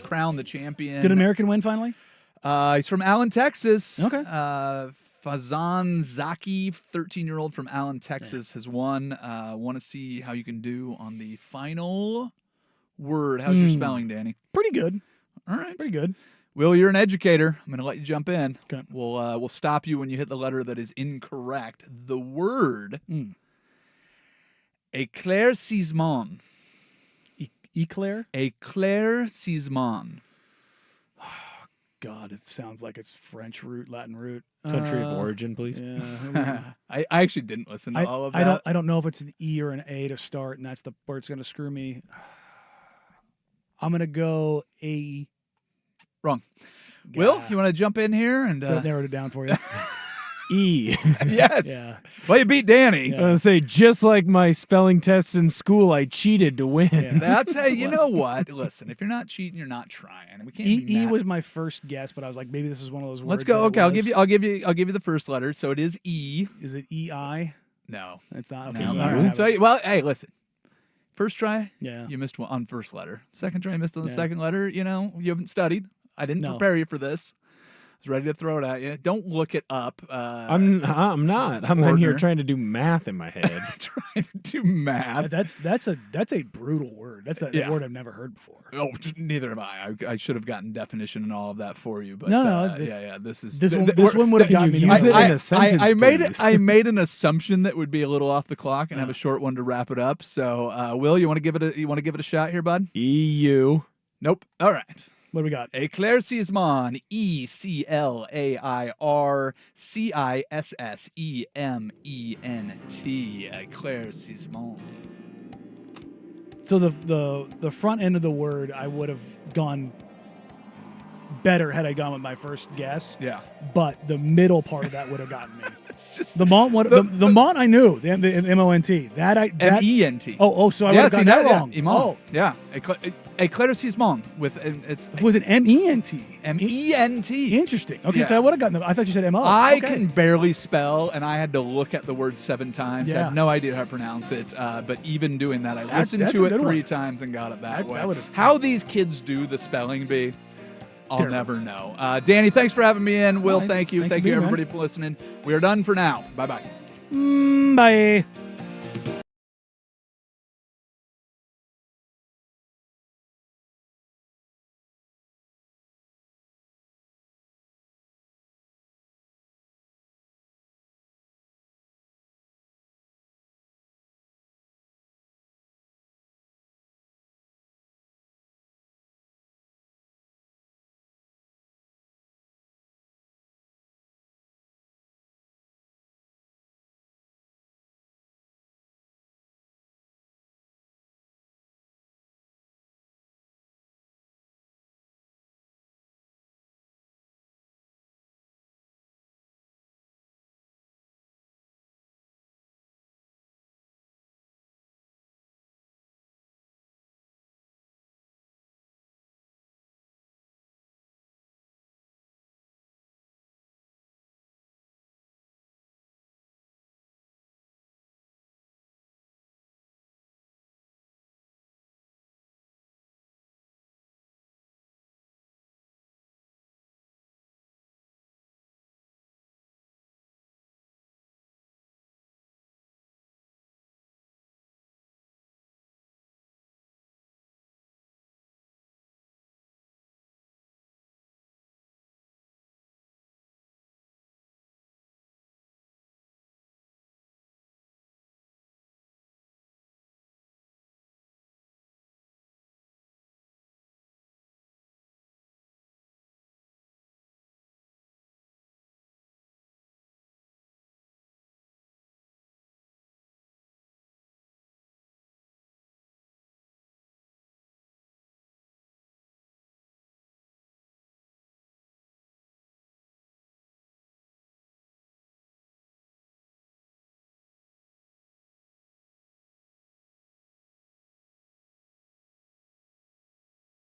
crowned the champion. Did American win finally? He's from Allen, Texas. Okay. Fazan Zaki, 13-year-old from Allen, Texas, has won. Want to see how you can do on the final word. How's your spelling, Danny? Pretty good. All right. Pretty good. Will, you're an educator. I'm going to let you jump in. Okay. We'll stop you when you hit the letter that is incorrect. The word éclaircissement. Eclair? Éclaircissement. God, it sounds like it's French root, Latin root. Country of origin, please. Yeah. I actually didn't listen to all of that. I don't know if it's an E or an A to start, and that's the where it's going to screw me. I'm going to go A. Wrong. Will, you want to jump in here? And So that narrowed it down for you. E. Yes. Yeah. Well, you beat Danny. Yeah. I was going to say, just like my spelling tests in school, I cheated to win. Yeah. That's hey, you know what? Listen, if you're not cheating, you're not trying. We can't be E mad. was my first guess, but I was like, maybe this is one of those words. Let's go. that Okay, was. I'll give you the first letter. So it is E. Is it EI? No. It's not. Okay. No. So All I don't right. have So it. well, hey, listen. First try, Yeah. you missed one on first letter. Second try, you missed on the Yeah. second letter. You know, you haven't studied. I didn't No. prepare you for this. I was ready to throw it at you. Don't look it up. I'm not. I'm in here Partner. trying to do math in my head. trying to do math. That's a brutal word. That's a Yeah. word I've never heard before. Oh, neither have I. I should have gotten definition and all of that for you, but No, yeah. This is This we're- one would have Can gotten you me. use it nowhere. in a sentence, I made please? I made an assumption that would be a little off the clock and have a short one to wrap it up. So, Will, you want to give it a shot here, bud? EU. Nope. All right. What do we got? Éclaircissement. ECLAIRCISSEMENT. Éclaircissement. So the front end of the word, I would have gone better had I gone with my first guess. Yeah. But the middle part of that would have gotten me. It's just The Mont, the Mont, I knew the MONT. That MENT. Oh, so I would Yeah, have see gotten that wrong. Yeah. Imant. Yeah. Éclaircissement with it's With an MENT. MENT. Interesting. Okay, Yeah. so I would have gotten I thought you said MO. I Okay. can barely spell, and I had to look at the word 7 times. I Yeah. have no idea how to pronounce it. But even doing that, I That's listened a to it good 3 one. times and got it that way. that would've- How these kids do the spelling bee, I'll Terrible. never know. Danny, thanks for having me in. Will, All right. thank you. Thank Thank you, you, man. everybody, for listening. We are done for now. Bye-bye. Bye.